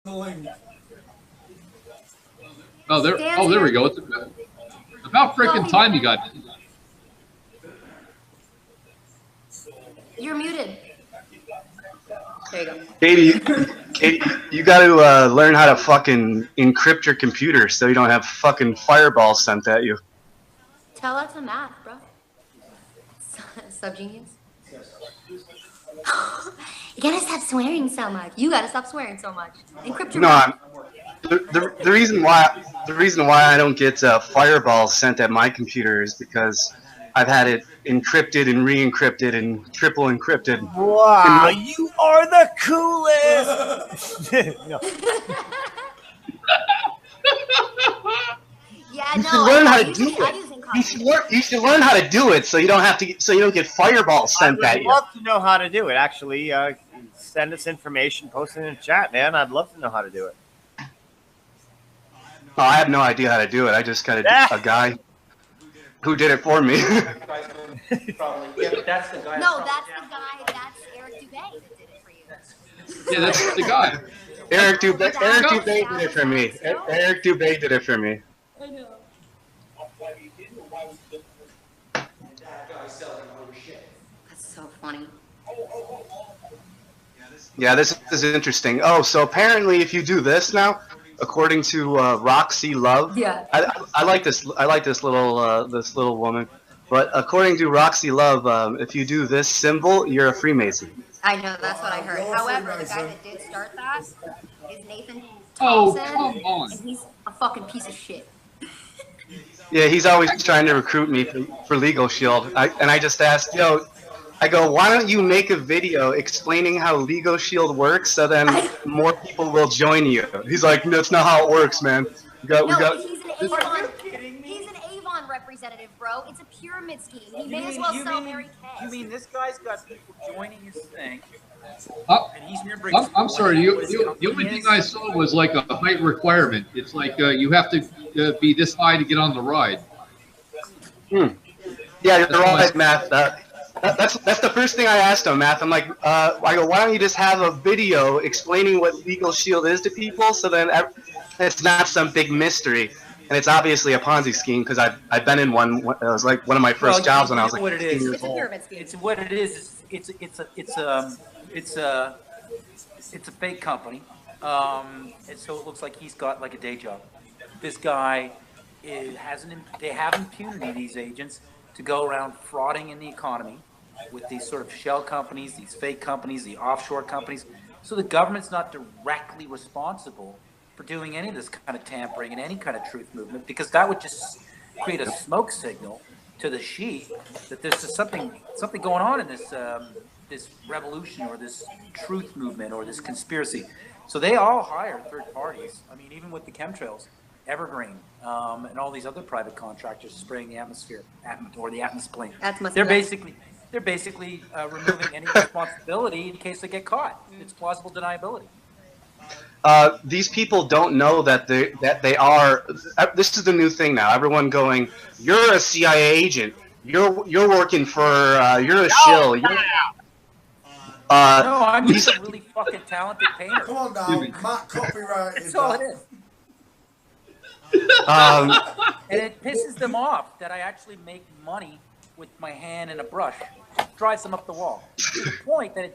Oh, there we go. It's about freaking time you got. You're muted. There you go. Katie, you got to learn how to fucking encrypt your computer so you don't have fucking fireballs sent at you. Tell that to Math, bro. SubGenius. You gotta stop swearing so much. You gotta stop swearing so much. Encrypt your mouth. The reason why I don't get fireballs sent at my computer is because I've had it encrypted and re-encrypted and triple encrypted. Wow, you are the coolest! Yeah, you should learn how to do it. You should learn how to do it so you don't get fireballs sent at you. I'd love to know how to do it. Actually, send us information, post it in the chat, man. I'd love to know how to do it. Oh, I have no idea how to do it. I just got a guy who did it for me. Yeah, but that's the guy. No, that's the guy. That's Eric Dubay that did it for you. Yeah, that's the guy. Eric Dubay did it for me. Eric Dubay did it for me. I know. That's so funny. Yeah, this is interesting. Oh, so apparently, if you do this now, according to Roxy Love, yeah, I like this. I like this little woman. But according to Roxy Love, if you do this symbol, you're a Freemason. I know, that's what I heard. However, the guy that did start that is Nathan Thompson. Oh, come on. And he's a fucking piece of shit. Yeah, he's always trying to recruit me for Legal Shield. I just asked, I go, why don't you make a video explaining how Legal Shield works so then more people will join you? He's like, that's not how it works, man. He's an Avon representative, bro. It's a pyramid scheme. He may as well sell Mary Kay. You mean this guy's got people joining his thing? And he's I'm sorry. The only thing I saw was like a height requirement. It's like you have to be this high to get on the ride. Yeah, you're right, Matt. That's the first thing I asked him, Matt. I'm like, I go, why don't you just have a video explaining what Legal Shield is to people, so then it's not some big mystery, and it's obviously a Ponzi scheme because I've been in one. It was like one of my first jobs when I was like 15 years old. It's what it is. It's a fake company, and so it looks like he's got like a day job. This guy they have impunity, these agents, to go around frauding in the economy with these sort of shell companies, these fake companies, the offshore companies. So the government's not directly responsible for doing any of this kind of tampering and any kind of truth movement, because that would just create a smoke signal to the sheep that there's just something going on in this this revolution or this truth movement or this conspiracy. So they all hire third parties. I mean, even with the chemtrails, Evergreen, and all these other private contractors spraying the atmosphere or the atmosphere. They're basically removing any responsibility in case they get caught. It's plausible deniability. These people don't know that they are. This is the new thing now. Everyone going, you're a CIA agent. You're working for. You're a shill. No, I'm just a really fucking talented painter. Come on now, Matt copyrighted. That's all it is. And it pisses them off that I actually make money with my hand and a brush. Drives them up the wall to the point that it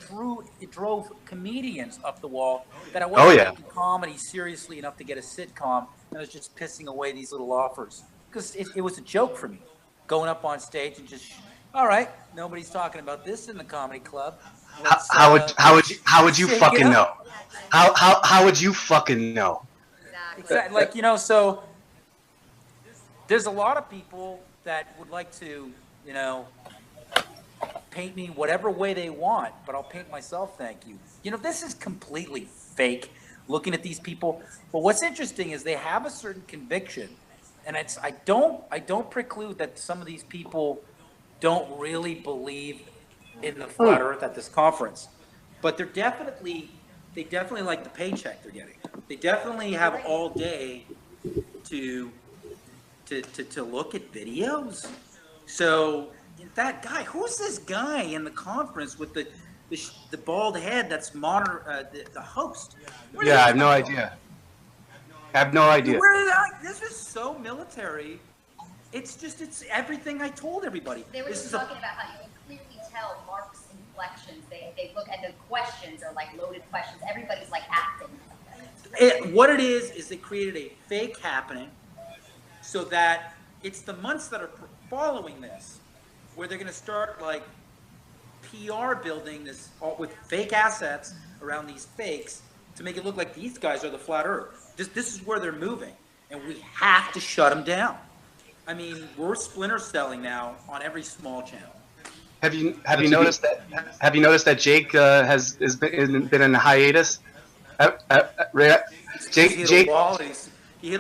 drove comedians up the wall that I wasn't taking comedy seriously enough to get a sitcom. And I was just pissing away these little offers because it was a joke for me, going up on stage and just, all right, nobody's talking about this in the comedy club. How would you fucking know? How would you fucking know? Exactly. Like, so there's a lot of people that would like to, paint me whatever way they want, but I'll paint myself, thank you. This is completely fake, looking at these people. But what's interesting is they have a certain conviction, and I don't preclude that some of these people don't really believe in the flat earth at this conference. But they definitely like the paycheck they're getting. They definitely have all day to look at videos. So that guy, who's this guy in the conference with the the bald head that's the host. Yeah, I have no idea. I have no idea. This is so military. It's everything I told everybody. They were just talking about how you can clearly tell Mark's inflections. They look, and the questions are like loaded questions. Everybody's like acting. What it is they created a fake happening so that it's the months that are following this where they're going to start like PR building this with fake assets around these fakes to make it look like these guys are the flat earth. This is where they're moving, and we have to shut them down. I mean, we're splinter selling now on every small channel. Have you noticed that? Have you noticed that Jake has been in hiatus? Jake he hit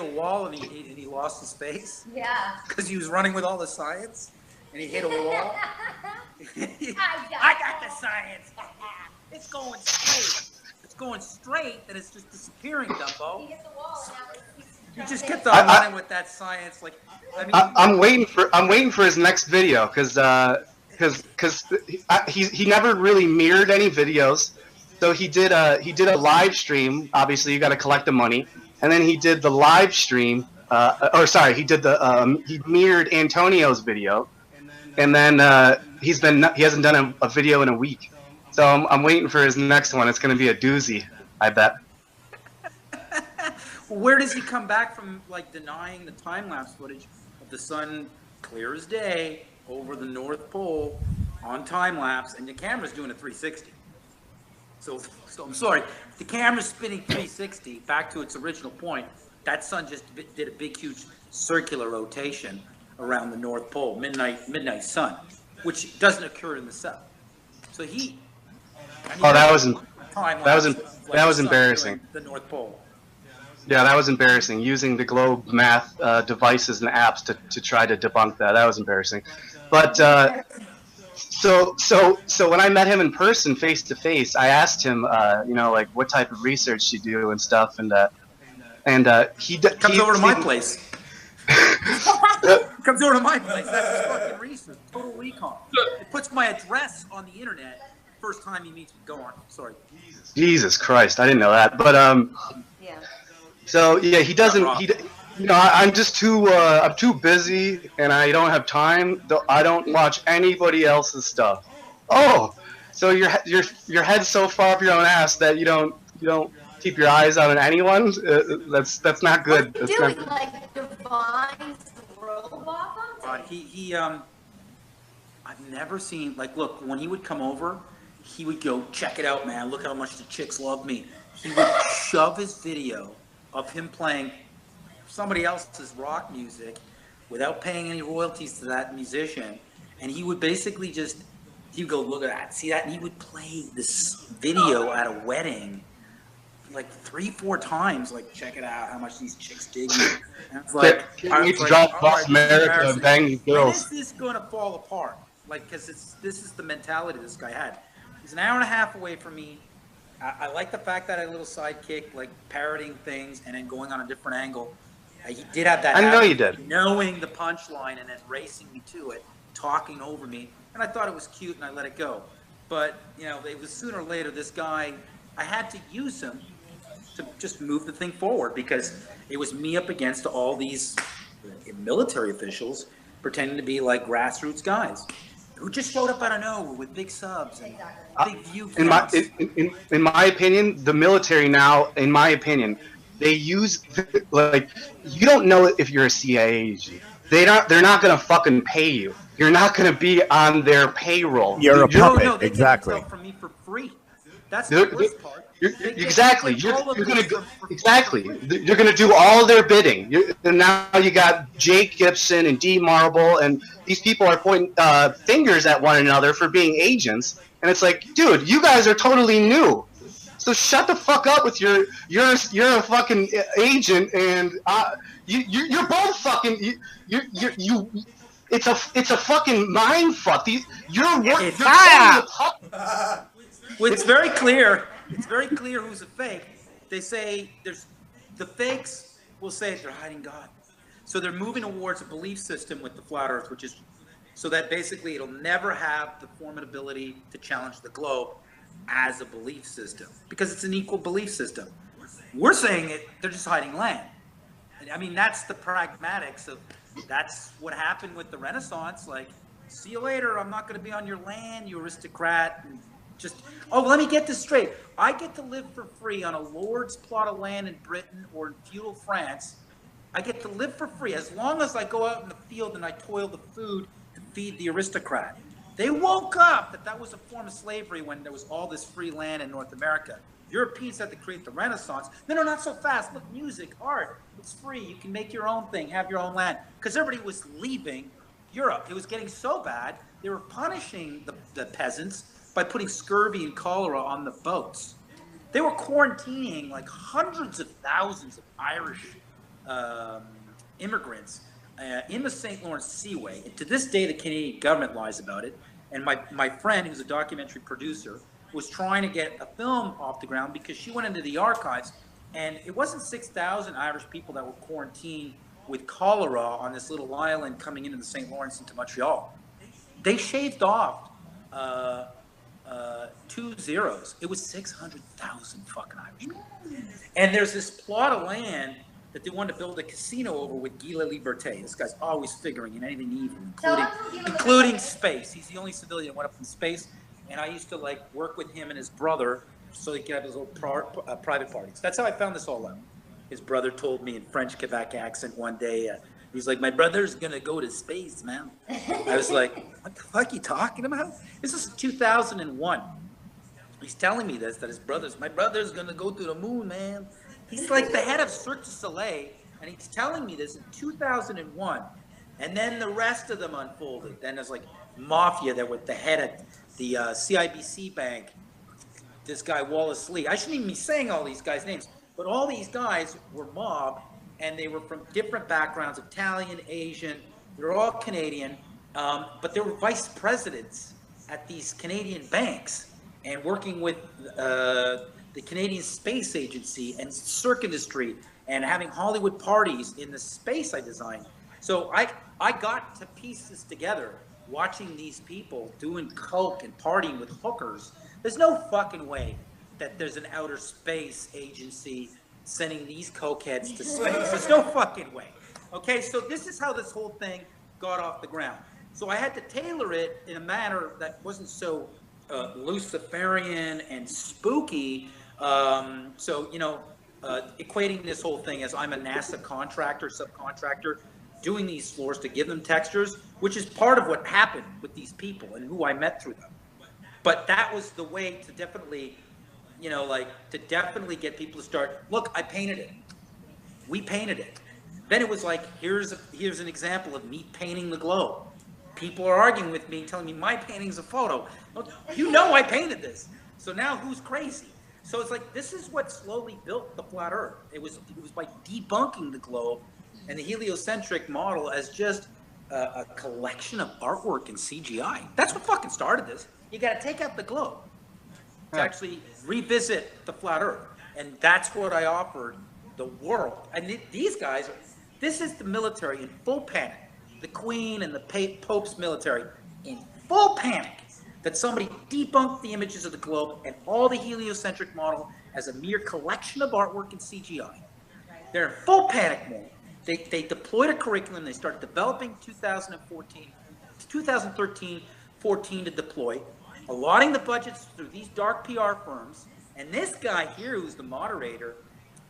a wall and he lost his face. Yeah. Because he was running with all the science, and he hit a wall. I got the science. It's going straight. It's going straight, and it's just disappearing, Dumbo. He hit the wall. You just kept on running with that science, like. I mean, I'm waiting for his next video because he never really mirrored any videos. So he did a live stream. Obviously, you got to collect the money, and then he did the live stream. He mirrored Antonio's video, and then he hasn't done a video in a week. So I'm waiting for his next one. It's going to be a doozy, I bet. Where does he come back from, like, denying the time-lapse footage of the sun clear as day over the North Pole on time-lapse, and the camera's doing a 360? So I'm sorry, the camera's spinning 360 back to its original point. That sun just did a big, huge circular rotation around the North Pole, midnight sun, which doesn't occur in the south. So that was embarrassing. The North Pole. Yeah, that was embarrassing. Using the globe math devices and apps to try to debunk that. That was embarrassing. But so when I met him in person, face to face, I asked him, like what type of research you do and stuff, and he comes over to my place. Comes over to my place. That's his fucking research. Total recon. It puts my address on the internet. First time he meets me. Go on. Sorry. Jesus Christ, I didn't know that. But Yeah. So yeah, he doesn't. I'm just I'm too busy, and I don't have time. I don't watch anybody else's stuff. Oh, so your head's so far up your own ass that you don't keep your eyes on anyone. That's not good. What are you doing? Like Divine's robot? I've never seen, like, look, when he would come over, he would go, check it out, man. Look how much the chicks love me. He would shove his video of him playing somebody else's rock music without paying any royalties to that musician, and he would basically he'd go, look at that, see that, and he would play this video at a wedding like 3-4 times, like, check it out, how much these chicks dig me. And it's like, I need to drop across America and bang these girls. When is this going to fall apart? Like, because this is the mentality this guy had. He's an hour and a half away from me. I like the fact that I had a little sidekick, like parroting things and then going on a different angle. He did have that. I know you did. Knowing the punchline and then racing me to it, talking over me, and I thought it was cute and I let it go. But it was sooner or later. This guy, I had to use him to just move the thing forward because it was me up against all these military officials pretending to be like grassroots guys who just showed up out of nowhere with big subs and big view counts. In my opinion, the military now, in my opinion, they use, like, you don't know if you're a CIA agent. They're not gonna fucking pay you. You're not gonna be on their payroll. You're a puppet, no, they exactly. Get from me for free. That's the worst part. Exactly. You're gonna do all their bidding. And now you got Jake Gibson and D Marble, and these people are pointing fingers at one another for being agents. And it's like, dude, you guys are totally new. So shut the fuck up with you're a fucking agent, and you're both fucking It's a fucking mind fuck. It's very clear. It's very clear who's a fake. They say the fakes will say they're hiding God. So they're moving towards a belief system with the flat Earth, which is so that basically it'll never have the formidability to challenge the globe. as a belief system because it's an equal belief system. We're saying they're just hiding land. I mean, that's the pragmatics of that's what happened with the Renaissance. Like, see you later. I'm not going to be on your land, you aristocrat. And let me get this straight. I get to live for free on a lord's plot of land in Britain or in feudal France. I get to live for free as long as I go out in the field and I toil the food to feed the aristocrat. They woke up that was a form of slavery when there was all this free land in North America. Europeans had to create the Renaissance. No, not so fast. Look, music, art, it's free. You can make your own thing, have your own land. Because everybody was leaving Europe. It was getting so bad, they were punishing the peasants by putting scurvy and cholera on the boats. They were quarantining like hundreds of thousands of Irish immigrants in the St. Lawrence Seaway. And to this day, the Canadian government lies about it. And my friend, who's a documentary producer, was trying to get a film off the ground because she went into the archives, and it wasn't 6,000 Irish people that were quarantined with cholera on this little island coming into the St. Lawrence into Montreal. They shaved off 2 zeros. It was 600,000 fucking Irish people. And there's this plot of land that they wanted to build a casino over with Guy Liberté. This guy's always figuring in anything evil, including space. He's the only civilian that went up in space. And I used to like work with him and his brother so he could have his little private parties. That's how I found this all out. His brother told me in French Quebec accent one day, he's like, my brother's going to go to space, man. I was like, what the fuck are you talking about? This is 2001. He's telling me this, that my brother's going to go to the moon, man. He's like the head of Cirque du Soleil, and he's telling me this in 2001. And then the rest of them unfolded. Then there's like Mafia that with the head of the CIBC Bank, this guy Wallace Lee. I shouldn't even be saying all these guys' names, but all these guys were mob, and they were from different backgrounds, Italian, Asian. They're all Canadian, but they were vice presidents at these Canadian banks and working with the Canadian Space Agency and Cirque industry and having Hollywood parties in the space I designed. So I got to piece this together watching these people doing coke and partying with hookers. There's no fucking way that there's an outer space agency sending these cokeheads to space. There's no fucking way. Okay, so this is how this whole thing got off the ground. So I had to tailor it in a manner that wasn't so Luciferian and spooky. Equating this whole thing as I'm a NASA subcontractor, doing these floors to give them textures, which is part of what happened with these people and who I met through them. But that was the way to definitely, get people to start, look, I painted it. We painted it. Then it was like, here's an example of me painting the globe. People are arguing with me, telling me my painting's a photo. You know I painted this. So now who's crazy? So it's like, this is what slowly built the flat Earth. It was by debunking the globe and the heliocentric model as just a collection of artwork and CGI. That's what fucking started this. You got to take out the globe to actually revisit the flat Earth. And that's what I offered the world. And these guys, this is the military in full panic. The Queen and the Pope's military in full panic that somebody debunked the images of the globe and all the heliocentric model as a mere collection of artwork and CGI. They're in full panic mode. They deployed a curriculum. They started developing 2013, 14 to deploy, allotting the budgets through these dark PR firms. And this guy here, who's the moderator,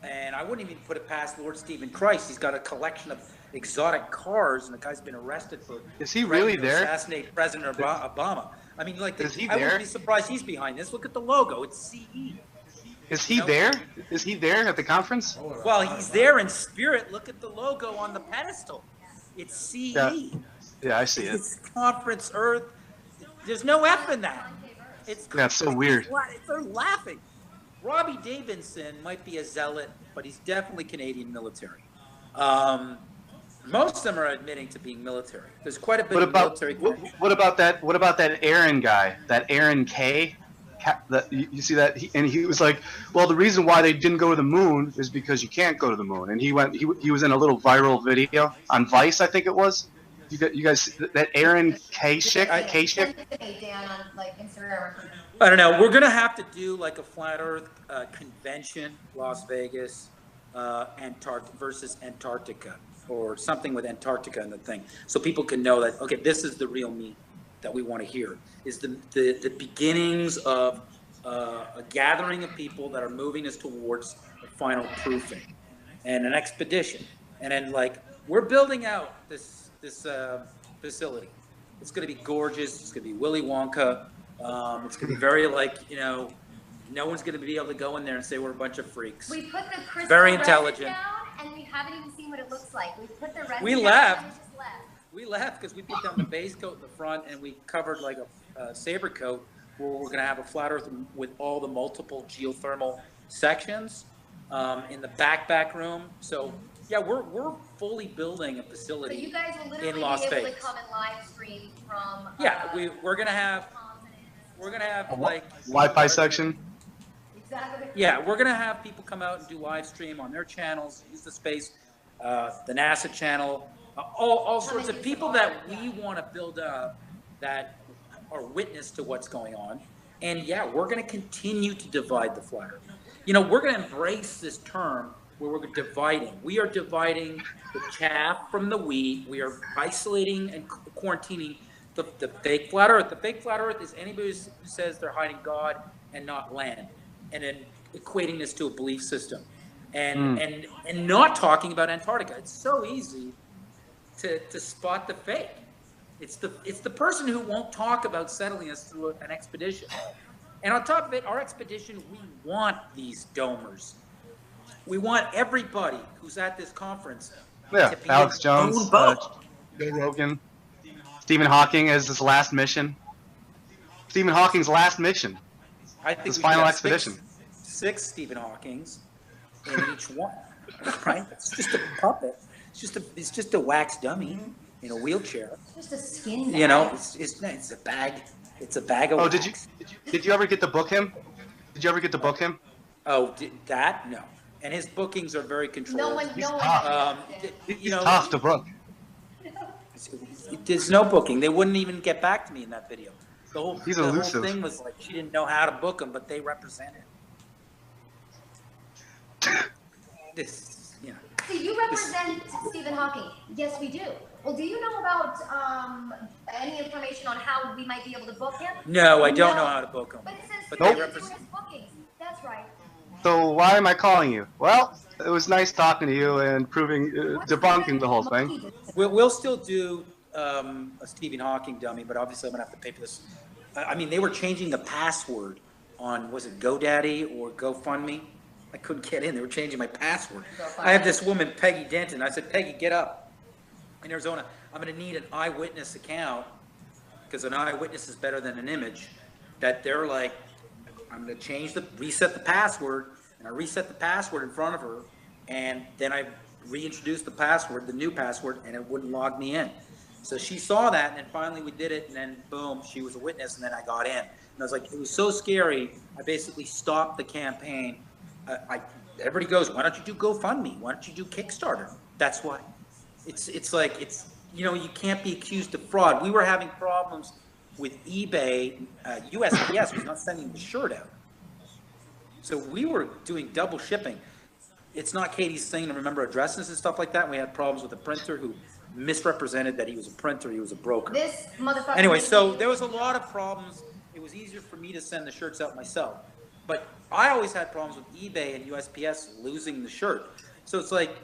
and I wouldn't even put it past Lord Stephen Christ. He's got a collection of exotic cars, and the guy's been arrested for. Is he really there? Assassinate President Obama. I mean, like, is he I there? wouldn't be surprised he's behind this. Look at the logo. It's CE. Is he there? Is he there at the conference? Well, he's there in spirit. Look at the logo on the pedestal. It's CE. Yeah, I see it. It's Conference Earth. There's no F in that. That's so weird. They're laughing. Robbie Davidson might be a zealot, but he's definitely Canadian military. Most of them are admitting to being military. There's quite a bit of military. What about that Aaron guy? That Aaron K? You see that? He was like, well, the reason why they didn't go to the moon is because you can't go to the moon. And he was in a little viral video on Vice, I think it was. You guys, that Aaron K chick? Dan on like Instagram. I don't know. We're gonna have to do like a flat Earth convention, Las Vegas, versus Antarctica, or something with Antarctica in the thing, so people can know that okay, this is the real me that we want to hear. Is the beginnings of a gathering of people that are moving us towards the final proofing and an expedition, and then like we're building out this facility. It's going to be gorgeous. It's going to be Willy Wonka. It's going to be very no one's going to be able to go in there and say we're a bunch of freaks. We put the crystal very resin intelligent down, and we haven't even seen what it looks like. We put the resin We down, left. and we just left. We left because we put down the base coat in the front, and we covered like a saber coat where we're going to have a flat Earth with all the multiple geothermal sections in the back room. So yeah, we're fully building a facility. So you guys will literally in Las be able Vegas. to come and live stream from. Yeah, we're gonna have like Wi-Fi section. Exactly. Yeah, we're gonna have people come out and do live stream on their channels, use the space, the NASA channel, all sorts of people that we want to build up that are witness to what's going on. And yeah, we're gonna continue to divide the flat Earth. We're gonna embrace this term where we're dividing. We are dividing the chaff from the wheat. We are isolating and quarantining the fake flat Earth. The fake flat Earth is anybody who says they're hiding God and not land, and then equating this to a belief system, and not talking about Antarctica. It's so easy to spot the fake. It's the person who won't talk about settling us through an expedition. And on top of it, our expedition, we want these domers. We want everybody who's at this conference. Yeah, to be Alex their own Jones, boat. Joe Rogan, Stephen Hawking as his last mission. Stephen Hawking's last mission. I think his we final should have expedition. Six Stephen Hawkings in each one, right? It's just a puppet. It's just a wax dummy in a wheelchair. Just a skin bag. It's a bag. It's a bag of. Oh, wax. did you ever get to book him? Did you ever get to book him? Oh, that no. And his bookings are very controlled. No one. He's tough to book. There's no booking. They wouldn't even get back to me in that video. The whole thing was like she didn't know how to book him, but they represented. So you represent Stephen Hawking. Yes, we do. Well, do you know about any information on how we might be able to book him? No, I don't know how to book him. But it says But they they represent his bookings. That's right. So why am I calling you? Well, it was nice talking to you and debunking the whole thing. We'll still do a Stephen Hawking dummy, but obviously I'm gonna have to pay for this. I mean, they were changing the password on, was it GoDaddy or GoFundMe? I couldn't get in. They were changing my password. I have this woman, Peggy Denton. I said, Peggy, get up. In Arizona, I'm going to need an eyewitness account because an eyewitness is better than an image. That they're like, I'm going to reset the password. And I reset the password in front of her. And then I reintroduced the password, the new password, and it wouldn't log me in. So she saw that, and then finally we did it, and then boom, she was a witness, and then I got in. And I was like, it was so scary, I basically stopped the campaign. Everybody goes, why don't you do GoFundMe? Why don't you do Kickstarter? That's why. It's like, you can't be accused of fraud. We were having problems with eBay. USPS was not sending the shirt out. So we were doing double shipping. It's not Katie's thing to remember addresses and stuff like that. We had problems with a printer who misrepresented that he was a printer, he was a broker. This motherfucker. Anyway, so there was a lot of problems. It was easier for me to send the shirts out myself. But I always had problems with eBay and USPS losing the shirt. So it's like,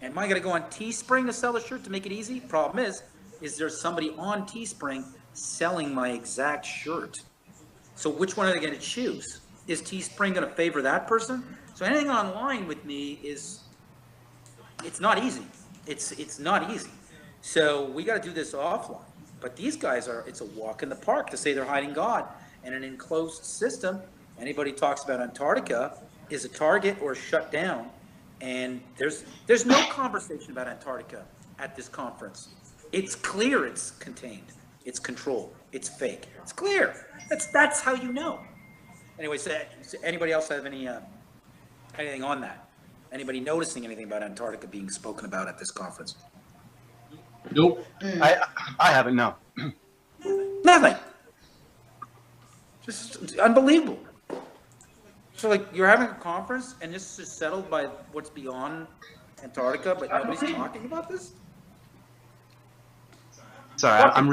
am I going to go on Teespring to sell a shirt to make it easy? Problem is there somebody on Teespring selling my exact shirt? So which one are they going to choose? Is Teespring going to favor that person? So anything online with me it's not easy. It's not easy. So we got to do this offline. But these guys it's a walk in the park to say they're hiding God in an enclosed system. Anybody talks about Antarctica is a target or shut down. And there's no conversation about Antarctica at this conference. It's clear it's contained. It's controlled. It's fake. It's clear. That's how you know. Anyway, so anybody else have anything on that? Anybody noticing anything about Antarctica being spoken about at this conference? Nope. I haven't, no. Nothing. Just unbelievable. So like you're having a conference and this is settled by what's beyond Antarctica, but nobody's talking about this? Sorry, I'm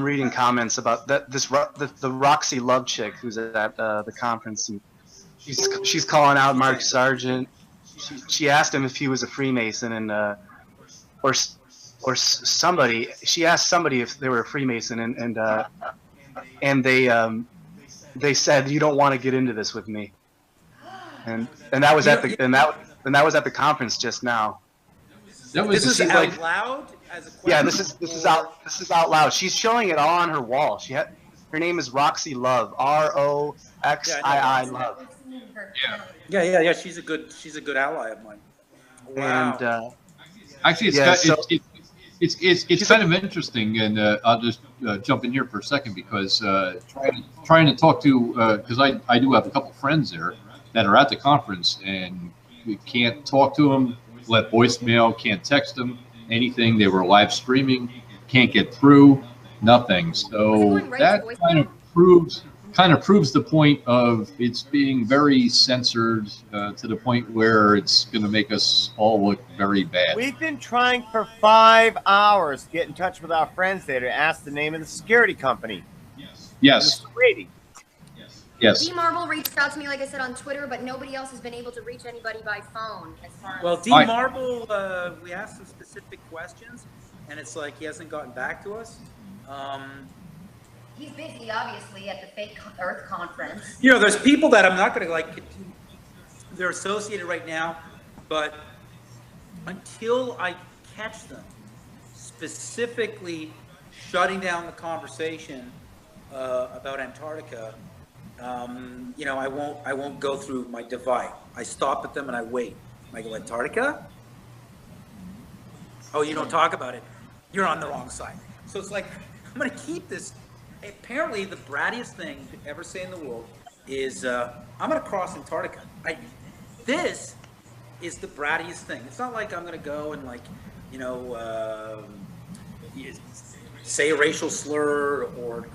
reading comments about that. The Roxy Love chick who's at the conference, and she's calling out Mark Sargent. She asked him if he was a Freemason, and or somebody. She asked somebody if they were a Freemason, and they said you don't want to get into this with me, and that was at the and that was at the conference just now. This is out loud. Yeah, this is out loud. She's showing it all on her wall. Her name is Roxy Love, ROXII Love. Yeah. She's a good ally of mine. Wow. And actually, it's kind of interesting, and I'll just jump in here for a second because trying to talk to because I do have a couple friends there that are at the conference, and we can't talk to them, left voicemail, can't text them. Anything. They were live streaming, can't get through, nothing. So that kind of proves the point of it's being very censored to the point where it's going to make us all look very bad. We've been trying for 5 hours to get in touch with our friends there to ask the name of the security company. Yes. Yes. D Marble reached out to me, like I said, on Twitter, but nobody else has been able to reach anybody by phone. Well, D Marble, we asked some specific questions, and it's like he hasn't gotten back to us. He's busy, obviously, at the FEIC Earth conference. You know, there's people that I'm not going to like. They're associated right now, but until I catch them, specifically shutting down the conversation about Antarctica. You know, I won't go through my divide. I stop at them and I wait. I go, Antarctica? Oh, you don't talk about it. You're on the wrong side. So it's like, I'm going to keep this. Apparently, the brattiest thing you could ever say in the world is, I'm going to cross Antarctica. This is the brattiest thing. It's not like I'm going to go and like, you know, say a racial slur or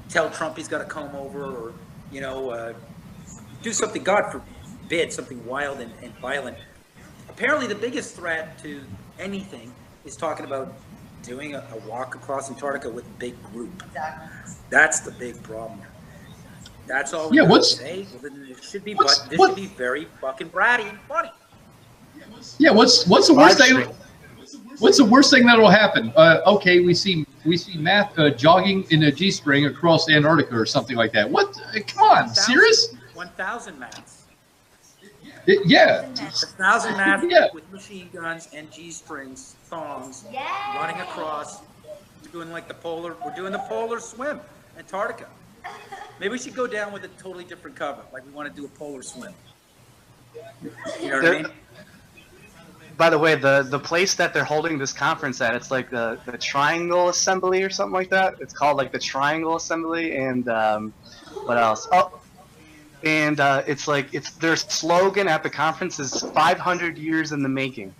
tell Trump he's got to come over or, you know, do something, God forbid, something wild and violent. Apparently, the biggest threat to anything is talking about doing a walk across Antarctica with a big group. Exactly. That's the big problem. That's all we say. Well, then it should be, this should be very fucking bratty and funny. Yeah, what's the worst thing? What's the worst thing that'll happen? Okay, we see Matt jogging in a G-string across Antarctica or something like that. What? Come on, serious? 1,000 Matts. Yeah. 1,000 Matts with machine guns and G-strings, thongs, running across, doing like we're doing the polar swim, Antarctica. Maybe we should go down with a totally different cover, like we want to do a polar swim. You know what I mean? By the way, the place that they're holding this conference at, it's like the Triangle Assembly or something like that. It's called like the Triangle Assembly, and what else? Oh, and it's like their slogan at the conference is 500 years in the making.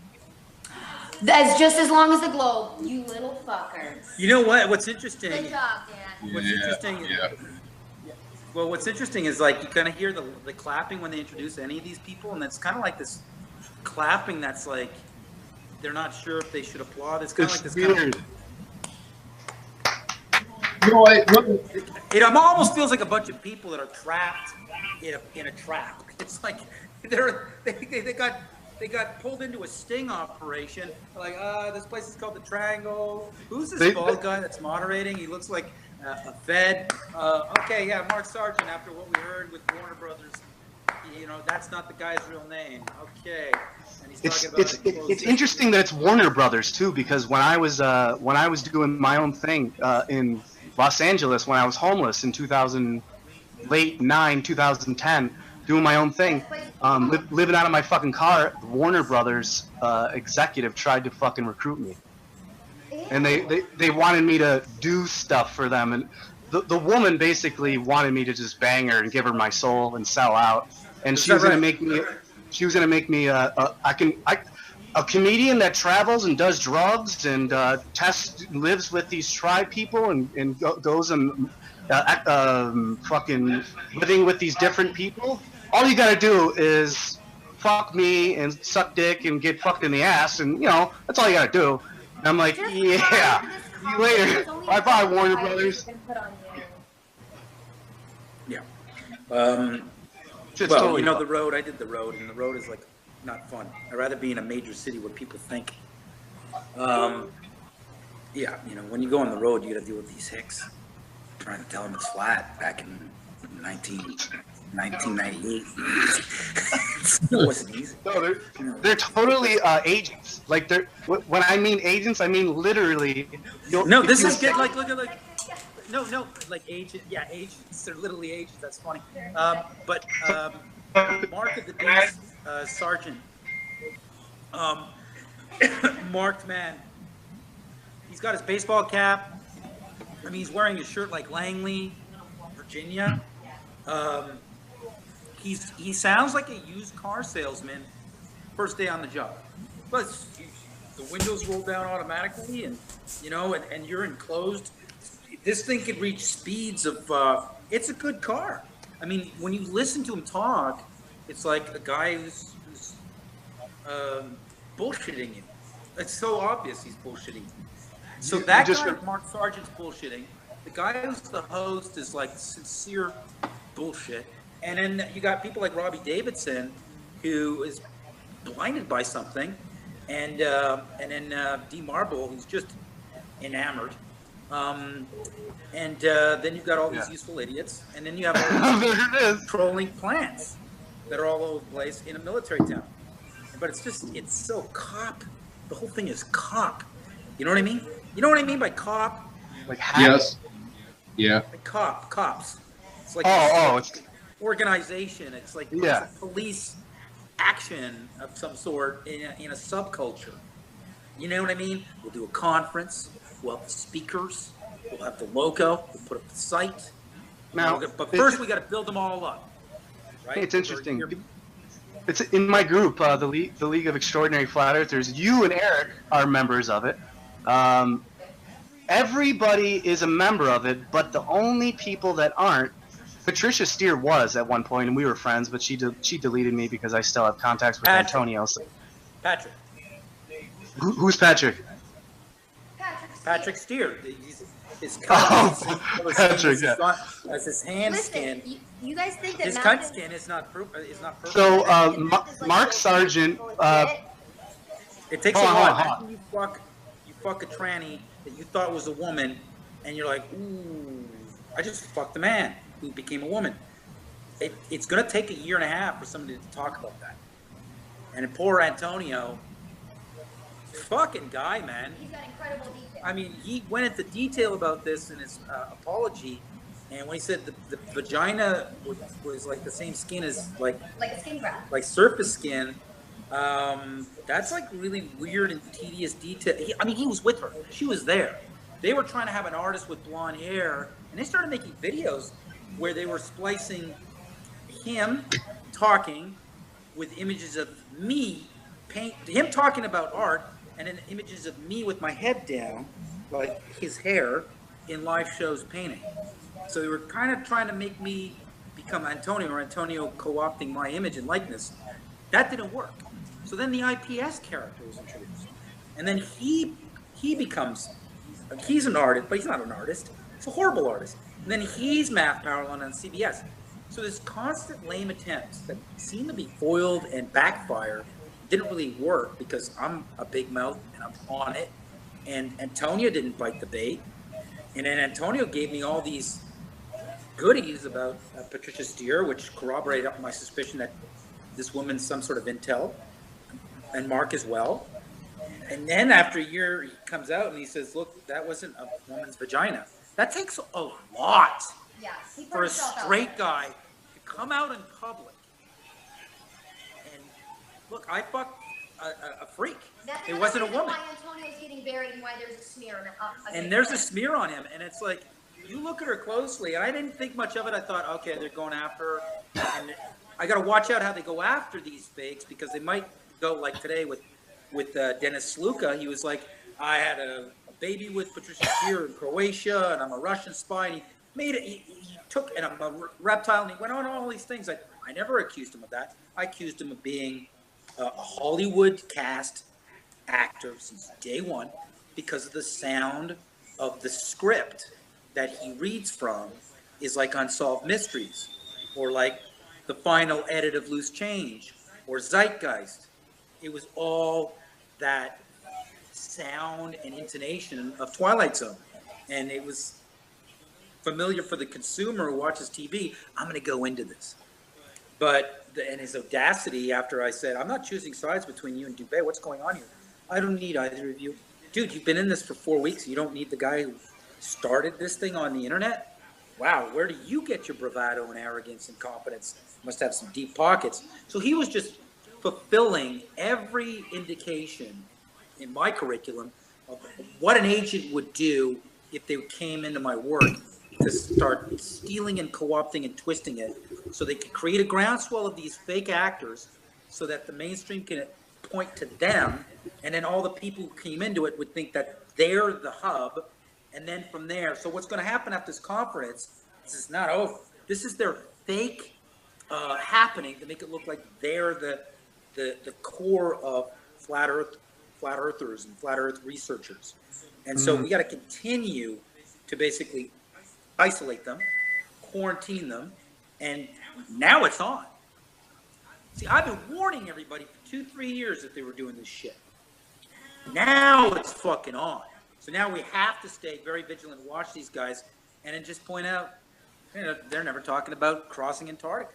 That's just as long as the globe, you little fuckers. You know what? What's interesting? Good job, Dan. What's interesting? Well, what's interesting is like you kind of hear the clapping when they introduce any of these people, and it's kind of like this clapping that's like they're not sure if they should applaud. It's kind of like this weird. It almost feels like a bunch of people that are trapped in a trap. It's like they got pulled into a sting operation. They're like, this place is called the Triangle. Who's this bald guy that's moderating? He looks like a Fed. Okay, yeah, Mark Sargent. After what we heard with Warner Brothers. You know, that's not the guy's real name. Okay. And he's talking about it's interesting that it's Warner Brothers too, because when I was doing my own thing in Los Angeles when I was homeless in 2010, doing my own thing, living out of my fucking car, Warner Brothers executive tried to fucking recruit me, and they wanted me to do stuff for them, and the woman basically wanted me to just bang her and give her my soul and sell out. And she was going to make me a comedian that travels and does drugs and lives with these tribe people and goes and fucking living with these different people. All you gotta do is fuck me and suck dick and get fucked in the ass, and that's all you gotta do. And I'm like, yeah. See you later. Bye bye, Warner Brothers. Yeah. It's Well, totally the fun. road. I did the road, and the road is like not fun. I'd rather be in a major city where people think. Yeah, when you go on the road, you got to deal with these hicks trying to tell them it's flat back in 1998. It wasn't easy. No, they're totally agents. Like when I mean agents, I mean literally. No, this is good. Like look at no, like agent. Yeah, agents. They're literally agents. That's funny. But Mark of the Day, Sergeant. Marked man. He's got his baseball cap. I mean, he's wearing a shirt like Langley, Virginia. He sounds like a used car salesman first day on the job. But the windows roll down automatically, and and you're enclosed. This thing could reach speeds of. It's a good car. I mean, when you listen to him talk, it's like a guy who's bullshitting you. It's so obvious he's bullshitting you. So that guy, Mark Sargent's bullshitting. The guy who's the host is like sincere bullshit. And then you got people like Robbie Davidson, who is blinded by something, and then D. Marble, who's just enamored. And then you've got all these useful idiots, and then you have all these trolling plants that are all over the place in a military town. But it's so cop. The whole thing is cop. You know what I mean? You know what I mean by cop? Like yes. Yeah. Like cops. It's like it's organization. It's like Yeah. police action of some sort in a subculture. You know what I mean? We'll do a conference. We'll have the speakers. We'll have the logo. We'll put up the site. Now, But first, we got to build them all up. Right? It's interesting. It's in my group, the League of Extraordinary Flat Earthers. You and Eric are members of it. Everybody is a member of it, but the only people that aren't. Patricia Steer was at one point, and we were friends, but she deleted me because I still have contacts with Antonio. So. Patrick. Who's Patrick? Patrick Steer. His Patrick, yeah. That's his hand skin. You guys think that his cunt skin is not perfect. So Mark Sargent. It takes a lot. You fuck a tranny that you thought was a woman, and you're like, ooh, I just fucked a man who became a woman. It's gonna take a year and a half for somebody to talk about that. And poor Antonio, fucking guy, man. He's got incredible detail. I mean, he went into detail about this in his apology, and when he said the vagina was like the same skin as like a skin graft, like surface skin. That's like really weird and tedious detail. He was with her. She was there. They were trying to have an artist with blonde hair, and they started making videos where they were splicing him talking with images of me, him talking about art, and then images of me with my head down, like his hair, in live shows painting. So they were kind of trying to make me become Antonio, or Antonio co-opting my image and likeness. That didn't work. So then the IPS character was introduced. And then he becomes, he's an artist, but he's not an artist. He's a horrible artist. And then he's Math Powerland on CBS. So there's constant lame attempts that seem to be foiled and backfire. Didn't really work because I'm a big mouth and I'm on it. And Antonio didn't bite the bait. And then Antonio gave me all these goodies about Patricia Steer, which corroborated my suspicion that this woman's some sort of intel, and Mark as well. And then after a year, he comes out and he says, look, that wasn't a woman's vagina. That takes a lot for a straight guy to come out in public. And look, I fucked a freak. It wasn't a woman. Why Antonio's getting buried and why there's a smear. And there's a smear on him. And it's like, you look at her closely, and I didn't think much of it. I thought, okay, they're going after her. And I got to watch out how they go after these fakes, because they might go like today with Dennis Sluka. He was like, I had a baby with Patricia Steer in Croatia, and I'm a Russian spy. And he took a reptile and he went on all these things. I never accused him of that. I accused him of being a Hollywood cast actor since day one because of the sound of the script that he reads from is like Unsolved Mysteries or like the final edit of Loose Change or Zeitgeist. It was all that sound and intonation of Twilight Zone. And it was familiar for the consumer who watches TV. I'm going to go into this. But, and his audacity after I said, I'm not choosing sides between you and Dubé. What's going on here? I don't need either of you. Dude, you've been in this for 4 weeks. You don't need the guy who started this thing on the internet? Wow, where do you get your bravado and arrogance and confidence? You must have some deep pockets. So he was just fulfilling every indication in my curriculum of what an agent would do if they came into my work to start stealing and co-opting and twisting it so they could create a groundswell of these fake actors so that the mainstream can point to them, and then all the people who came into it would think that they're the hub. And then from there, so what's going to happen at this conference is it's not over. This is their fake happening to make it look like they're the core of flat earthers and flat earth researchers. And so we got to continue to basically isolate them, quarantine them, and now it's on. See, I've been warning everybody for 2-3 years that they were doing this shit. Now it's fucking on. So now we have to stay very vigilant and watch these guys and then just point out, they're never talking about crossing Antarctica.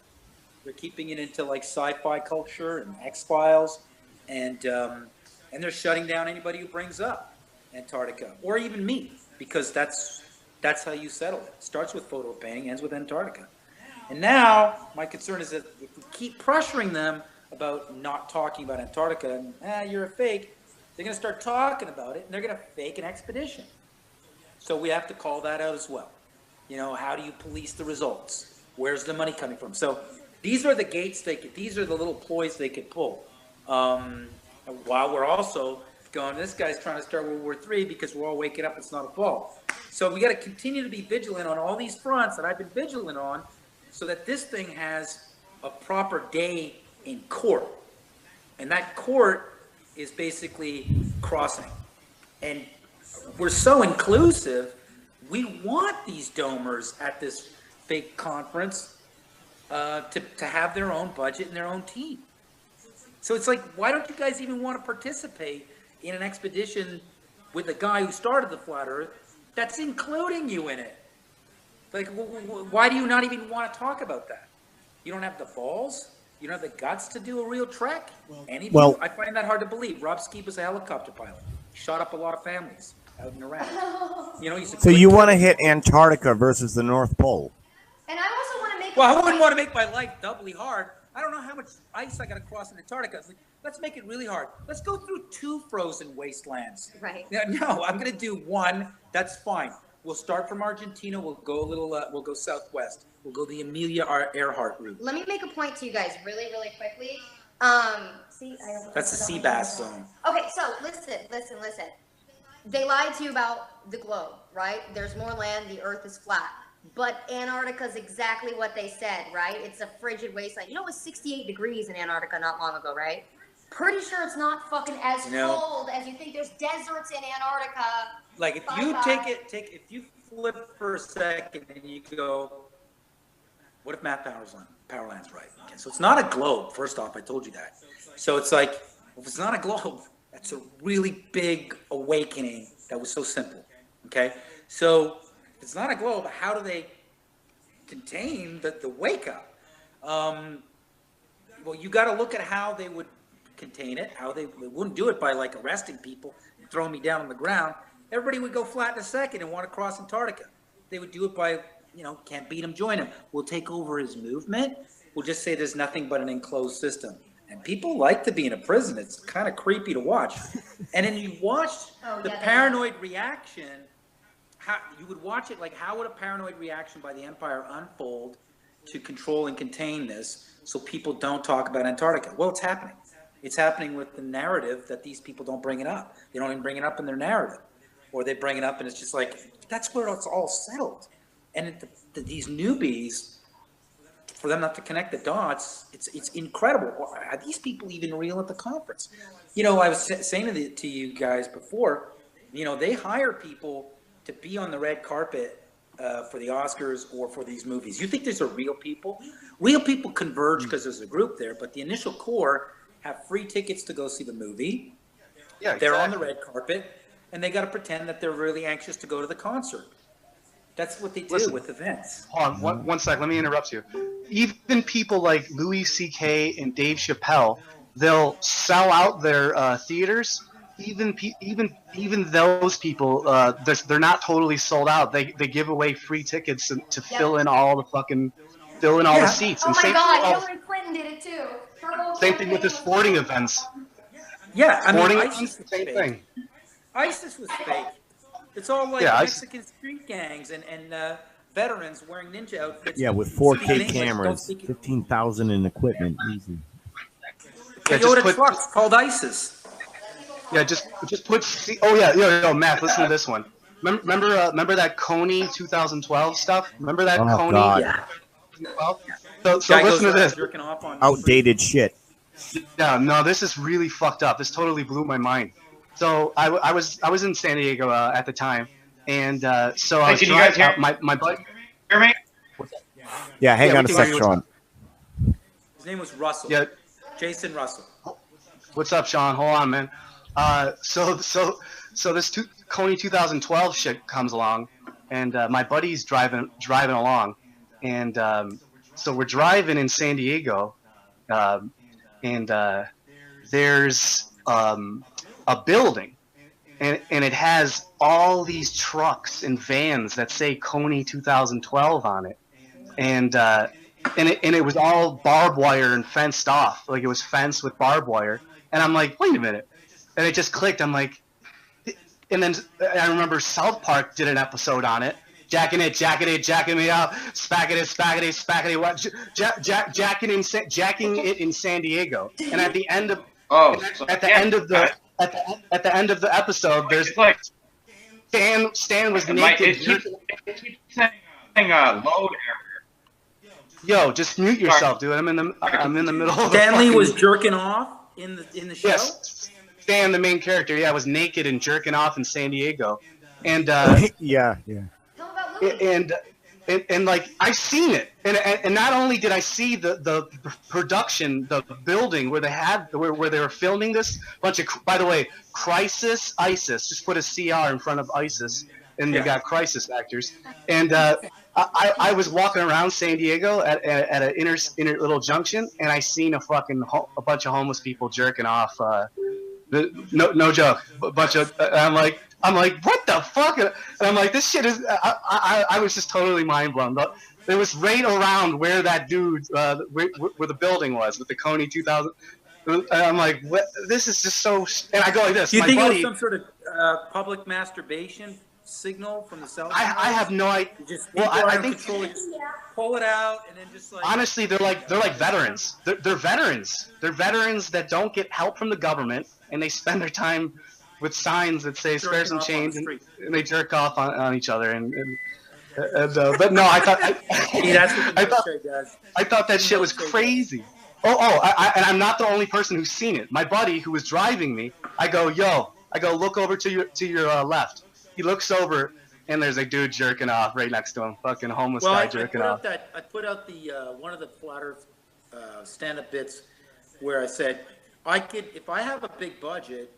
They're keeping it into like sci-fi culture and X-Files, and they're shutting down anybody who brings up Antarctica or even me, because that's how you settle it. It starts with photo painting, ends with Antarctica. And now my concern is that if we keep pressuring them about not talking about Antarctica and you're a fake, they're going to start talking about it and they're going to fake an expedition. So we have to call that out as well. How do you police the results? Where's the money coming from? So these are the gates these are the little ploys they could pull. While we're also going, this guy's trying to start World War III because we're all waking up, it's not a fall. So we got to continue to be vigilant on all these fronts that I've been vigilant on so that this thing has a proper day in court. And that court is basically crossing. And we're so inclusive, we want these domers at this fake conference to have their own budget and their own team. So it's like, why don't you guys even want to participate in an expedition with the guy who started the Flat Earth that's including you in it? Like, why do you not even want to talk about that? You don't have the balls? You don't have the guts to do a real trek? I find that hard to believe. Rob Skeeb was a helicopter pilot. He shot up a lot of families out in Iraq. So you want to hit Antarctica versus the North Pole? And I also want to make. Well, I wouldn't want to make my life doubly hard. I don't know how much ice I got to cross in Antarctica. Like, let's make it really hard. Let's go through 2 frozen wastelands. Right. No, I'm going to do 1. That's fine. We'll start from Argentina. We'll go a little. We'll go southwest. We'll go the Amelia Earhart route. Let me make a point to you guys really, really quickly. That's the sea bass zone. Okay, so listen. They lied to you about the globe, right? There's more land. The Earth is flat. But Antarctica is exactly what they said, right? It's a frigid wasteland. It was 68 degrees in Antarctica not long ago, right? Pretty sure it's not fucking as cold as you think. There's deserts in Antarctica. Like if you if you flip for a second and you go, what if Math Powerland's right? Okay, so it's not a globe. First off, I told you that. So it's like, if it's not a globe, that's a really big awakening that was so simple. Okay, so if it's not a globe, how do they contain the wake up? Well, you got to look at how they would contain it. How they wouldn't do it by like arresting people and throwing me down on the ground. Everybody would go flat in a second and want to cross Antarctica. They would do it by, can't beat him, join him. We'll take over his movement. We'll just say there's nothing but an enclosed system. And people like to be in a prison. It's kind of creepy to watch. And then you watched the paranoid reaction. How you would watch it, like how would a paranoid reaction by the Empire unfold to control and contain this so people don't talk about Antarctica? Well, it's happening. It's happening with the narrative that these people don't bring it up. They don't even bring it up in their narrative. Or they bring it up and it's just like, that's where it's all settled. And these newbies, for them not to connect the dots, it's incredible. Are these people even real at the conference? You know, I was saying to you guys before, you know, they hire people to be on the red carpet for the Oscars or for these movies. You think these are real people? Real people converge because there's a group there, but the initial core have free tickets to go see the movie. Yeah, they're on the red carpet, and they got to pretend that they're really anxious to go to the concert. That's what they do with events. Hold on, one sec. Let me interrupt you. Even people like Louis C.K. and Dave Chappelle, they'll sell out their theaters. Even those people, they're not totally sold out. They give away free tickets to fill in all the seats. Oh And my God, Hillary Clinton did it too. Same thing with the sporting events. Yeah, I mean, ISIS, same thing. ISIS was fake. It's all like Mexican street gangs and veterans wearing ninja outfits. Yeah, with 4K cameras, 15,000 in equipment, easy. Toyota trucks called ISIS. Yeah, just put. Oh yeah, Matt, listen to this one. Remember that Coney 2012 stuff? Remember that Coney? God. Yeah. So listen to this. Outdated shit. Yeah, no, this is really fucked up. This totally blew my mind. So I was in San Diego at the time, and so I was can you guys hear my buddy. Hear me? Yeah, hang on a sec, Sean. His name was Russell. Yeah. Jason Russell. What's up, Sean? Hold on, man. So this Coney 2012 shit comes along, and my buddy's driving along, and so we're driving in San Diego, and there's a building, and it has all these trucks and vans that say Coney 2012 on it, and it was all barbed wire and fenced off, like it was fenced with barbed wire. And I'm like, wait a minute, and it just clicked. I'm like, and then I remember South Park did an episode on it, jacking it, jacking me out, spacking it, jacking it in San Diego. And at the end of at the end of the episode, there's like Stan was naked. It keeps saying load error. Yo, just mute yourself, dude. I'm in the middle of Stanley was jerking off in the show. Yes, Stan, the main character, was naked and jerking off in San Diego, and yeah. And like I've seen it, and not only did I see the production, the building where they were filming this bunch of, by the way, ISIS, just put a CR in front of ISIS, and they got crisis actors, and I was walking around San Diego at an inner little junction, and I seen a bunch of homeless people jerking off. No joke, a bunch of. I'm like, what the fuck? And I'm like, this shit is. I was just totally mind blown. But it was right around where that dude, where the building was with the Coney 2000. And I'm like, what? This is just so. And I go like this. Do you think it was some sort of public masturbation signal from the cell phone? I have no idea. I think just pull it out and then just like. Honestly, they're like veterans. They're veterans. They're veterans that don't get help from the government, and they spend their time with signs that say "spare some change," and they jerk off on each other. But no, I thought I thought that shit was crazy. And I'm not the only person who's seen it. My buddy who was driving me, I go, look over to your left. He looks over, and there's a dude jerking off right next to him. Fucking homeless guy jerking off. I put out the one of the Flat Earth stand-up bits where I said, if I have a big budget,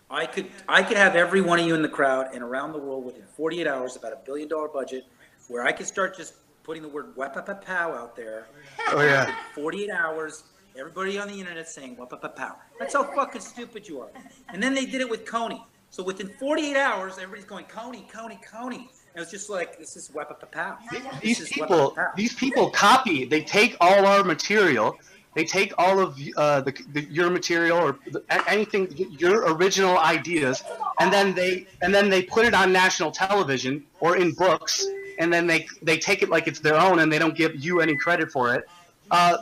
I could have every one of you in the crowd and around the world within 48 hours, about $1 billion budget, where I could start just putting the word "wap-pa-pa-pow" out there. Oh yeah. 48 hours. Everybody on the internet saying "wap-pa-pa-pow." That's how fucking stupid you are. And then they did it with Coney. So within 48 hours, everybody's going Coney. And it was just like, this is wap-pa-pa-pow. These people copy. They take all our material. They take all of your material or anything, your original ideas, and then they put it on national television or in books, and then they take it like it's their own, and they don't give you any credit for it.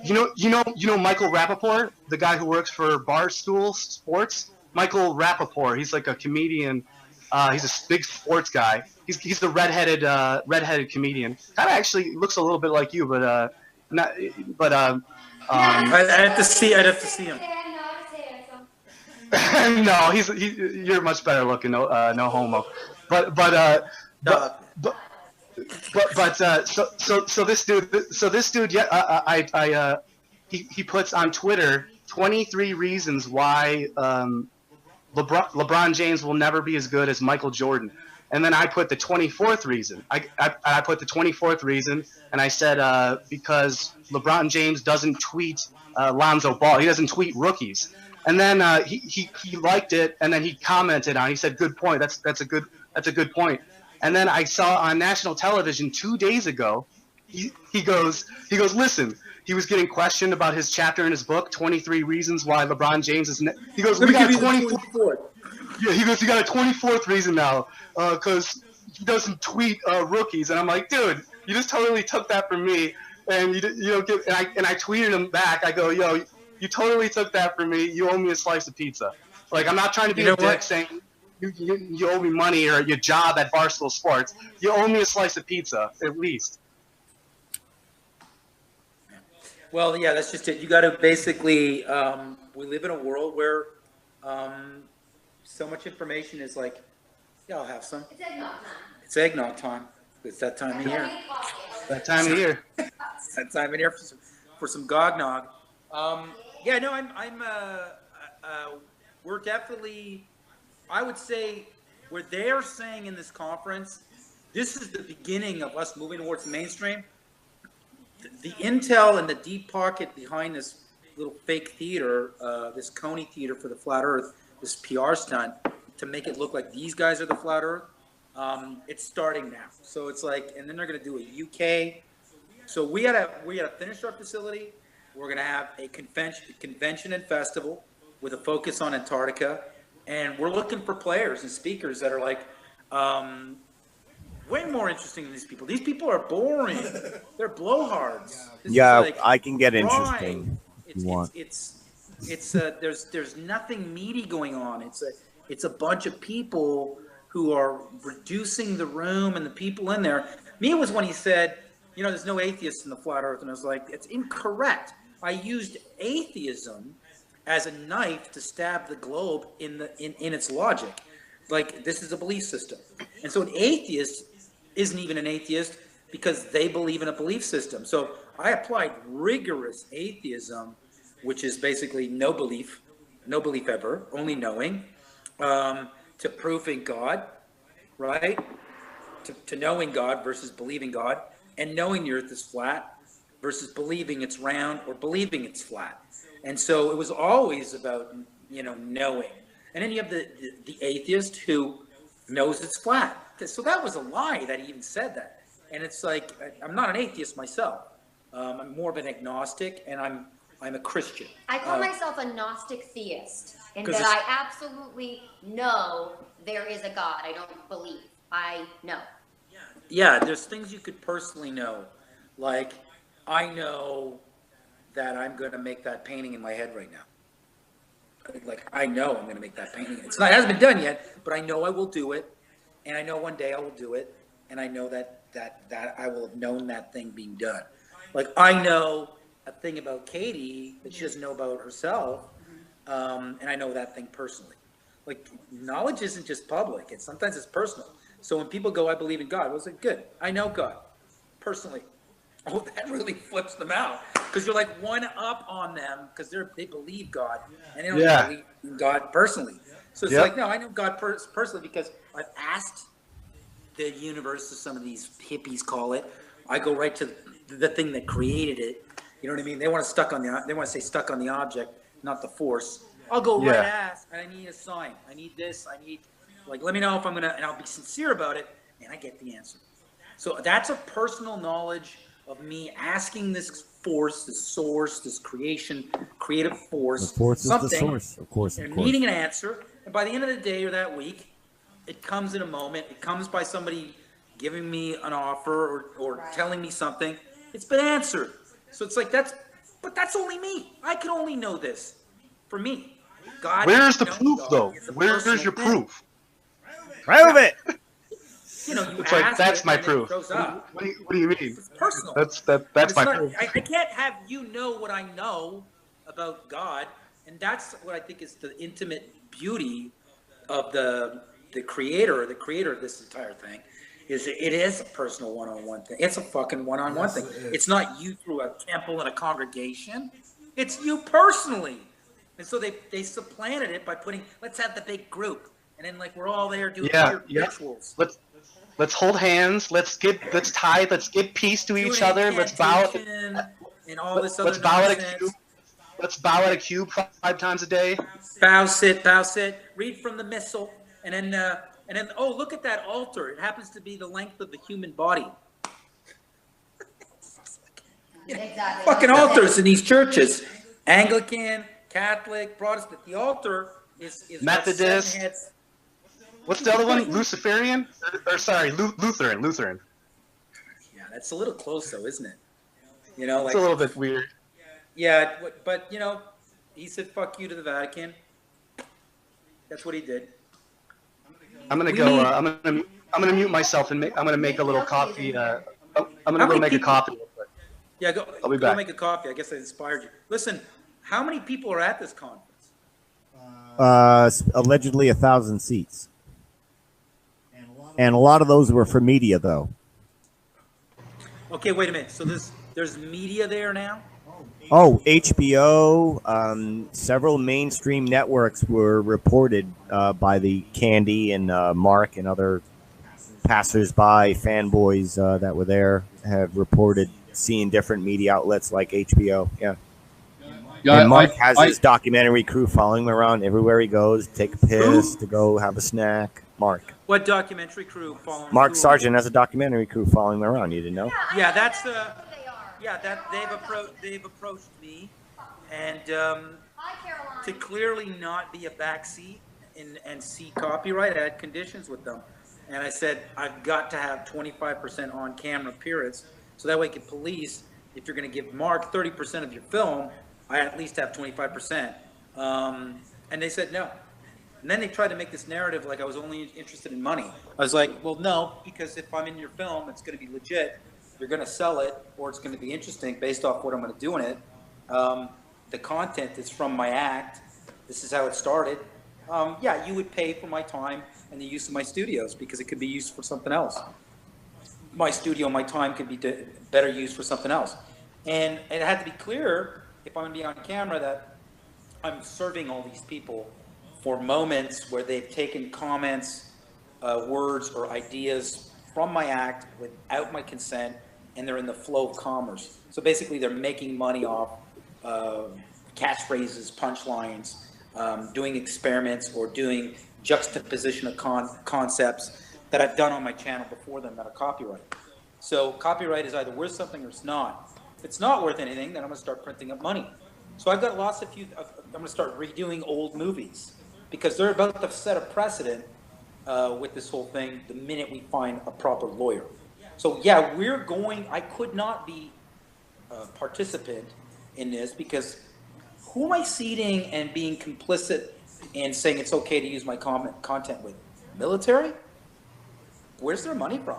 You know Michael Rappaport, the guy who works for Barstool Sports. Michael Rappaport, he's like a comedian He's a big sports guy. He's the redheaded comedian. Kind of actually looks a little bit like you, but not. But I'd have to see him. no, you're much better looking. No homo. But this dude, yeah, he puts on Twitter 23 reasons why LeBron James will never be as good as Michael Jordan. And then I put the 24th reason. I put the 24th reason, and I said because LeBron James doesn't tweet Lonzo Ball. He doesn't tweet rookies. And then he liked it, and then he commented on it. He said, "Good point. That's a good point." And then I saw on national television 2 days ago, he goes, listen. He was getting questioned about his chapter in his book, 23 Reasons Why LeBron James is. He goes, we got a 24th. Yeah, he goes, you got a 24th reason now, because he doesn't tweet rookies. And I'm like, dude, you just totally took that from me, and you don't give. And I tweeted him back. I go, yo, you totally took that from me. You owe me a slice of pizza. Like, I'm not trying to be a dick saying you owe me money or your job at Barstool Sports. You owe me a slice of pizza at least. Well, yeah, that's just it. You got to basically, we live in a world where so much information is like, yeah, I'll have some. It's eggnog time. It's eggnog time. It's that time of year. That time of year. It's that time of year for some gognog. Yeah, no, we're definitely, I would say, where they're saying in this conference, this is the beginning of us moving towards the mainstream. The intel and the deep pocket behind this little fake theater, this Coney theater for the flat Earth, this PR stunt to make it look like these guys are the flat Earth, it's starting now. So it's like, and then they're going to do a UK. So we gotta finish our facility. We're going to have a convention and festival with a focus on Antarctica, and we're looking for players and speakers that are like. Way more interesting than these people. These people are boring. They're blowhards. I can get interesting if you want. There's nothing meaty going on. It's a bunch of people who are reducing the room and the people in there. Me, it was when he said, there's no atheists in the flat Earth, and I was like, it's incorrect. I used atheism as a knife to stab the globe in its logic. Like, this is a belief system, and so an atheist isn't even an atheist because they believe in a belief system. So I applied rigorous atheism, which is basically no belief ever, only knowing, to proving God, right? To knowing God versus believing God, and knowing the earth is flat versus believing it's round or believing it's flat. And so it was always about, knowing. And then you have the atheist who knows it's flat. So that was a lie that he even said that. And it's like, I'm not an atheist myself. I'm more of an agnostic, and I'm a Christian. I call myself a Gnostic theist, in that I absolutely know there is a God. I don't believe. I know. Yeah, there's things you could personally know. Like, I know that I'm going to make that painting in my head right now. Like, I know I'm going to make that painting. It hasn't been done yet, but I know I will do it. And I know one day I will do it, and I know that I will have known that thing being done. Like, I know a thing about Katie that she doesn't know about herself, and I know that thing personally. Like, knowledge isn't just public; sometimes it's personal. So when people go, "I believe in God," I was like, "Good, I know God personally." Oh, that really flips them out because you're like one up on them because they believe God and they don't believe in God personally. So it's like, no, I know God personally because I've asked the universe, as some of these hippies call it. I go right to the thing that created it. You know what I mean? They want to stay stuck on the object, not the force. I'll go right ask, and I need a sign. I need this. I need, let me know if I'm gonna, and I'll be sincere about it, and I get the answer. So that's a personal knowledge of me asking this force, this source, this creative force, the force something, is the source, of course, and needing an answer. And by the end of the day or that week, it comes in a moment. It comes by somebody giving me an offer or telling me something. It's been answered. So it's like that's only me. I can only know this for me. God. Where's the proof, though? Where's your proof? Prove it. You know, you It's like, ask that's it my and then it proof. shows up. What do you mean? It's personal. That's It's my not, proof. I can't have you know what I know about God, and that's what I think is the intimate beauty of the creator of this entire thing. Is it is a personal one-on-one thing. It's a fucking one-on-one thing. It's not you through a temple and a congregation. It's you personally. And so they supplanted it by putting, let's have the big group, and then like we're all there doing weird rituals. Let's hold hands. Let's tithe. Let's give peace to each other. Let's bow and all this other let's bow at a nonsense. cube. Let's bow at a cube 5 times a day. Bow, sit, read from the missal, and then oh, look at that altar. It happens to be the length of the human body. Exactly. Fucking altars in these churches, Anglican, Catholic, Protestant. The altar is Methodist. 7 heads. What's the other one? Luciferian? Or sorry, Lutheran. Yeah, that's a little close though, isn't it? You know, like it's a little bit weird. Yeah, but you know, he said "fuck you" to the Vatican. That's what he did. I'm gonna go. I'm gonna mute myself and I'm gonna make a little coffee. I'm gonna go make a coffee. Yeah, I'll be go back. make a coffee. I guess I inspired you. Listen, how many people are at this conference? Allegedly 1,000 seats. And a lot of those were for media, though. Okay, wait a minute. So there's media there now? Oh, HBO, several mainstream networks were reported by the Candy and Mark and other passersby, fanboys that were there, have reported seeing different media outlets like HBO. Yeah. And Mark has his documentary crew following him around everywhere he goes, take a piss, to go have a snack. Mark. What documentary crew following? Mark Sargent has a documentary crew following him around. You didn't know? Yeah, that's they've approached me, and to clearly not be a backseat and see copyright, I had conditions with them, and I said I've got to have 25% on camera appearance, so that way I can police. If you're going to give Mark 30% of your film, I at least have 25%. And they said no. And then they tried to make this narrative like I was only interested in money. I was like, well, no, because if I'm in your film, it's going to be legit. You're going to sell it, or it's going to be interesting based off what I'm going to do in it. The content is from my act. This is how it started. Yeah, you would pay for my time and the use of my studios because it could be used for something else. My studio, my time could be better used for something else. And it had to be clear, if I'm going to be on camera, that I'm serving all these people for moments where they've taken comments, words, or ideas from my act without my consent, and they're in the flow of commerce. So basically, they're making money off catchphrases, punchlines, doing experiments, or doing juxtaposition of concepts that I've done on my channel before them that are copyrighted. So copyright is either worth something or it's not. If it's not worth anything, then I'm going to start printing up money. So I've got I'm going to start redoing old movies because they're about to set a precedent with this whole thing the minute we find a proper lawyer. So yeah, I could not be a participant in this because who am I seating and being complicit in saying it's okay to use my content with? Military? Where's their money from?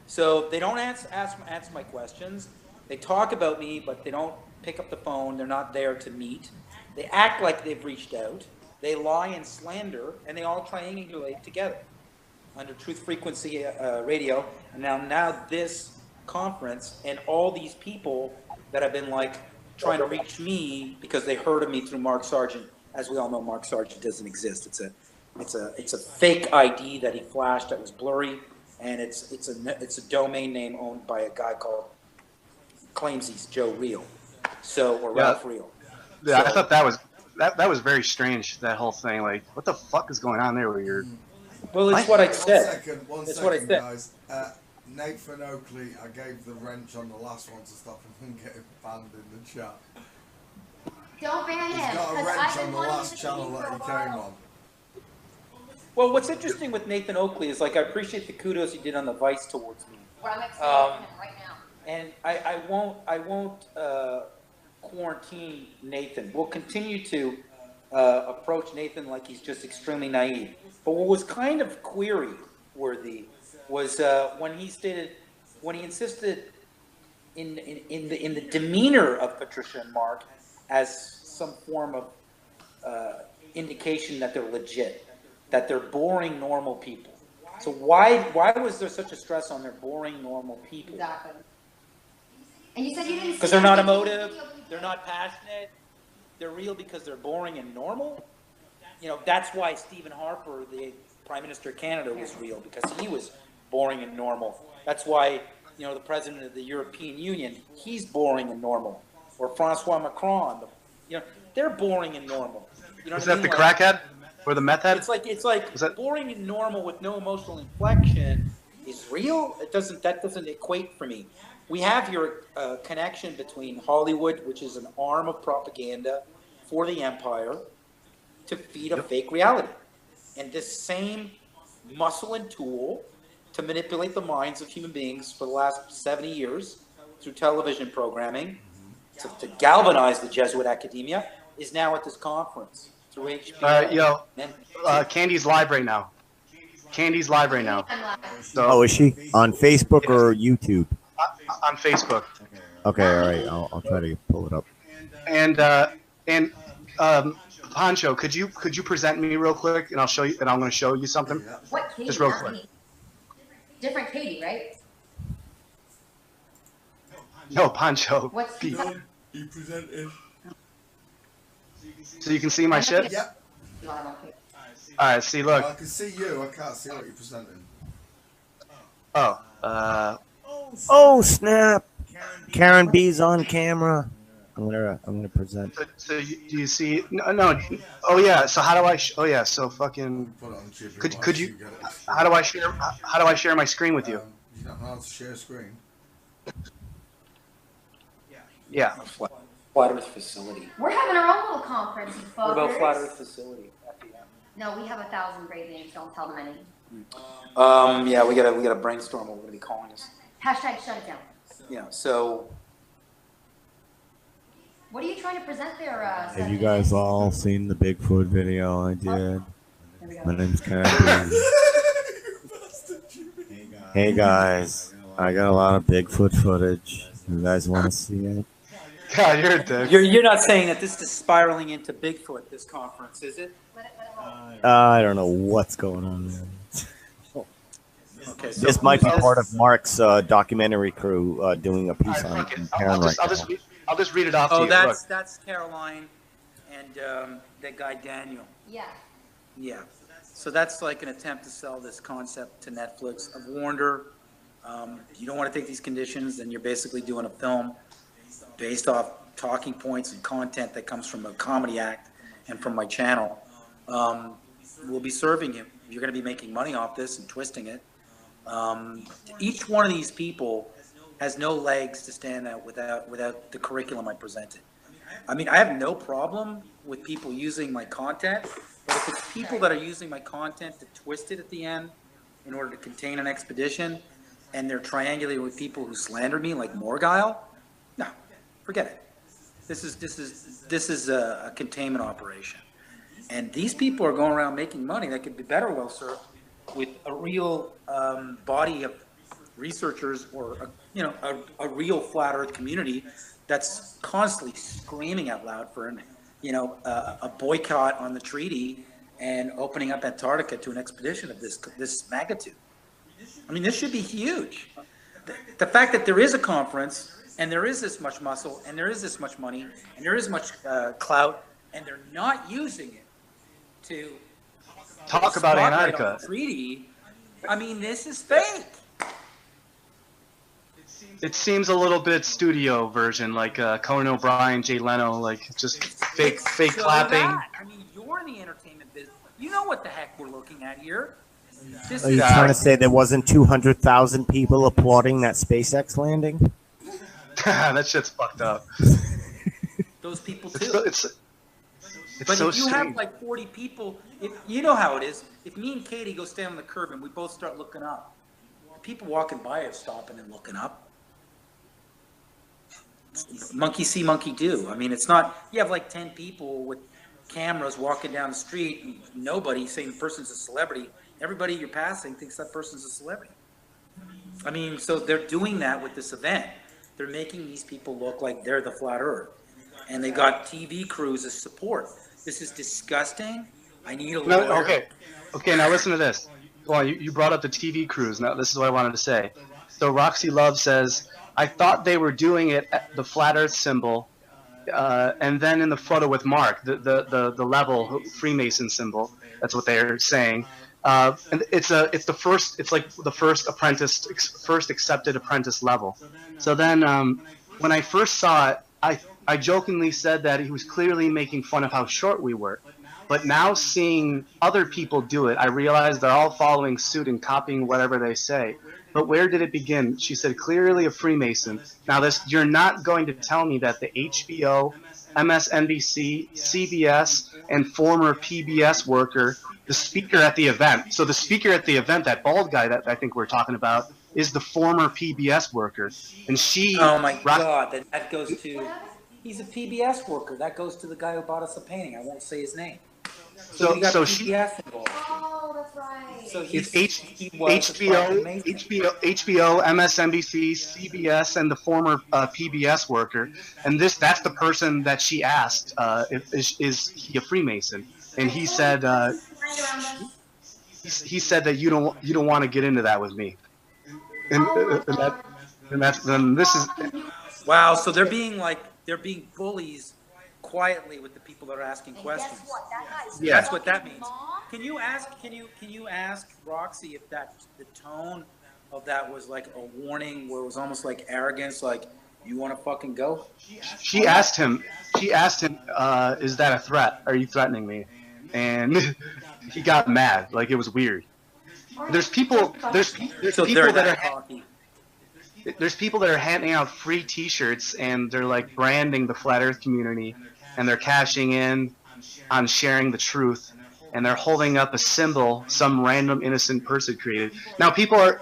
So they don't answer my questions. They talk about me, but they don't pick up the phone. They're not there to meet. They act like they've reached out. They lie and slander, and they all triangulate together under Truth Frequency Radio. And now this conference and all these people that have been like trying to reach me because they heard of me through Mark Sargent. As we all know, Mark Sargent doesn't exist. It's a fake ID that he flashed that was blurry, and it's a domain name owned by a guy claims he's Joe Real, or Ralph Real. Yeah, so, I thought that was very strange. That whole thing, like, what the fuck is going on there? Where you're. Well, it's what I said. One second, guys. Nathan Oakley, I gave the wrench on the last one to stop him from getting banned in the chat. Don't ban him. He's got a wrench on the last channel that he came on. Well, what's interesting with Nathan Oakley is, like, I appreciate the kudos he did on the Vice towards me. Well, I'm explaining him right now. And I won't quarantine Nathan. We'll continue to approach Nathan like he's just extremely naive. But what was kind of query-worthy was when he insisted in the demeanor of Patricia and Mark as some form of indication that they're legit, that they're boring normal people. So why was there such a stress on their boring normal people? Exactly. And you said you didn't. Because they're not emotive, they're not passionate, they're real because they're boring and normal. You know, that's why Stephen Harper, the Prime Minister of Canada, was real, because he was boring and normal. That's why, you know, the President of the European Union, he's boring and normal. Or Francois Macron, you know, they're boring and normal. You know Is what I that mean? the crackhead or the meth head? It's like boring and normal with no emotional inflection is real. That doesn't equate for me. We have your connection between Hollywood, which is an arm of propaganda for the empire, to feed a fake reality, and this same muscle and tool to manipulate the minds of human beings for the last 70 years through television programming, to galvanize the Jesuit academia, is now at this conference through HBO. Candy's live right now. Candy's live right now. So, Oh, is she on Facebook or YouTube? on Facebook. Okay, all right. I'll try to pull it up. And Pancho, could you present me real quick, and I'll show you, and I'm going to show you something. What Katie? Just real Not quick. me. Different Katie, right? No, Pancho. What's Pete. He presented. So you can see my shit. Yep. No, I don't care. All right. See, look. I can see you. I can't see what you're presenting. Oh. Oh snap! Karen B's on camera. I'm gonna present. So do you see? No. Oh yeah. So how do I? Oh yeah. So fucking. Put it on Chippy Could Watch, you? get it. How do I share? How do I share my screen with you? You don't know how to share screen. Yeah. Flat Earth Facility. We're having our own little conference, you What about fuckers. Flat Earth Facility? No, we have 1,000 great names. Don't tell them any. Yeah, we gotta brainstorm what we're gonna be calling this. Hashtag shut it down. Yeah. So What are you trying to present there, Have you guys all seen the Bigfoot video I did? There we go. My name's Karen B. Hey guys, I got a lot of Bigfoot footage. You guys want to see it? God, you're a dick. you're not saying that this is spiraling into Bigfoot, this conference, is it? I don't know what's going on there. Okay. So This might be who's part this? of Mark's documentary crew doing a piece All on right, fuck it. Karen right now. I'll just read it off to Oh, you. that's Caroline and that guy Daniel. Yeah. Yeah. So that's like an attempt to sell this concept to Netflix. I've warned her. You don't want to take these conditions, then you're basically doing a film based off talking points and content that comes from a comedy act and from my channel. We'll be serving you. You're going to be making money off this and twisting it. Each one of these people has no legs to stand out without the curriculum I presented. I mean, I have no problem with people using my content, but if it's people that are using my content to twist it at the end in order to contain an expedition, and they're triangulating with people who slander me like Morgile, no, forget it. This is a containment operation, and these people are going around making money that could be better well served with a real body of researchers or a real flat Earth community that's constantly screaming out loud for a boycott on the treaty and opening up Antarctica to an expedition of this magnitude. I mean, this should be huge. The fact that there is a conference and there is this much muscle and there is this much money and there is much clout and they're not using it to Talk about spotlight on Antarctica. the treaty. I mean, this is fake. It seems a little bit studio version, like Conan O'Brien, Jay Leno, like just fake So clapping. that, I mean, you're in the entertainment business. You know what the heck we're looking at here. This Are you is trying to say there wasn't 200,000 people applauding that SpaceX landing? That shit's fucked up. those people It's too. so, it's But so if you strange. have like 40 people, you know how it is. If me and Katie go stand on the curb and we both start looking up, the people walking by are stopping and looking up. Monkey see, monkey do. I mean, it's not, you have like 10 people with cameras walking down the street, and nobody saying the person's a celebrity. Everybody you're passing thinks that person's a celebrity. I mean, so they're doing that with this event. They're making these people look like they're the flat earth. And they got TV crews as support. This is disgusting. I need a lawyer. No, okay, now listen to this. Well, you brought up the TV crews. Now, this is what I wanted to say. So Roxy Love says, I thought they were doing it at the flat earth symbol, and then in the photo with Mark, the level Freemason symbol. That's what they're saying. And it's like the first accepted apprentice level. So then when I first saw it, I jokingly said that he was clearly making fun of how short we were. But now seeing other people do it, I realized they're all following suit and copying whatever they say. But where did it begin? She said, clearly a Freemason. Now you're not going to tell me that the HBO, MSNBC, CBS, and former PBS worker, the speaker at the event. So the speaker at the event, that bald guy that I think we're talking about, is the former PBS worker. And she... Oh my God, that goes to... He's a PBS worker. That goes to the guy who bought us a painting. I won't say his name. So PBS involved. Oh, that's right. So it's HBO, MSNBC, CBS, and the former PBS worker. And that's the person that she asked, is he a Freemason? And he said, he said that you don't want to get into that with me. And this is... Wow, so they're being bullies quietly with the people that are asking questions. Guess what? That guy's That's what that means. Can you ask Roxy if the tone of that was like a warning, where it was almost like arrogance, like you want to fucking go? She asked him, is that a threat? Are you threatening me? And he got mad. Like, it was weird. There's people that are handing out free T-shirts, and they're like branding the flat Earth community, and they're cashing in on sharing the truth, and they're holding up a symbol some random innocent person created. Now people are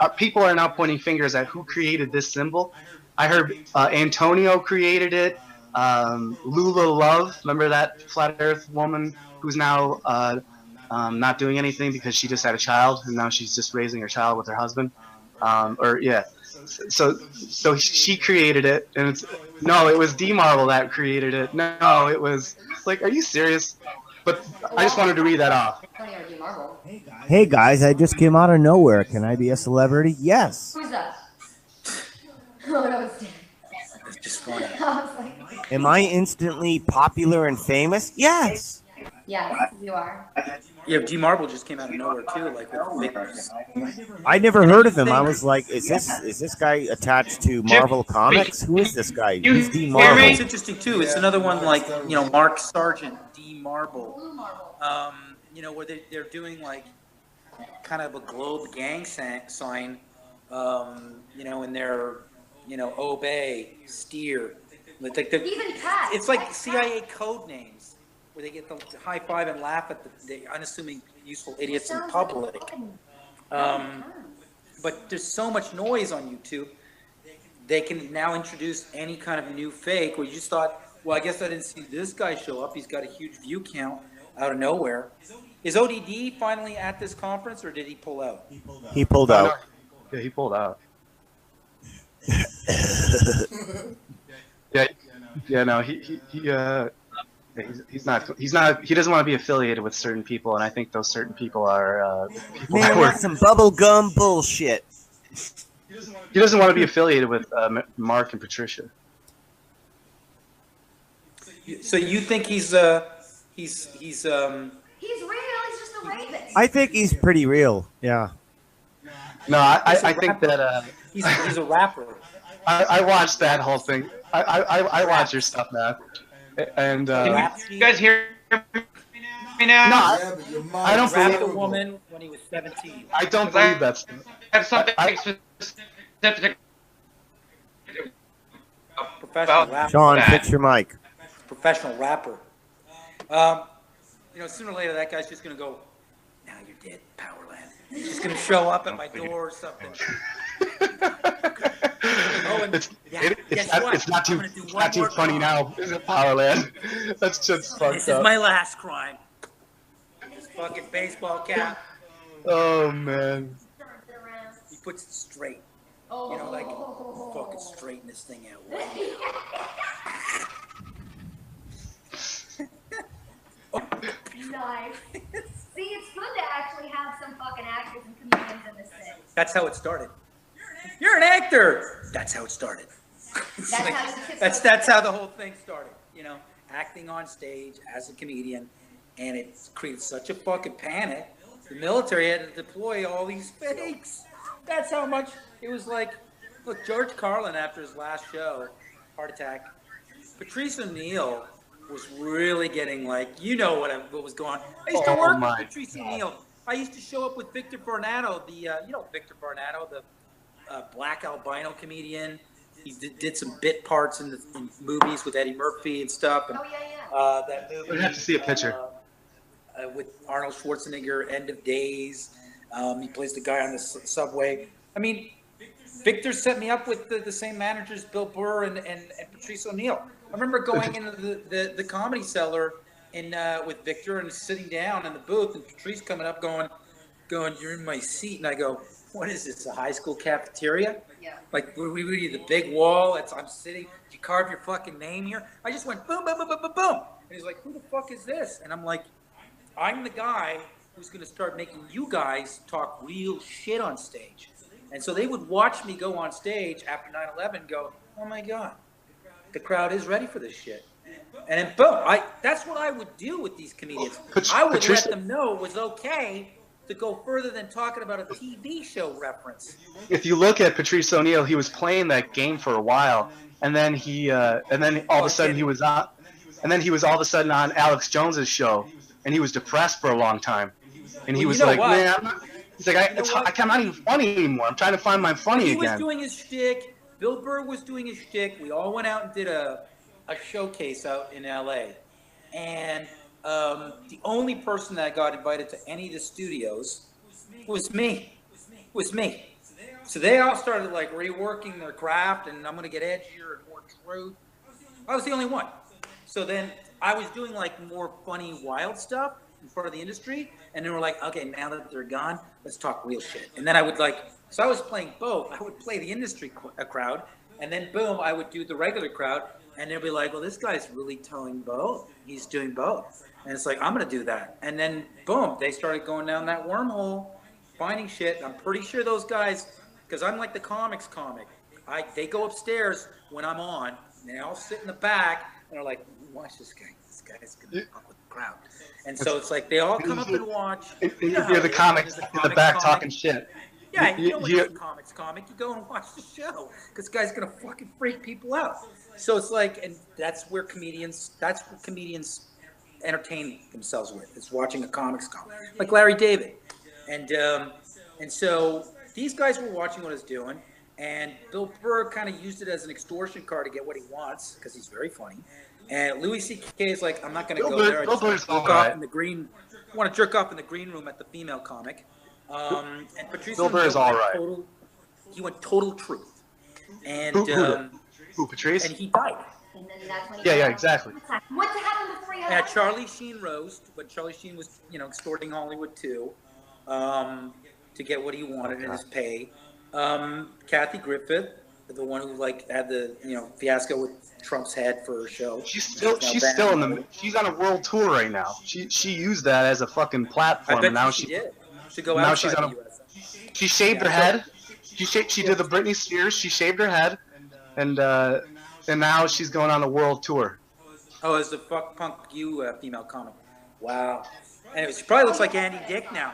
now pointing fingers at who created this symbol. I heard Antonio created it. Lula Love, remember that flat Earth woman who's now not doing anything because she just had a child, and now she's just raising her child with her husband. So she created it, and it was D Marvel that created it. No, it was like, are you serious? But I just wanted to read that off. Hey guys, I just came out of nowhere. Can I be a celebrity? Yes. Who's that? Oh, no, It's just funny. Am I instantly popular and famous? Yes. Yes, you are. Yeah, D Marble just came out of nowhere too. Like, I never heard of him. I was like, is this guy attached to Marvel Comics? Who is this guy? Who's D Marvel? It's interesting too. It's another one like, Mark Sargent, D Marble. Where they're doing like kind of a globe gang sign, in their, obey, steer. Even cats. It's like CIA code names, where they get the high five and laugh at the unassuming, useful idiots in public. But there's so much noise on YouTube, they can now introduce any kind of new fake where you just thought, well, I guess I didn't see this guy show up. He's got a huge view count out of nowhere. Is ODD finally at this conference, or did he pull out? He pulled out. Yeah, he pulled out. No, he's not. He doesn't want to be affiliated with certain people, and I think those certain people are people Man, that's some bubblegum bullshit. He doesn't want to be affiliated with Mark and Patricia. So you think he's real? He's just a rapist. I think he's pretty real. Yeah. No, I think that he's a rapper. I watched that whole thing. I watch your stuff, man. And you guys hear me now? No, I don't believe a woman when he was 17. I don't believe that stuff. I have something specific. Professional rapper. Sean, fix your mic. Professional rapper. Sooner or later that guy's just gonna go, now you're dead, Powerland. He's just gonna show up at my door or something. It's not too funny now, is it, Powerland? That's just fucked This up. is my last crime. This fucking baseball cap. Oh man. He puts it straight. You know, like fucking straighten this thing out. Nice. See, it's good to actually have some fucking actors and comedians in this thing. That's how it started. You're an actor. That's how it started. That's how the whole thing started. You know, acting on stage as a comedian, and it created such a fucking panic. The military had to deploy all these fakes. That's how much it was like. Look, George Carlin, after his last show, heart attack. Patrice O'Neill was really getting like, you know what was going on. I used to work with Patrice O'Neill. I used to show up with Victor Varnado, Victor Varnado, the black albino comedian. He did some bit parts in movies with Eddie Murphy and stuff. And, that movie. We'd have to see a picture. With Arnold Schwarzenegger, End of Days. He plays the guy on the subway. I mean, Victor set me up with the same managers, Bill Burr and Patrice O'Neill. I remember going into the Comedy Cellar with Victor and sitting down in the booth, and Patrice coming up going, "You're in my seat," and I go, "What is this? A high school cafeteria? Yeah. Like we read the big wall. I'm sitting. Did you carve your fucking name here?" I just went boom, boom, boom, boom, boom, boom, and he's like, "Who the fuck is this?" And I'm like, "I'm the guy who's going to start making you guys talk real shit on stage." And so they would watch me go on stage after 9/11 and go, "Oh my God, the crowd is ready for this shit." And then boom, that's what I would do with these comedians. I would let them know it was okay to go further than talking about a TV show reference. If you look at Patrice O'Neill, he was playing that game for a while, and then all of a sudden he was on Alex Jones's show, and he was depressed for a long time, and he was like, "Man, he's like, I'm not even funny anymore. I'm trying to find my funny again." He was doing his shtick. Bill Burr was doing his shtick. We all went out and did a showcase out in LA, and the only person that got invited to any of the studios was me. So they all started like reworking their craft, and I'm going to get edgier and more truth. I was the only one. So then I was doing like more funny, wild stuff in front of the industry, and they were like, "Okay, now that they're gone, let's talk real shit." And then I would so I was playing both. I would play the industry crowd, and then boom, I would do the regular crowd, and they'd be like, "Well, this guy's really telling both. He's doing both." And it's like, I'm going to do that. And then boom, they started going down that wormhole, finding shit. I'm pretty sure those guys, because I'm like the comics comic, they go upstairs when I'm on, and they all sit in the back, and they're like, "Watch this guy. This guy's going to fuck with the crowd." And so it's like they all come up and watch. You're the comics in the back talking shit. Yeah, you know when you're a comics comic, you go and watch the show, because this guy's going to fucking freak people out. So it's like, and that's what comedians entertain themselves with. It's watching a comics comic, like Larry David. And so these guys were watching what I was doing, and Bill Burr kind of used it as an extortion card to get what he wants, because he's very funny. And Louis C.K. is like, "I'm not going to go there. I just want to jerk off in the green. I want to jerk off in the green room at the female comic." And Patrice Bill Burr is all right. He went total truth. And who, Patrice? And he died. And then that's when Yeah, exactly. What happened before he had At Charlie Sheen roast, but Charlie Sheen was, extorting Hollywood too, to get what he wanted in his pay. Kathy Griffith, the one who had the fiasco with Trump's head for her show. She's on a world tour right now. She used that as a fucking platform. I bet and now she did. She go now outside she's on the US. She shaved her head. She did the Britney Spears. She shaved her head, and now she's going on a world tour. Oh, as the fuck punk you female comic. Wow. Anyway, she probably looks like Andy Dick now.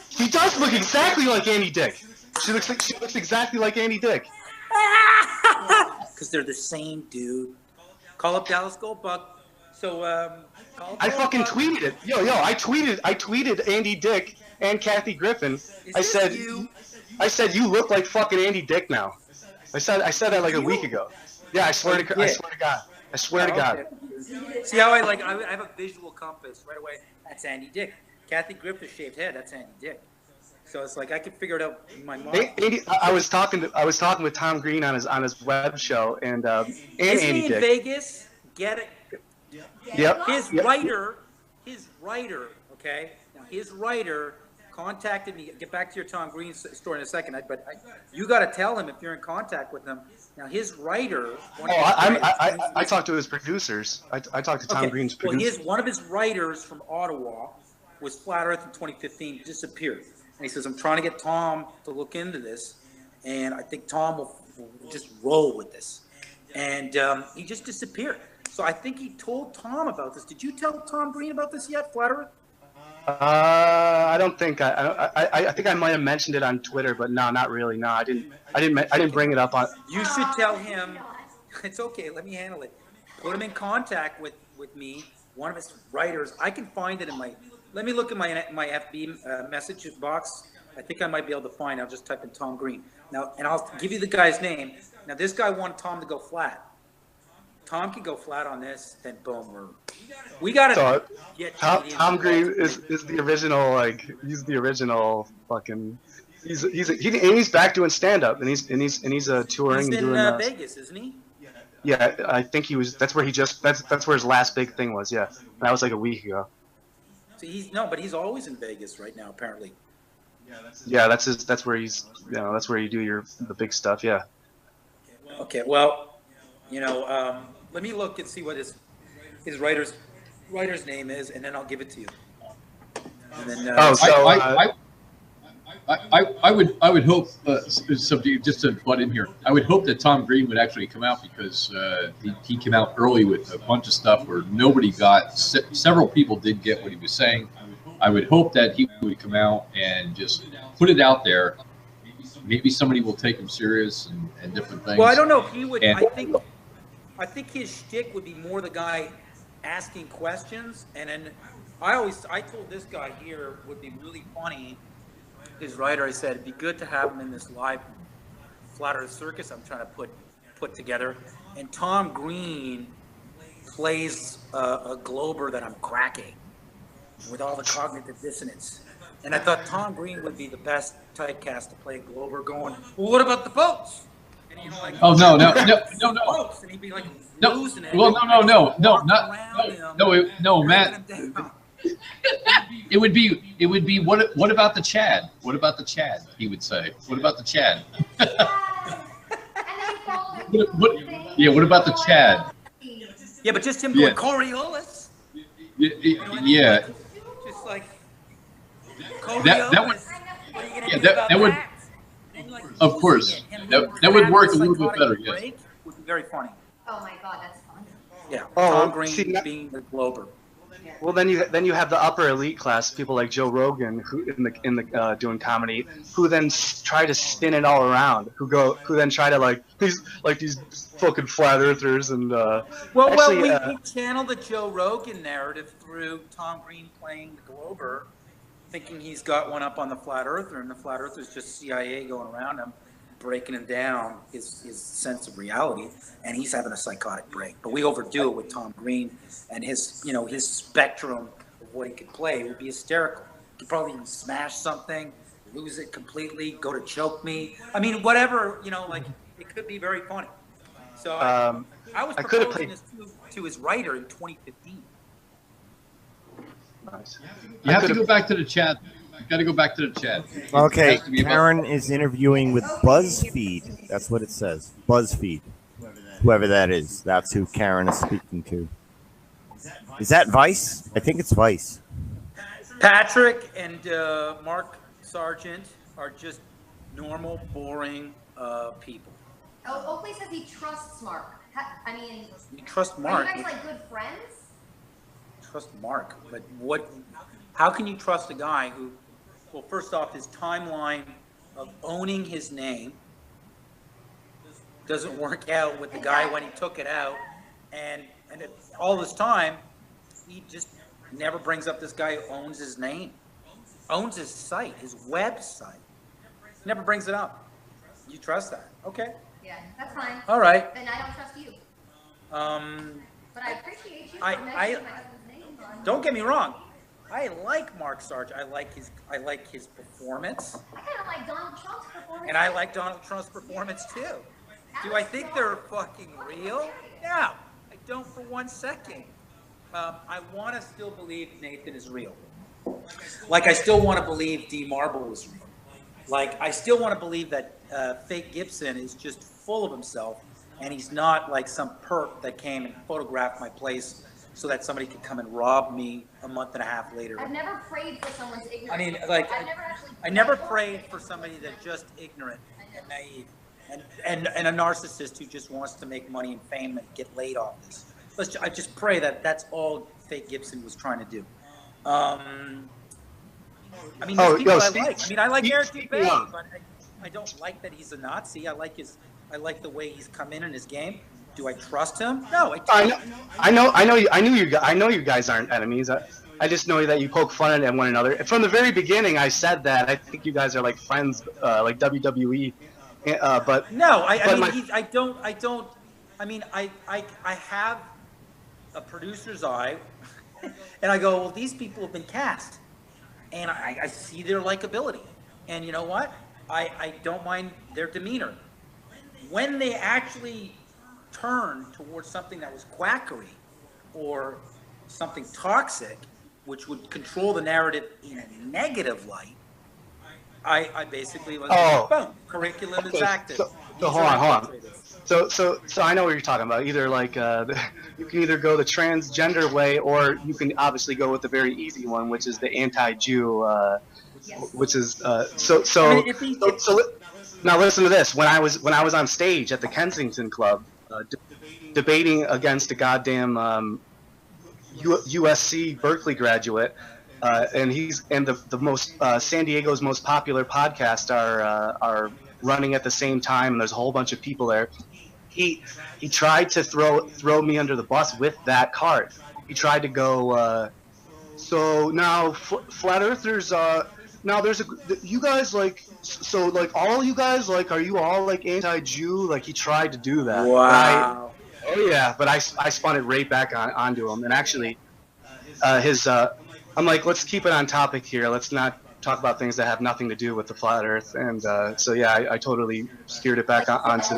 She does look exactly like Andy Dick. She looks exactly like Andy Dick. Because they're the same dude. Call up Dallas Goldbug. So I fucking tweeted it. Yo, I tweeted Andy Dick and Kathy Griffin. I said you look like fucking Andy Dick now. I said that like a week ago. Yeah, I swear to God. Okay. See how I have a visual compass right away. That's Andy Dick. Kathy Griffith's shaved head. That's Andy Dick. So it's like I could figure it out in my mind. I was talking with Tom Green on his web show, and Isn't Andy he in Dick. Vegas? Get it? Yep. His writer, okay? Now his writer contacted me. Get back to your Tom Green story in a second, but you got to tell him if you're in contact with him. Now his writer. I talked to his producers. I talked to Tom Green's producers. Well, one of his writers from Ottawa was Flat Earth in 2015, disappeared. And he says, I'm trying to get Tom to look into this, and I think Tom will just roll with this. And he just disappeared. So I think he told Tom about this. Did you tell Tom Green about this yet, Flat Earth? I don't think I think I might have mentioned it on Twitter, but no, not really. No, I didn't bring it up on. You should tell him. It's okay. Let me handle it. Put him in contact with me. One of his writers. I can find it in my. Let me look at my FB message box. I think I might be able to find it. I'll just type in Tom Green now, and I'll give you the guy's name. Now, this guy wanted Tom to go flat. Tom can go flat on this, then boom, we got to get Tom Green is the original, like, he's the original fucking. He's back doing stand up, and he's touring. He's and in doing Vegas, isn't he? Yeah, I think he was. That's where that's where his last big thing was. Yeah, that was like a week ago. So but he's always in Vegas right now, apparently. Yeah, that's where he's. That's where you do the big stuff. Yeah. Okay, well, let me look and see what his writer's name is, and then I'll give it to you. And then, I would hope, just to butt in here, I would hope that Tom Green would actually come out, because he came out early with a bunch of stuff where nobody got. Several people did get what he was saying. I would hope that he would come out and just put it out there. Maybe somebody will take him serious and different things. Well, I don't know if he would. I think his shtick would be more the guy asking questions, and then I told this guy here would be really funny. His writer, I said, it'd be good to have him in this live Flat Earth circus I'm trying to put together. And Tom Green plays a Glober that I'm cracking with all the cognitive dissonance. And I thought Tom Green would be the best typecast to play a Glober going, well, what about the boats? And, oh, no. Boats. And he'd be like losing it. Well, no, Matt. It would be what about the Chad? What about the Chad? He would say. What about the Chad? What about the Chad? Yeah, but just him going Coriolis. Yeah. Just like that would. Of course, that would work a little bit better. Yes. Would be very funny. Oh my God, that's funny. Yeah. Tom Green being the Glober. Well, then you have the upper elite class, people like Joe Rogan, who in the doing comedy, who then try to spin it all around, who then try to these fucking flat earthers and. We channel the Joe Rogan narrative through Tom Green playing the Glober, thinking he's got one up on the flat earther, and the flat earther's just CIA going around him, breaking him down, his sense of reality, and he's having a psychotic break. But we overdo it with Tom Green, and his spectrum of what he could play would be hysterical. He could probably even smash something, lose it completely, go to choke me. I mean, whatever, it could be very funny. So I was proposing this to his writer in 2015. Nice. You have to go back to the chat. You got to go back to the chat. Okay, Karen is interviewing with BuzzFeed. That's what it says. BuzzFeed. Whoever that is, that's who Karen is speaking to. Is that Vice? I think it's Vice. Patrick and Mark Sargent are just normal, boring people. Oh, Oakley says he trusts Mark. You trust Mark? Are you guys like good friends? Trust Mark, but how can you trust a guy who, well, first off, his timeline of owning his name doesn't work out with the guy when he took it out, and all this time, he just never brings up this guy who owns his name, owns his site, his website. Never brings it up. You trust that? Okay. Yeah, that's fine. All right. Then I don't trust you. But I appreciate you for mentioning my husband's name. Don't get me wrong. I like Mark Sarge. I like his performance. I kind of like Donald Trump's performance. And I like Donald Trump's performance too. Do I think they're fucking real? No, I don't for 1 second. I want to still believe Nathan is real. Like I still want to believe D Marble is real. Like I still want to believe that Fake Gibson is just full of himself, and he's not like some perp that came and photographed my place so that somebody could come and rob me a month and a half later. I've never prayed for someone's ignorance. I mean, like, I never prayed for somebody that's just ignorant and naive, and a narcissist who just wants to make money and fame and get laid off this. I just pray that that's all Fake Gibson was trying to do. I mean, there's people I like. I mean, I like Eric Dubay, but I don't like that he's a Nazi. I like the way he's come in his game. Do I trust him? No, I know you guys aren't enemies. I just know that you poke fun at one another. From the very beginning, I said that. I think you guys are like friends, like WWE. But no, I don't. I mean, I have a producer's eye, and I go, well, these people have been cast, and I see their likability, and you know what? I don't mind their demeanor. When they actually turn towards something that was quackery or something toxic, which would control the narrative in a negative light, I basically was boom, curriculum is active. So hold on. So I know what you're talking about. Either like you can either go the transgender way, or you can obviously go with the very easy one, which is the anti-Jew, which is so. Now listen to this. When I was on stage at the Kensington Club, debating against a goddamn USC Berkeley graduate, and the most San Diego's most popular podcast are running at the same time, and there's a whole bunch of people there. He tried to throw me under the bus with that card. He tried to go. So now flat earthers. Now there's you guys like. So like all you guys like, are you all like anti-Jew? Like he tried to do that. Wow. But I spun it right back onto him, and actually, I'm like, let's keep it on topic here. Let's not talk about things that have nothing to do with the flat Earth. And so yeah, I totally steered it back onto.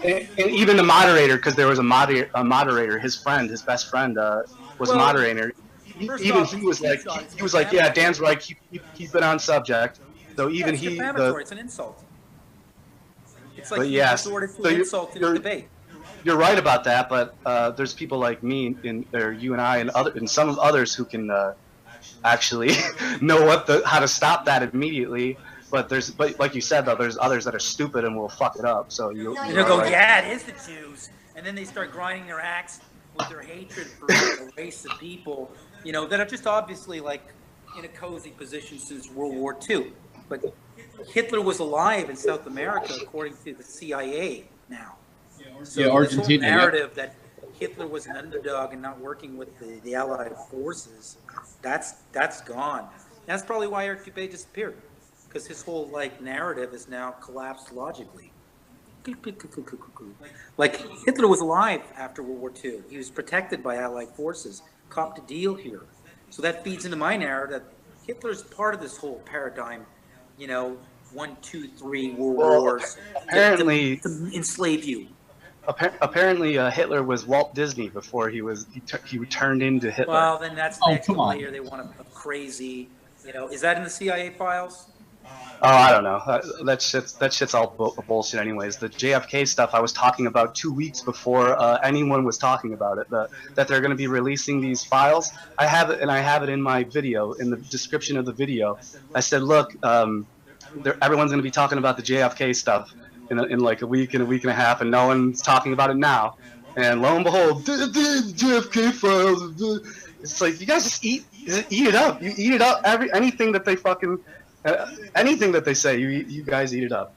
And even the moderator, because there was a moderator, his best friend, was moderator. He was like, yeah, Dan's right. Keep it on subject. So even it's it's an insult. It's like you resorted to an insult in a debate. You're right about that, but there's people like me or you and I and some of others who can actually know how to stop that immediately. But like you said though, there's others that are stupid and will fuck it up. So they'll go, yeah, it is the Jews, and then they start grinding their axe with their hatred for a race of people, that are just obviously like in a cozy position since World War II. But Hitler was alive in South America, according to the CIA now. So Argentina. This whole narrative that Hitler was an underdog and not working with the Allied forces, that's gone. That's probably why Eric Dubay disappeared, because his whole narrative is now collapsed logically. Like Hitler was alive after World War II. He was protected by Allied forces, copped a deal here. So that feeds into my narrative. Hitler's part of this whole paradigm, 1, 2, 3 world wars apparently to enslave you. Apparently, Hitler was Walt Disney before he turned into Hitler. Well, then that's the next layer. They want a crazy, Is that in the CIA files? Oh, I don't know. That shit's all bullshit anyways. The JFK stuff I was talking about 2 weeks before anyone was talking about it, that they're going to be releasing these files. I have it in my video, in the description of the video. I said, look, everyone's going to be talking about the JFK stuff in like a week and a half, and no one's talking about it now. And lo and behold, the JFK files. It's like, you guys just eat it up. You eat it up. Anything that they fucking... anything that they say, you guys eat it up.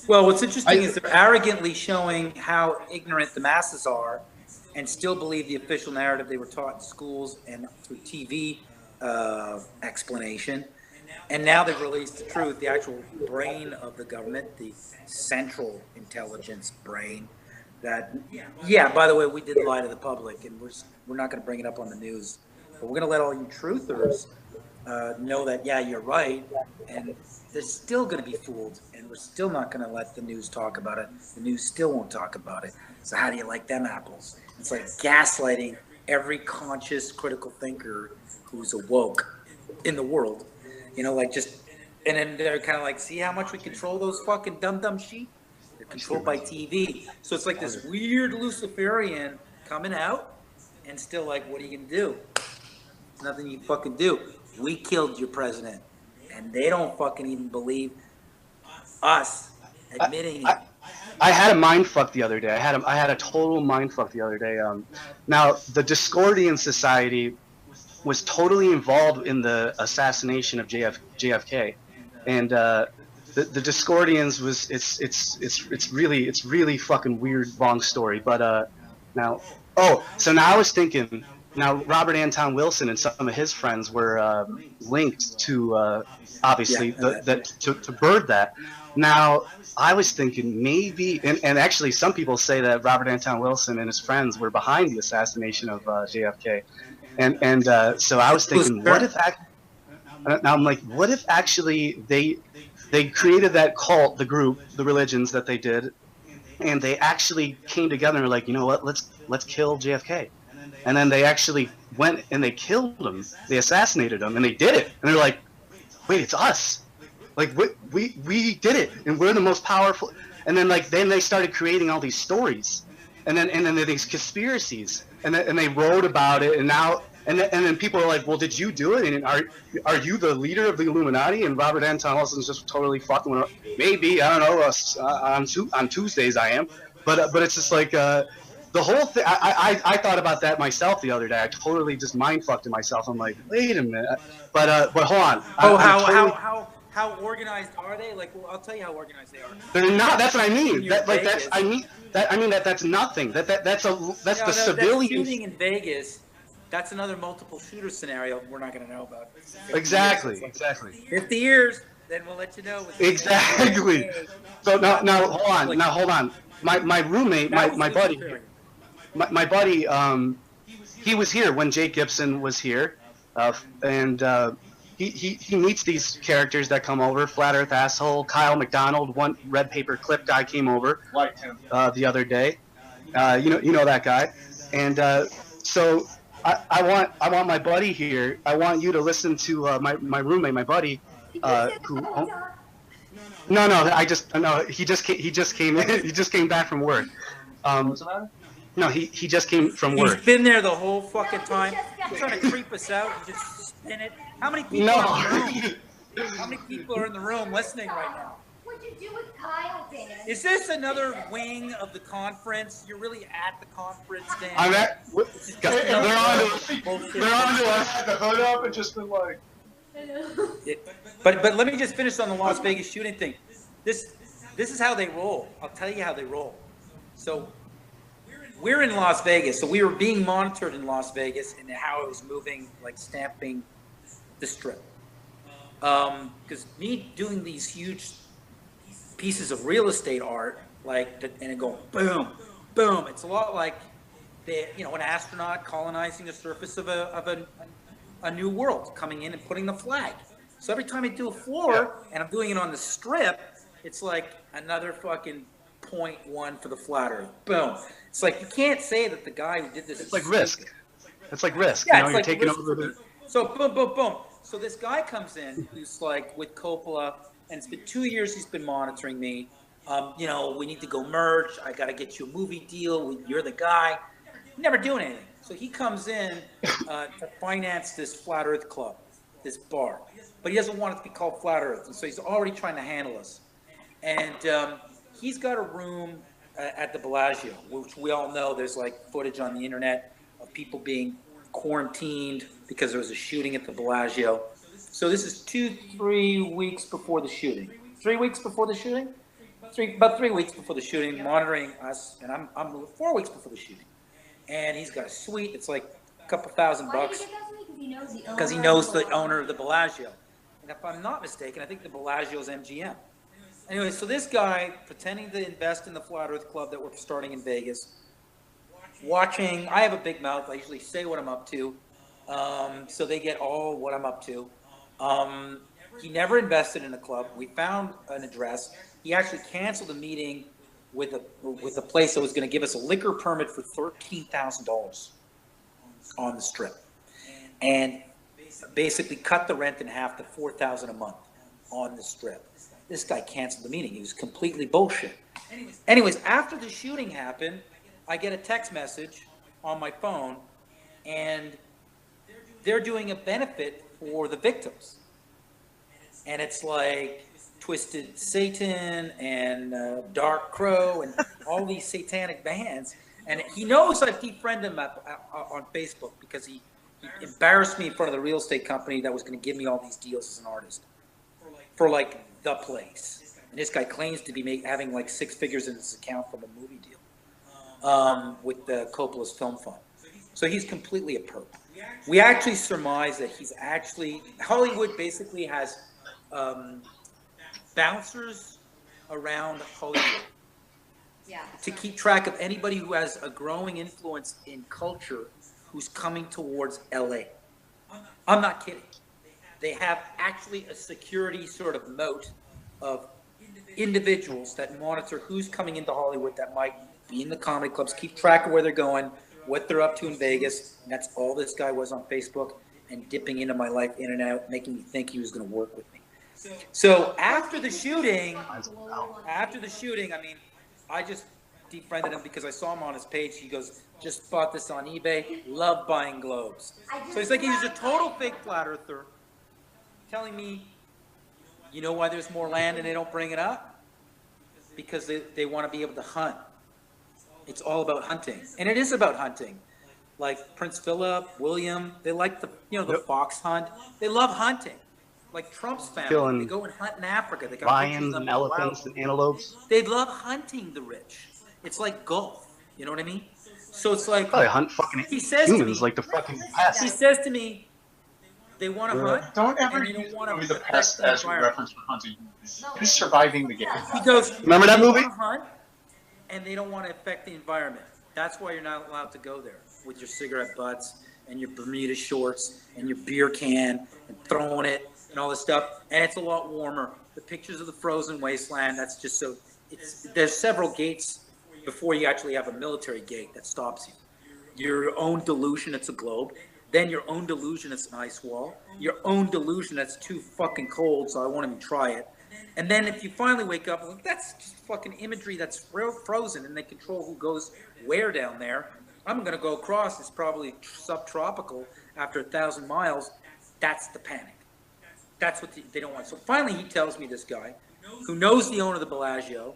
Well, what's interesting is they're arrogantly showing how ignorant the masses are, and still believe the official narrative they were taught in schools and through TV explanation. And now they've released the truth, the actual brain of the government, the central intelligence brain. That, by the way, we did lie to the public, and we're not going to bring it up on the news. but we're going to let all you truthers know that, yeah, you're right. And they're still going to be fooled. And we're still not going to let the news talk about it. The news still won't talk about it. So how do you like them apples? It's like gaslighting every conscious critical thinker who's awoke in the world. You know, like just, and then they're kind of like, see how much we control those fucking dumb sheep? They're controlled by TV. So it's like this weird Luciferian coming out and still like, what are you going to do? There's nothing you fucking do. We killed your president. And they don't fucking even believe us admitting it. I had a mind fuck the other day. I had a total mind fuck the other day. Now, the Discordian Society was totally involved in the assassination of JFK. And the Discordians was it's really fucking weird, long story. But so now I was thinking, now Robert Anton Wilson and some of his friends were linked to obviously to bird that. Now I was thinking maybe, and actually some people say that Robert Anton Wilson and his friends were behind the assassination of JFK, and so I was thinking, what if now I'm like, what if actually they created that cult, the group, the religions that they did, and they actually came together and were like, you know what, let's kill JFK. And then they actually went and they killed him. They assassinated him, and they did it. And they're like, wait, it's us. Like we did it, and we're the most powerful. And then then they started creating all these stories, and then these conspiracies, and they wrote about it. And now and then people are like, well, did you do it? And are you the leader of the Illuminati? And Robert Anton Wilson's just totally fucking with it. Maybe, I don't know. On Tuesdays I am, but it's just like. The whole thing, I thought about that myself the other day. I totally just mind fucked myself. I'm like, wait a minute, but hold on. How organized are they? Like, well, I'll tell you how organized they are. They're not. That's what I mean. That's nothing. That's the civilian shooting in Vegas. That's another multiple shooter scenario we're not going to know about. Exactly. 50 years, then we'll let you know. Exactly. So now hold on. My roommate, my buddy. My buddy, he was here when Jake Gibson was here, and he meets these characters that come over. Flat Earth Asshole, Kyle McDonald, one Red Paper Clip guy came over the other day. You know that guy, and so I want my buddy here. I want you to listen to my roommate, my buddy, who. No. He just came in. He just came back from work. No, he just came from work. He's been there the whole fucking time. He's trying to creep us out and just spin it. How many people are in the room? How many people are in the room listening right now? What'd you do with Kyle, Dan? Is this another wing of the conference? You're really at the conference, Dan? I'm at. They're on to us. Had the hood up and just been like. But let me just finish on the Las Vegas shooting thing. This is how they roll. I'll tell you how they roll. So we're in Las Vegas. So we were being monitored in Las Vegas and how it was moving, like stamping the strip. Because me doing these huge pieces of real estate art, and it going boom, boom. It's a lot like an astronaut colonizing the surface of a new world, coming in and putting the flag. So every time I do a floor and I'm doing it on the strip, it's like another fucking 0.1 for the flat earth. Boom. It's like you can't say that the guy who did this. It's like risk. It's like risk. Yeah, you're taking over the. So boom, boom, boom. So this guy comes in who's like with Coppola, and it's been 2 years he's been monitoring me. We need to go merge. I got to get you a movie deal. You're the guy. Never doing anything. So he comes in to finance this Flat Earth Club, this bar. But he doesn't want it to be called Flat Earth. And so he's already trying to handle us. And he's got a room at the Bellagio, which we all know there's like footage on the internet of people being quarantined because there was a shooting at the Bellagio. So this is 2-3 weeks before the shooting. 3 weeks before the shooting? About 3 weeks before the shooting, monitoring us. And I'm 4 weeks before the shooting. And he's got a suite. It's like a couple $1,000 bucks because he knows the owner of the Bellagio. And if I'm not mistaken, I think the Bellagio is MGM. Anyway, so this guy pretending to invest in the Flat Earth Club that we're starting in Vegas, watching. I have a big mouth. I usually say what I'm up to. So they get all what I'm up to. He never invested in a club. We found an address. He actually canceled a meeting with a place that was going to give us a liquor permit for $13,000 on the Strip, and basically cut the rent in half to $4,000 a month on the Strip. This guy canceled the meeting. He was completely bullshit. Anyways, after the shooting happened, I get a text message on my phone, and they're doing a benefit for the victims. And it's like Twisted Satan and Dark Crow and all these satanic bands. And he knows I've defriended him on Facebook because he embarrassed me in front of the real estate company that was going to give me all these deals as an artist for like the place. And this guy claims to be having like 6 figures in his account from a movie deal with the Coppola's Film Fund. So he's completely a perp. We actually surmise that he's actually, Hollywood basically has bouncers around Hollywood to keep track of anybody who has a growing influence in culture who's coming towards LA. I'm not kidding. They have actually a security sort of moat of individuals that monitor who's coming into Hollywood that might be in the comedy clubs, keep track of where they're going, what they're up to in Vegas. And that's all this guy was on Facebook and dipping into my life in and out, making me think he was going to work with me. So after the shooting, I mean, I just defriended him because I saw him on his page. He goes, just bought this on eBay, love buying globes. So he's like, he's a total fake flat earther, telling me, you know why there's more land and they don't bring it up? Because they want to be able to hunt. It's all about hunting. And it is about hunting. Like Prince Philip, William, they like the fox hunt. They love hunting. Like Trump's family, they go and hunt in Africa. They got lions and elephants and antelopes. They love hunting the rich. It's like golf. You know what I mean? So it's like probably hunt fucking humans like the fucking pest. He says to me, they want to hunt. Don't ever use the pest as a reference for hunting. Who's surviving the game? He goes, remember that movie? They want to hunt, and they don't want to affect the environment. That's why you're not allowed to go there with your cigarette butts and your Bermuda shorts and your beer can and throwing it and all this stuff. And it's a lot warmer. The pictures of the frozen wasteland, that's just so, there's several gates before you actually have a military gate that stops you. Your own delusion, it's a globe. Then your own delusion, it's an ice wall. Your own delusion, that's too fucking cold, so I won't even try it. And then if you finally wake up, like, that's just fucking imagery that's frozen, and they control who goes where down there. I'm going to go across. It's probably subtropical after 1,000 miles. That's the panic. That's what they don't want. So finally he tells me, this guy, who knows the owner of the Bellagio,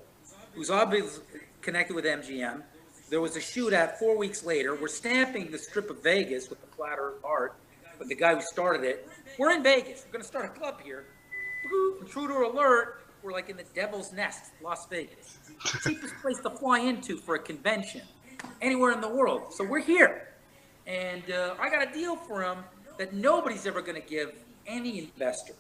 who's obviously connected with MGM. There was a shootout 4 weeks later. We're stamping the Strip of Vegas with the flat earth art, but the guy who started it. We're in Vegas. We're going to start a club here. Intruder alert. We're like in the Devil's Nest, Las Vegas. Cheapest place to fly into for a convention anywhere in the world. So we're here. And I got a deal for him that nobody's ever going to give any investor.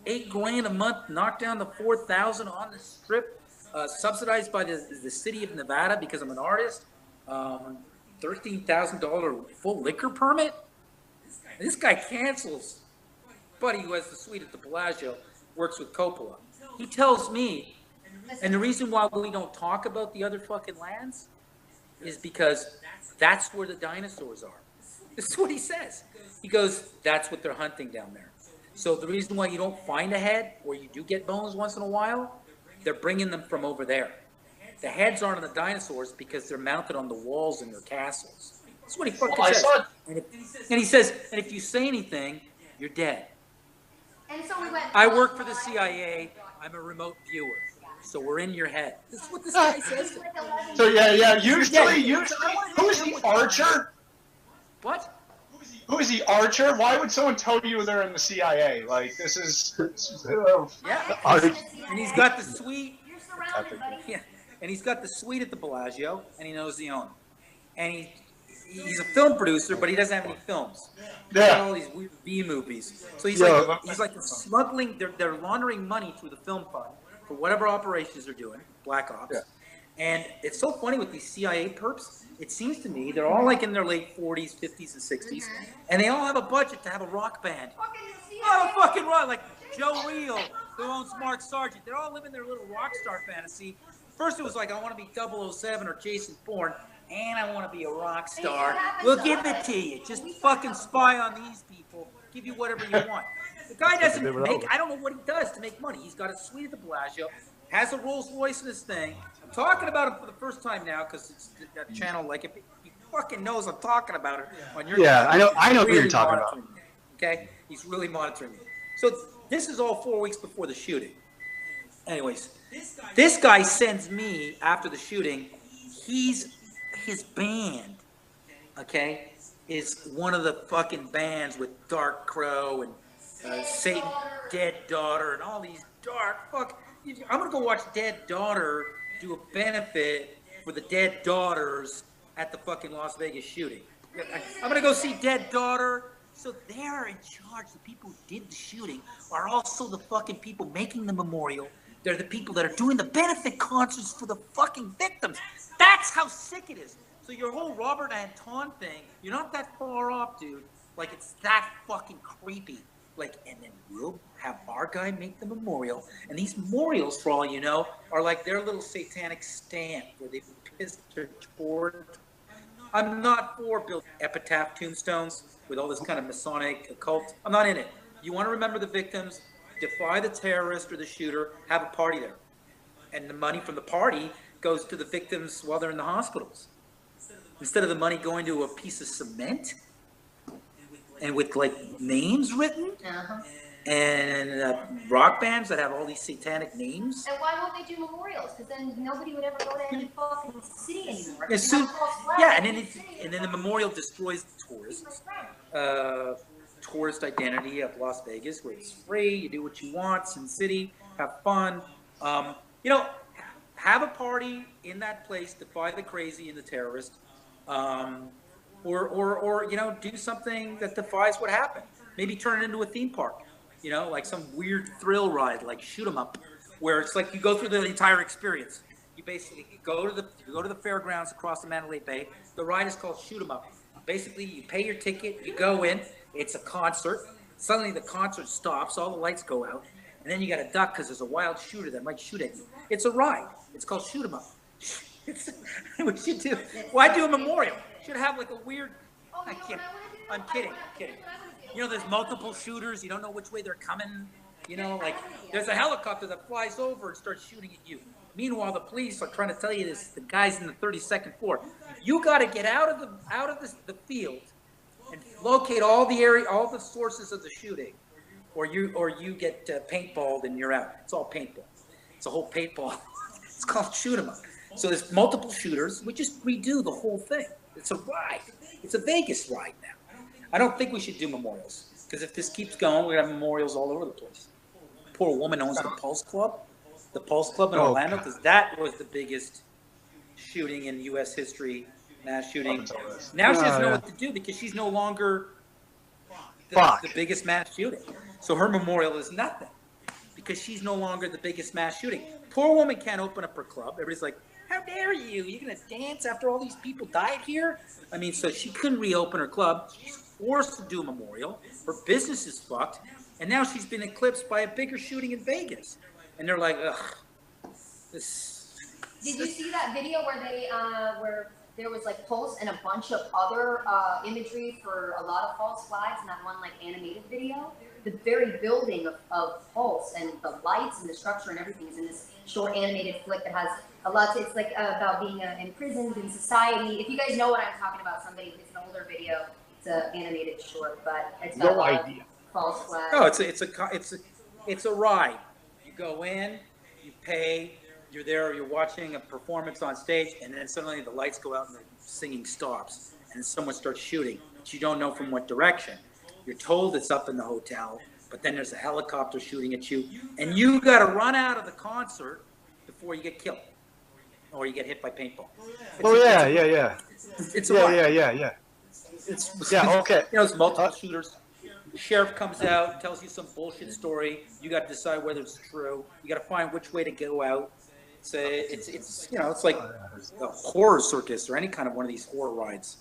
$8,000 a month, knock down the $4,000 on the Strip, subsidized by the city of Nevada because I'm an artist. $13,000 full liquor permit. This guy cancels. Buddy who has the suite at the Bellagio works with Coppola. He tells me, and the reason why we don't talk about the other fucking lands is because that's where the dinosaurs are. This is what he says. He goes, that's what they're hunting down there. So the reason why you don't find a head, or you do get bones once in a while, they're bringing them from over there. The heads aren't on the dinosaurs because they're mounted on the walls in their castles. That's what he fucking says. And he says, and if you say anything, you're dead. And so we went. I work for the CIA. I'm a remote viewer. So we're in your head. This is what this guy says. So usually, who's the archer? What? Who is the archer? Why would someone tell you they're in the CIA? Like, this is... Yeah. And he's got the suite. You're surrounded, buddy. Yeah. And he's got the suite at the Bellagio, and he knows the owner. And he's a film producer, but he doesn't have any films. He's got all these weird B movies. So he's like smuggling. They're laundering money through the film fund for whatever operations they're doing, Black Ops. Yeah. And it's so funny with these CIA perps. It seems to me they're all like in their late 40s, 50s, and 60s, and they all have a budget to have a rock band. Oh, fucking rock, like Joe Reel, who owns Mark Sargent. They're all living their little rock star fantasy. First it was like, I want to be 007 or Jason Bourne, and I want to be a rock star. We'll give it to you. Just fucking spy on these people. Give you whatever you want. The guy doesn't make, I don't know what he does to make money. He's got a suite at the Bellagio, has a Rolls Royce in his thing. I'm talking about him for the first time now because it's a channel, like, if he fucking knows I'm talking about it on your channel. I know who really you're talking about. me, okay? He's really monitoring me. So this is all 4 weeks before the shooting. Anyways, this guy sends me after the shooting. His band, okay, is one of the fucking bands with Dark Crow and Satan, Dead Daughter, and all these dark fuck. I'm gonna go watch Dead Daughter do a benefit for the dead daughters at the fucking Las Vegas shooting. I'm gonna go see Dead Daughter. So they're in charge. The people who did the shooting are also the fucking people making the memorial. They're the people that are doing the benefit concerts for the fucking victims. That's how sick it is. So your whole Robert Anton thing, you're not that far off, dude. Like, it's that fucking creepy. Like, and then we'll have our guy make the memorial. And these memorials, for all you know, are like their little satanic stamp where they pissed their toward. I'm not for building epitaph tombstones with all this kind of Masonic occult. I'm not in it. You want to remember the victims, defy the terrorist or the shooter, have a party there. And the money from the party goes to the victims while they're in the hospitals. Instead of the money going to a piece of cement and with like names written and rock bands that have all these satanic names. And why won't they do memorials? Because then nobody would ever go to any fucking city anymore. And then the memorial destroys the tourist identity of Las Vegas, where it's free, you do what you want, Sin City, have fun. Have a party in that place, defy the crazy and the terrorist, or do something that defies what happened. Maybe turn it into a theme park, like some weird thrill ride, like Shoot 'em Up, where it's like you go through the entire experience. You basically go to the fairgrounds across the Mandalay Bay. The ride is called Shoot 'em Up. Basically, you pay your ticket, you go in. It's a concert. Suddenly, the concert stops. All the lights go out, and then you got to duck because there's a wild shooter that might shoot at you. It's a ride. It's called Shoot 'em Up. We should do. Why do a memorial? Should have like a weird. I'm kidding. There's multiple shooters. You don't know which way they're coming. Like there's a helicopter that flies over and starts shooting at you. Meanwhile, the police are trying to tell you this. The guy's in the 32nd floor. You got to get out of the field and locate all the sources of the shooting, or you get paintballed and you're out. It's all paintball. It's a whole paintball. It's called Shoot 'em Up. So there's multiple shooters. We just redo the whole thing. It's a ride. It's a Vegas ride now. I don't think we should do memorials, because if this keeps going, we're gonna have memorials all over the place. Poor woman owns the Pulse Club. The Pulse Club in Orlando, because that was the biggest shooting in U.S. history, mass shooting. Now she doesn't know what to do because she's no longer the biggest mass shooting. So her memorial is nothing because she's no longer the biggest mass shooting. Poor woman can't open up her club. Everybody's like, how dare you? You're going to dance after all these people died here? I mean, so she couldn't reopen her club. She's forced to do a memorial. Her business is fucked. And now she's been eclipsed by a bigger shooting in Vegas. And they're like, ugh. Did you see that video where where there was like Pulse and a bunch of other imagery for a lot of false flags in that one like animated video? The very building of Pulse and the lights and the structure and everything is in this short animated flick that has a lot. It's like about being imprisoned in society. If you guys know what I'm talking about, it's an older video. It's an animated short, but it's got no idea. False flags. Oh, it's a ride. You go in, you pay. You're there, you're watching a performance on stage, and then suddenly the lights go out and the singing stops, and someone starts shooting, but you don't know from what direction. You're told it's up in the hotel, but then there's a helicopter shooting at you, and you got to run out of the concert before you get killed, or you get hit by paintball. It's a ride. It's okay. It's multiple shooters. The sheriff comes out, tells you some bullshit story. You got to decide whether it's true. You got to find which way to go out. It's you know, it's like a horror circus or any kind of one of these horror rides.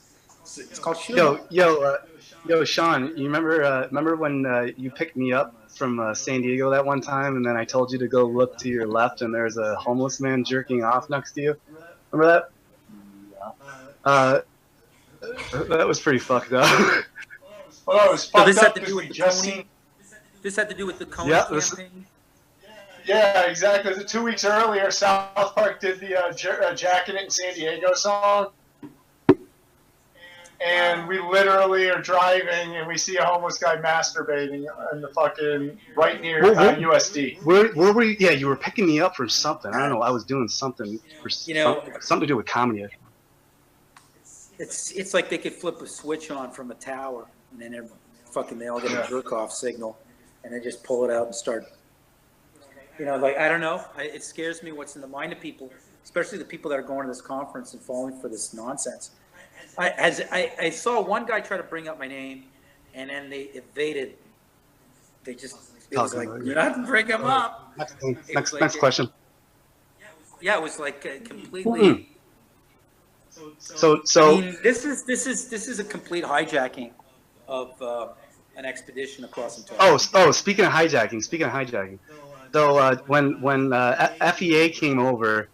It's called shooting. Yo, Sean, you remember when you picked me up from San Diego that one time, and then I told you to go look to your left, and there's a homeless man jerking off next to you? Remember that? That was pretty fucked up. Well, it was So fucked this up had to do because with we the just Coney. seen. This had to do with the Coney Yeah, campaign. Yeah, exactly. 2 weeks earlier, South Park did the Jackin' It in San Diego song. And we literally are driving and we see a homeless guy masturbating in the fucking right near USD. Where were you? Yeah, you were picking me up for something. I don't know. I was doing something for something to do with comedy. It's like they could flip a switch on from a tower, and then they all get a jerk off signal, and they just pull it out and start. You know, like I don't know. It scares me what's in the mind of people, especially the people that are going to this conference and falling for this nonsense. I saw one guy try to bring up my name, and then they evaded. It was like, you're not to bring him up. Next question. Yeah, it was like completely. So I mean, this is a complete hijacking of an expedition across Antarctica. Oh, speaking of hijacking. So when FEA came over,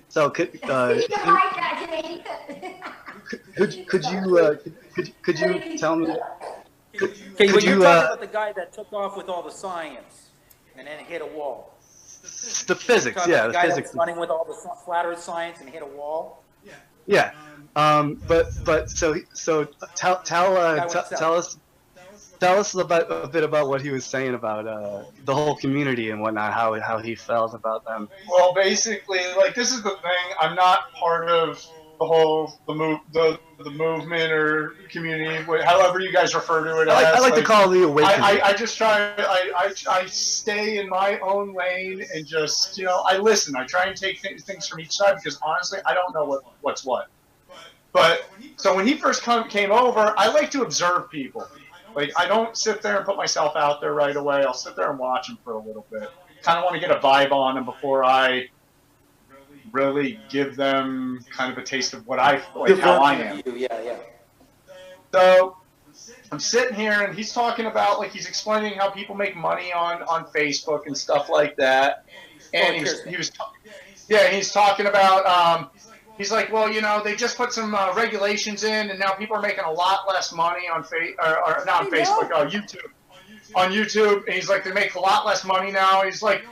so could you tell me? Okay, when you're talking about the guy that took off with all the science and then hit a wall. The physics, yeah, the guy that was running with all the flat Earth science and hit a wall. Yeah, but so tell us about a bit about what he was saying about the whole community and whatnot, how he felt about them. Well, basically, like this is the thing. I'm not part of the movement or community, however you guys refer to it. I like to call it the awakening. I just try. I stay in my own lane and just I listen. I try and take things from each side because honestly, I don't know what's what. But so when he first came over, I like to observe people. Like I don't sit there and put myself out there right away. I'll sit there and watch him for a little bit. Kind of want to get a vibe on him before I really give them kind of a taste of what how I am. Yeah. So I'm sitting here and he's talking about he's explaining how people make money on Facebook and stuff like that. And he's talking about he's like, well, they just put some regulations in and now people are making a lot less money on YouTube. On YouTube, and he's like, they make a lot less money now. He's like,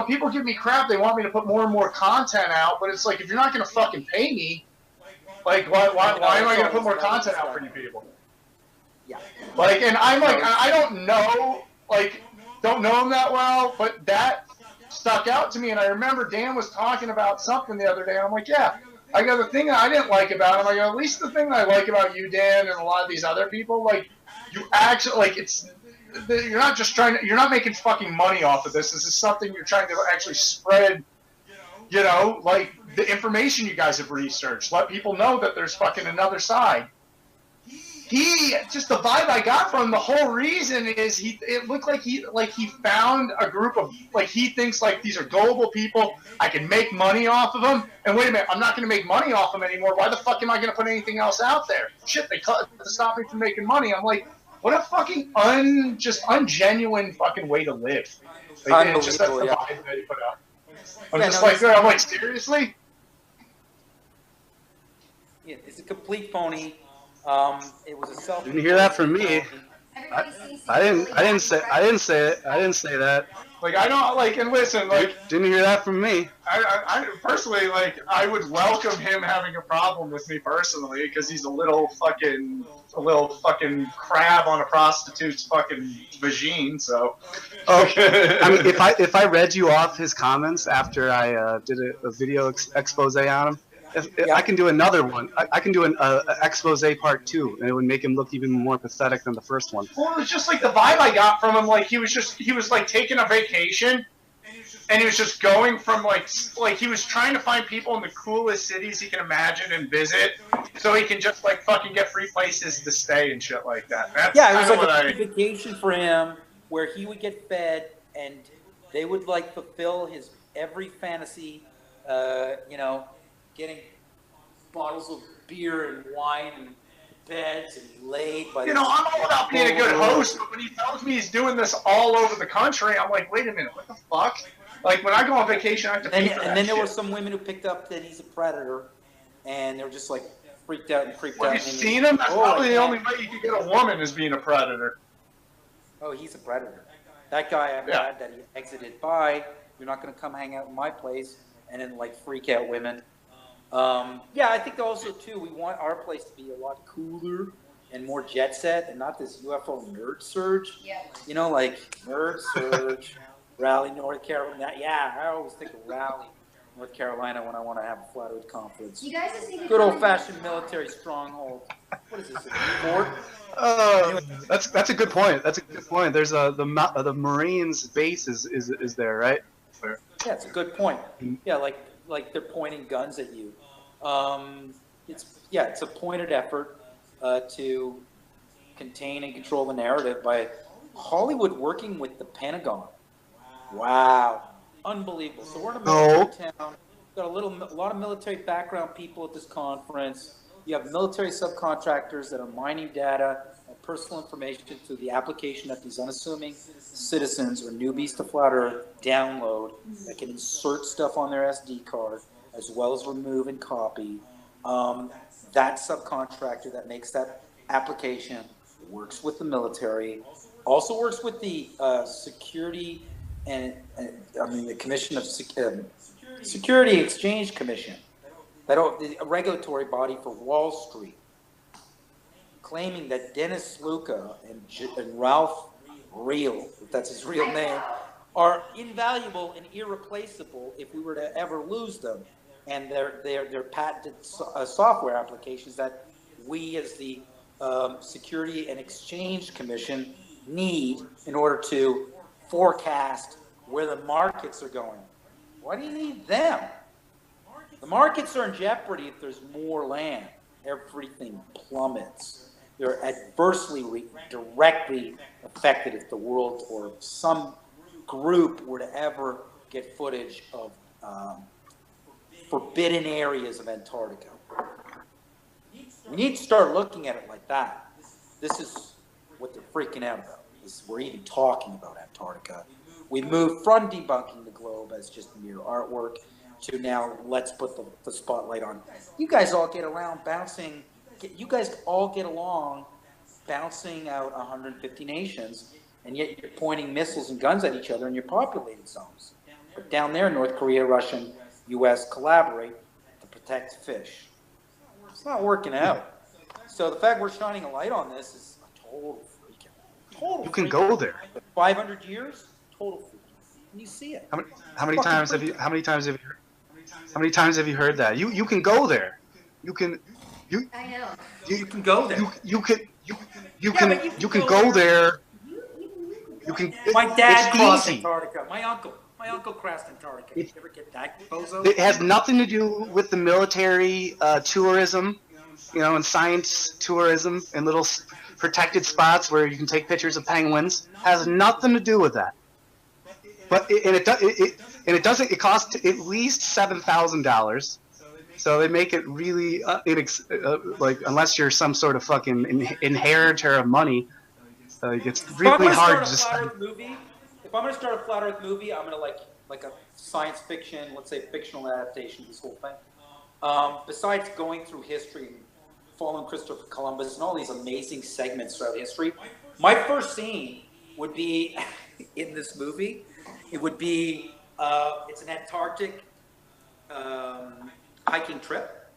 people give me crap. They want me to put more and more content out, but it's like, if you're not going to fucking pay me, like, why am I going to put more content out for you people? Yeah. Like, and I'm like, I don't know him that well, but that stuck out to me. And I remember Dan was talking about something the other day, and I'm like, yeah, I got the thing that I didn't like about him. I go, at least the thing that I like about you, Dan, and a lot of these other people, like, you actually, you're not making fucking money off of this. This is something you're trying to actually spread, like the information you guys have researched. Let people know that there's fucking another side. Just the vibe I got from the whole reason is it looked like he found a group of, he thinks these are gullible people. I can make money off of them. And wait a minute, I'm not going to make money off them anymore. Why the fuck am I going to put anything else out there? Shit, they cut to stop me from making money. I'm like, what a fucking ungenuine fucking way to live. It's just that's the vibe that you put out. I'm like, seriously? Yeah, it's a complete phony. It was a self. Didn't hear that from me. I didn't say that. I don't and listen, didn't hear that from me. I personally, I would welcome him having a problem with me personally because he's a little fucking crab on a prostitute's fucking vagine. So, okay. I mean, if I read you off his comments after I did a video expose on him, I can do another one. I can do an expose part 2, and it would make him look even more pathetic than the first one. Well, it was just the vibe I got from him. He was taking a vacation, and he was just going from he was trying to find people in the coolest cities he can imagine and visit, so he can just fucking get free places to stay and shit like that. That's it was a vacation for him where he would get fed, and they would fulfill his every fantasy you know, getting bottles of beer and wine and beds and laid by. You know, I'm all about being a good host, but when he tells me he's doing this all over the country, I'm like, wait a minute, what the fuck? Like when I go on vacation, I have to pay for that And then there shit. were some women who picked up that he's a predator, and they were just like freaked out and creeped out. Have you seen him? That's probably the only way you can get a woman is being a predator. Oh, he's a predator. That guy I'm glad that he exited by. You're not going to come hang out in my place and then like freak out women. Yeah, I think also too we want our place to be a lot cooler and more jet set and not this UFO nerd surge. Yeah. You know, like nerd surge, Raleigh, North Carolina. Yeah, I always think of Raleigh, North Carolina when I want to have a Flat Earth conference. You guys just need to good come old fashioned military stronghold. What is this? A fort? That's a good point. That's a good point. There's the Marines base is there, right? Yeah, it's a good point. Yeah, like they're pointing guns at you. It's a pointed effort to contain and control the narrative by Hollywood working with the Pentagon. Wow, unbelievable. So we're in a military town. Got a lot of military background people at this conference. You have military subcontractors that are mining data and personal information through the application that these unassuming citizens or newbies to Flat Earth download that can insert stuff on their SD card as well as remove and copy. That subcontractor that makes that application works with the military, also works with the security and the Commission of Security Exchange Commission, a regulatory body for Wall Street, claiming that Dennis Luca and Ralph Real, if that's his real name, are invaluable and irreplaceable if we were to ever lose them. And they're patented software applications that we as the Security and Exchange Commission need in order to forecast where the markets are going. Why do you need them? The markets are in jeopardy if there's more land. Everything plummets. They're adversely, directly affected if the world or some group were to ever get footage of forbidden areas of Antarctica. We need to start looking at it like that. This is what they're freaking out about. We're even talking about Antarctica. We moved from debunking the globe as just mere artwork to now let's put the spotlight on. You guys all get around bouncing. You guys all get along bouncing out 150 nations, and yet you're pointing missiles and guns at each other in your populated zones. But down there, North Korea, Russia, and U.S. collaborate to protect fish. It's not working out. So the fact we're shining a light on this is a total freak out. You can go there. 500 years, total freak out. And you see it. How many times have you heard that? You can go there. I know. You can go there. You can go there. You can. My dad crossed easy. Antarctica. My uncle crossed Antarctica. You ever get that, bozo? It has nothing to do with the military tourism, and science tourism and little protected spots where you can take pictures of penguins. Has nothing to do with that. But it costs at least $7,000. So they make it really like unless you're some sort of fucking inheritor of money, it's really hard to just. If I'm going to start a Flat Earth movie, I'm going to like a science fiction, let's say fictional adaptation of this whole thing. Besides going through history and following Christopher Columbus and all these amazing segments throughout history, my first scene would be in this movie. It would be it's an Antarctic hiking trip,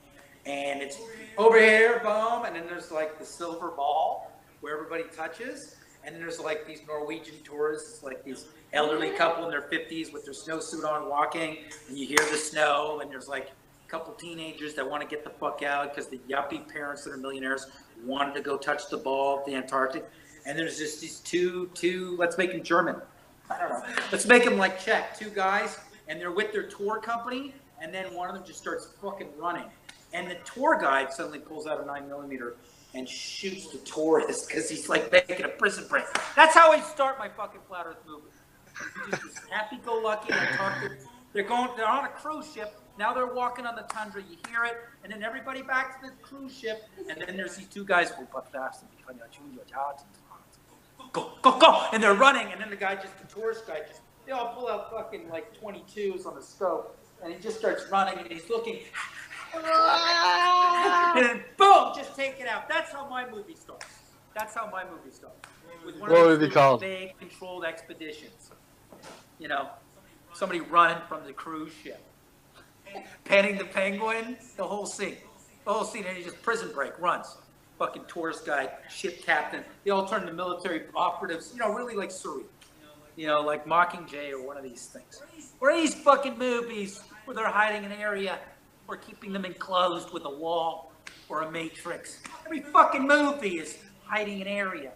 and it's over here, boom, and then there's like the silver ball where everybody touches. And then there's like these Norwegian tourists, like these elderly couple in their 50s with their snowsuit on walking, and you hear the snow, and there's like a couple teenagers that want to get the fuck out because the yuppie parents that are millionaires wanted to go touch the ball at the Antarctic. And there's just these two, let's make them German. I don't know. Let's make them like Czech, two guys, and they're with their tour company, and then one of them just starts fucking running. And the tour guide suddenly pulls out a 9mm and shoots the tourist because he's like making a prison break. That's how I start my fucking Flat Earth movie. Just this happy-go-lucky Antarctic They're on a cruise ship. Now they're walking on the tundra. You hear it, and then everybody back to the cruise ship. And then there's these two guys who put fast and go, go, go, and they're running. And then the tourist guy, they all pull out fucking like 22s on the scope, and he just starts running, and he's looking, and then boom, just take it out. That's how my movie starts. With one of these big controlled expeditions. You know, somebody running from the cruise ship, petting the penguin, the whole scene, and he just prison break, runs. Fucking tourist guide, ship captain, they all turn to military operatives, you know, really like Surrey, you know, like Mockingjay or one of these things. Or these fucking movies where they're hiding an area or keeping them enclosed with a wall or a matrix. Every fucking movie is hiding an area.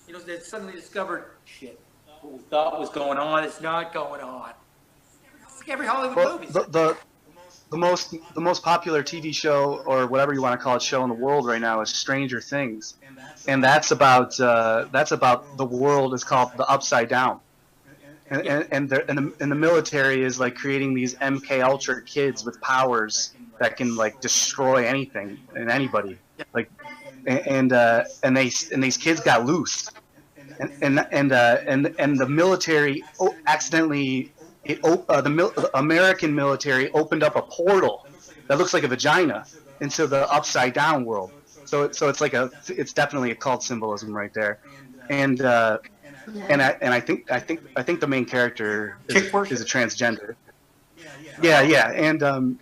You know, they suddenly discovered, shit, what we thought was going on is not going on. It's like every Hollywood movie. The most popular TV show, or whatever you want to call it, show in the world right now is Stranger Things, and that's about the world is called the Upside Down, and the military is like creating these MK Ultra kids with powers that can like destroy anything and anybody, like, and these kids got loose, and the military accidentally. The American military opened up a portal that looks like a vagina into the upside down world. So it's like it's definitely a cult symbolism right there, and I think the main character is a transgender. Yeah, and the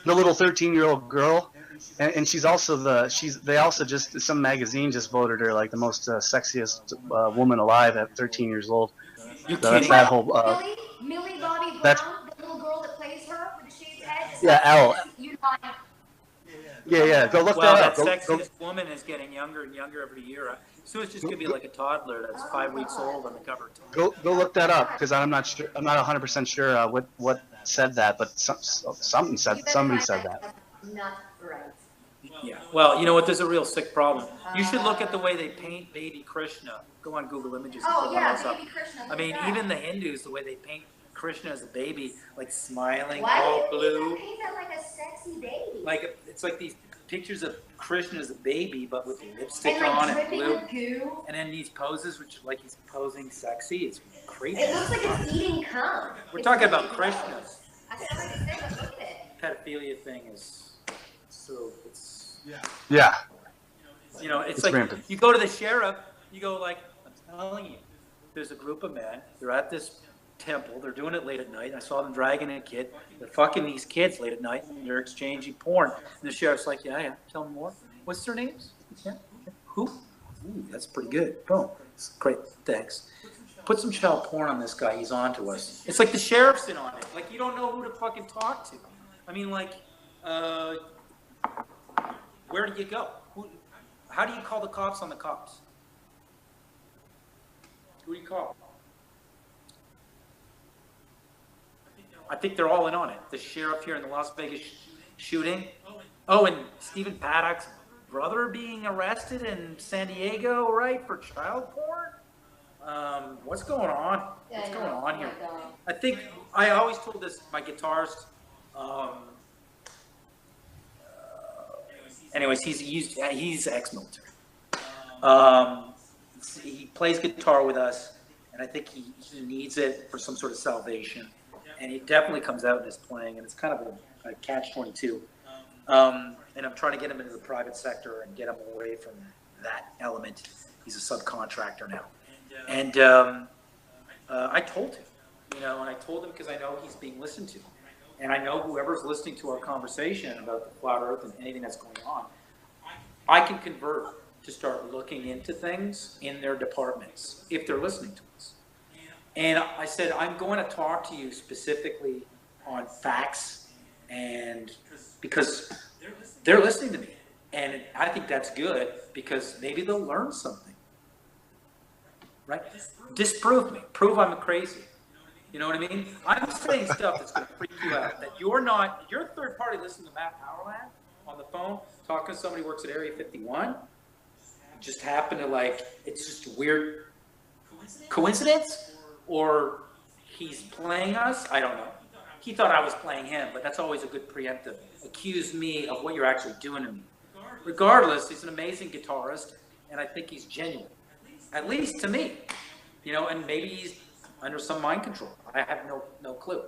little 13-year-old girl, and she's also some magazine just voted her like the most sexiest woman alive at 13 years old. So that's that whole. Millie Bobby Brown, the little girl that plays her with the shaved head. Yeah, Elle. Yeah. Go look that up. That sexiest woman is getting younger and younger every year. So it's just gonna be like a toddler that's 5 weeks old on the cover. Go look that up, because I'm not sure. I'm not 100% sure what said that, but somebody said that. Not right. Yeah. Well, you know what? There's a real sick problem. You should look at the way they paint baby Krishna. Go on Google Images. Oh yeah, baby Krishna. I mean, even the Hindus, the way they paint Krishna as a baby, like smiling, all blue. Why do you paint that like a sexy baby? Like it's like these pictures of Krishna as a baby, but with lipstick and, like, on and blue. With goo. And then these poses, which are like he's posing sexy. It's crazy. It looks like it's eating cum. We're talking about Krishnas. I said, like I said, but look at it. Pedophilia thing is so it's. Yeah. You know, it's It's like rampant. you go to the sheriff, you go like, I'm telling you, there's a group of men, they're at this temple, they're doing it late at night, I saw them dragging a kid, they're fucking these kids late at night, and they're exchanging porn. And the sheriff's like, yeah, tell me more. What's their names? Yeah. Who? Ooh, that's pretty good. Boom. Great, thanks. Put some child porn on this guy, he's on to us. It's like the sheriff's in on it. Like, you don't know who to fucking talk to. I mean, like, where do you go? How do you call the cops on the cops? Who do you call? I think they're all in on it. The sheriff here in the Las Vegas shooting. Oh, and Stephen Paddock's brother being arrested in San Diego, right, for child porn? What's going on? What's going on here? I think I always told this my guitarist. Anyways, he's ex-military. He plays guitar with us, and I think he needs it for some sort of salvation. And he definitely comes out in his playing, and it's kind of a catch-22. And I'm trying to get him into the private sector and get him away from that element. He's a subcontractor now. And I told him, and I told him because I know he's being listened to. And I know whoever's listening to our conversation about the flat earth and anything that's going on, I can convert to start looking into things in their departments if they're listening to us. And I said, I'm going to talk to you specifically on facts, and because they're listening to me. And I think that's good because maybe they'll learn something. Right? Disprove me. Prove I'm crazy. You know what I mean? I'm saying stuff that's going to freak you out. That you're a third party listening to Matt Powerland on the phone, talking to somebody who works at Area 51. Just happen to it's just a weird coincidence? Or he's playing us? I don't know. he thought I was playing him, but that's always a good preemptive. Accuse me of what you're actually doing to me. Regardless, he's an amazing guitarist, and I think he's genuine, at least to me. You know, and maybe he's under some mind control. I have no clue.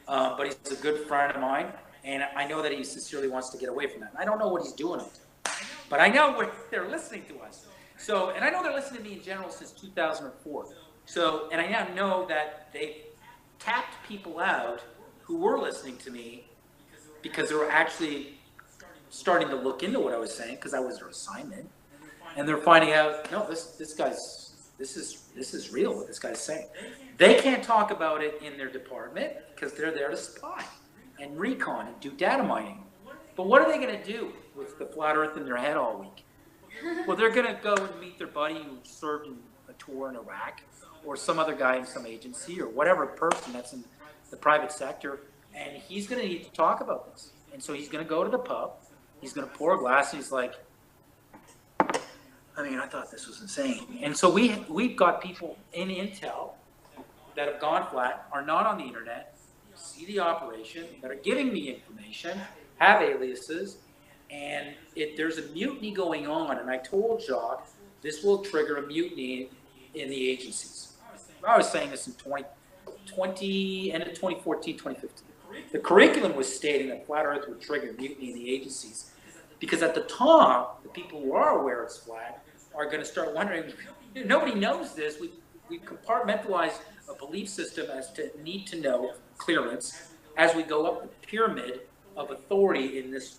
But he's a good friend of mine, and I know that he sincerely wants to get away from that. And I don't know what he's doing up there, but I know they're listening to us. So, and I know they're listening to me in general since 2004. So, and I now know that they tapped people out who were listening to me because they were actually starting to look into what I was saying because I was their assignment, and they're finding out, no, this is real what this guy's saying. They can't talk about it in their department because they're there to spy and recon and do data mining. But what are they going to do with the flat Earth in their head all week? Well, they're going to go and meet their buddy who served in a tour in Iraq, or some other guy in some agency, or whatever person that's in the private sector, and he's going to need to talk about this. And so he's going to go to the pub, he's going to pour a glass, and he's like, I mean, I thought this was insane. And so we've got people in Intel that have gone flat, are not on the internet, see the operation, that are giving me information, have aliases, and there's a mutiny going on. And I told Jacques, this will trigger a mutiny in the agencies. I was saying this in end of 2014, 2015. The curriculum was stating that flat Earth would trigger a mutiny in the agencies because at the top, the people who are aware it's flat are going to start wondering, nobody knows this. We compartmentalized a belief system as to need to know clearance as we go up the pyramid of authority in this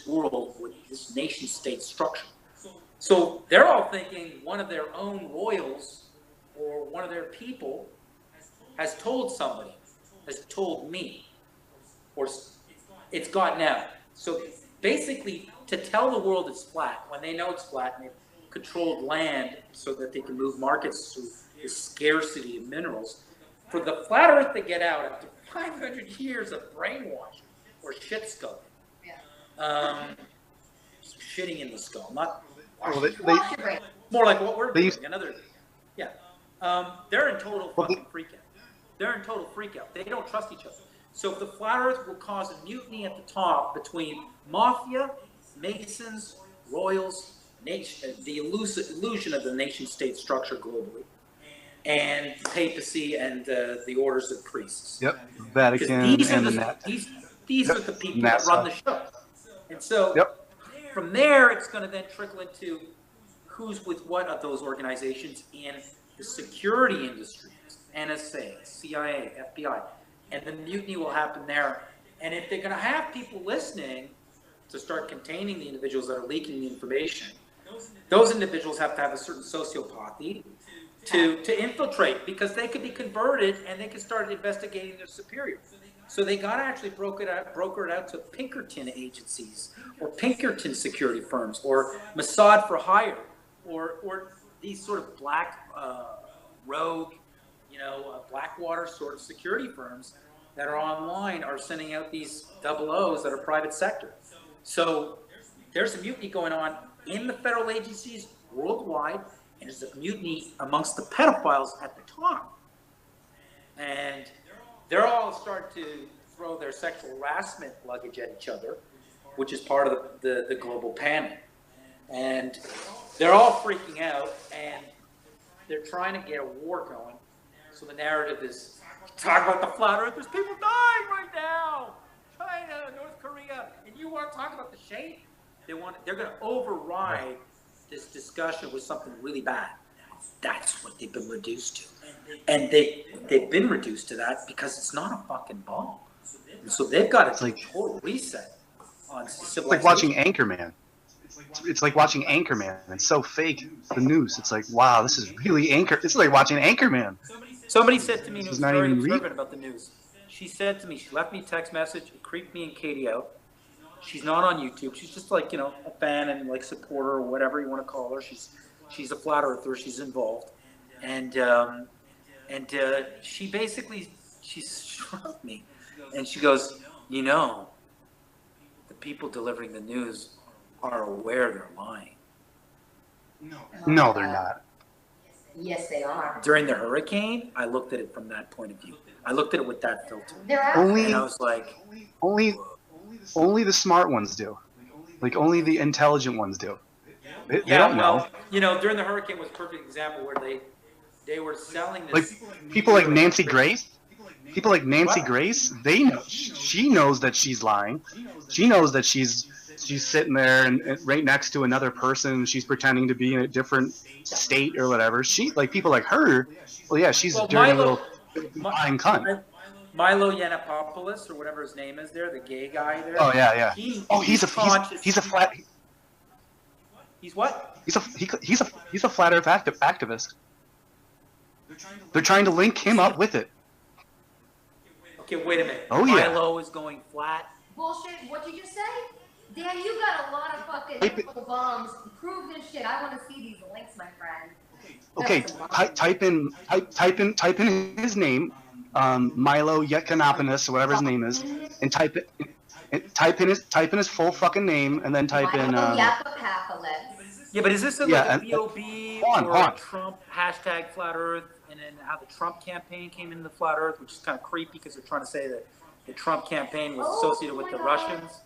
world with this nation state structure. So they're all thinking one of their own royals or one of their people has told somebody, has told me, or it's gotten out. So basically, to tell the world it's flat, when they know it's flat and they've controlled land so that they can move markets through the scarcity of minerals, for the flat Earth to get out after 500 years of brainwashing or shit skull, shitting in the skull, not more like what we're doing. They're in total fucking freak out. They're in total freak out. They don't trust each other. So if the flat Earth will cause a mutiny at the top between mafia, masons, royals, the illusion of the nation-state structure globally, and the papacy and the orders of priests. Yep, Vatican and the Net. These are the people that run the show. And so from there, it's going to then trickle into who's with what of those organizations in the security industries, NSA, CIA, FBI, and the mutiny will happen there. And if they're going to have people listening to start containing the individuals that are leaking the information, those individuals have to have a certain sociopathy to infiltrate, because they could be converted and they could start investigating their superiors. So they got to actually broker it out to Pinkerton agencies or Pinkerton security firms or Mossad for hire or these sort of black rogue, Blackwater sort of security firms that are online are sending out these double O's that are private sector. So there's a mutiny going on in the federal agencies worldwide, and there's a mutiny amongst the pedophiles at the top. And they're all starting to throw their sexual harassment luggage at each other, which is part of the global panic. And they're all freaking out, and they're trying to get a war going. So the narrative is, talk about the flat Earth, there's people dying right now. China, North Korea, and you want to talk about the shade? They're going to override this discussion with something really bad. That's what they've been reduced to. And they've been reduced to that because it's not a fucking ball. And so they've got to take a total reset on civilization. It's like watching Anchorman. It's like watching Anchorman. It's so fake, the news. It's like, wow, this is really It's like watching Anchorman. Somebody said to me, who was very observant about the news. She said to me, she left me a text message, it creeped me and Katie out. She's not on YouTube. She's just like, a fan and like supporter or whatever you want to call her. She's a flat earther. She's involved. And she basically, she struck me. And she goes, the people delivering the news are aware they're lying. No, they're not. Yes, they are. During the hurricane, I looked at it from that point of view. I looked at it with that filter. They're out. Only, And I was like, only the smart ones do. Like only the intelligent ones do. They don't know. You know, during the hurricane was a perfect example where they were selling this. Like people like Nancy Grace. People like Nancy Grace. They know. She knows that she's lying. She knows that she's sitting there and right next to another person. She's pretending to be in a different state or whatever. She like people like her. Well, yeah, she's a dirty little lying cunt. Milo Yiannopoulos or whatever his name is there, the gay guy there. Oh yeah. He's a flat. He's what? He's a flat Earth activist. They're trying to link him up with it. Okay, wait a minute. Oh yeah. Milo is going flat. Bullshit. What'd you just say? Dan, you got a lot of fucking bombs. Prove this shit. I want to see these links, my friend. Okay, type in his name, Milo Yiannopoulos, or whatever his name is, and type in his full fucking name, and then type in. Yeah, but is this like a BOB or a Trump hashtag Flat Earth, and then how the Trump campaign came into the Flat Earth, which is kind of creepy because they're trying to say that the Trump campaign was associated with the Russians.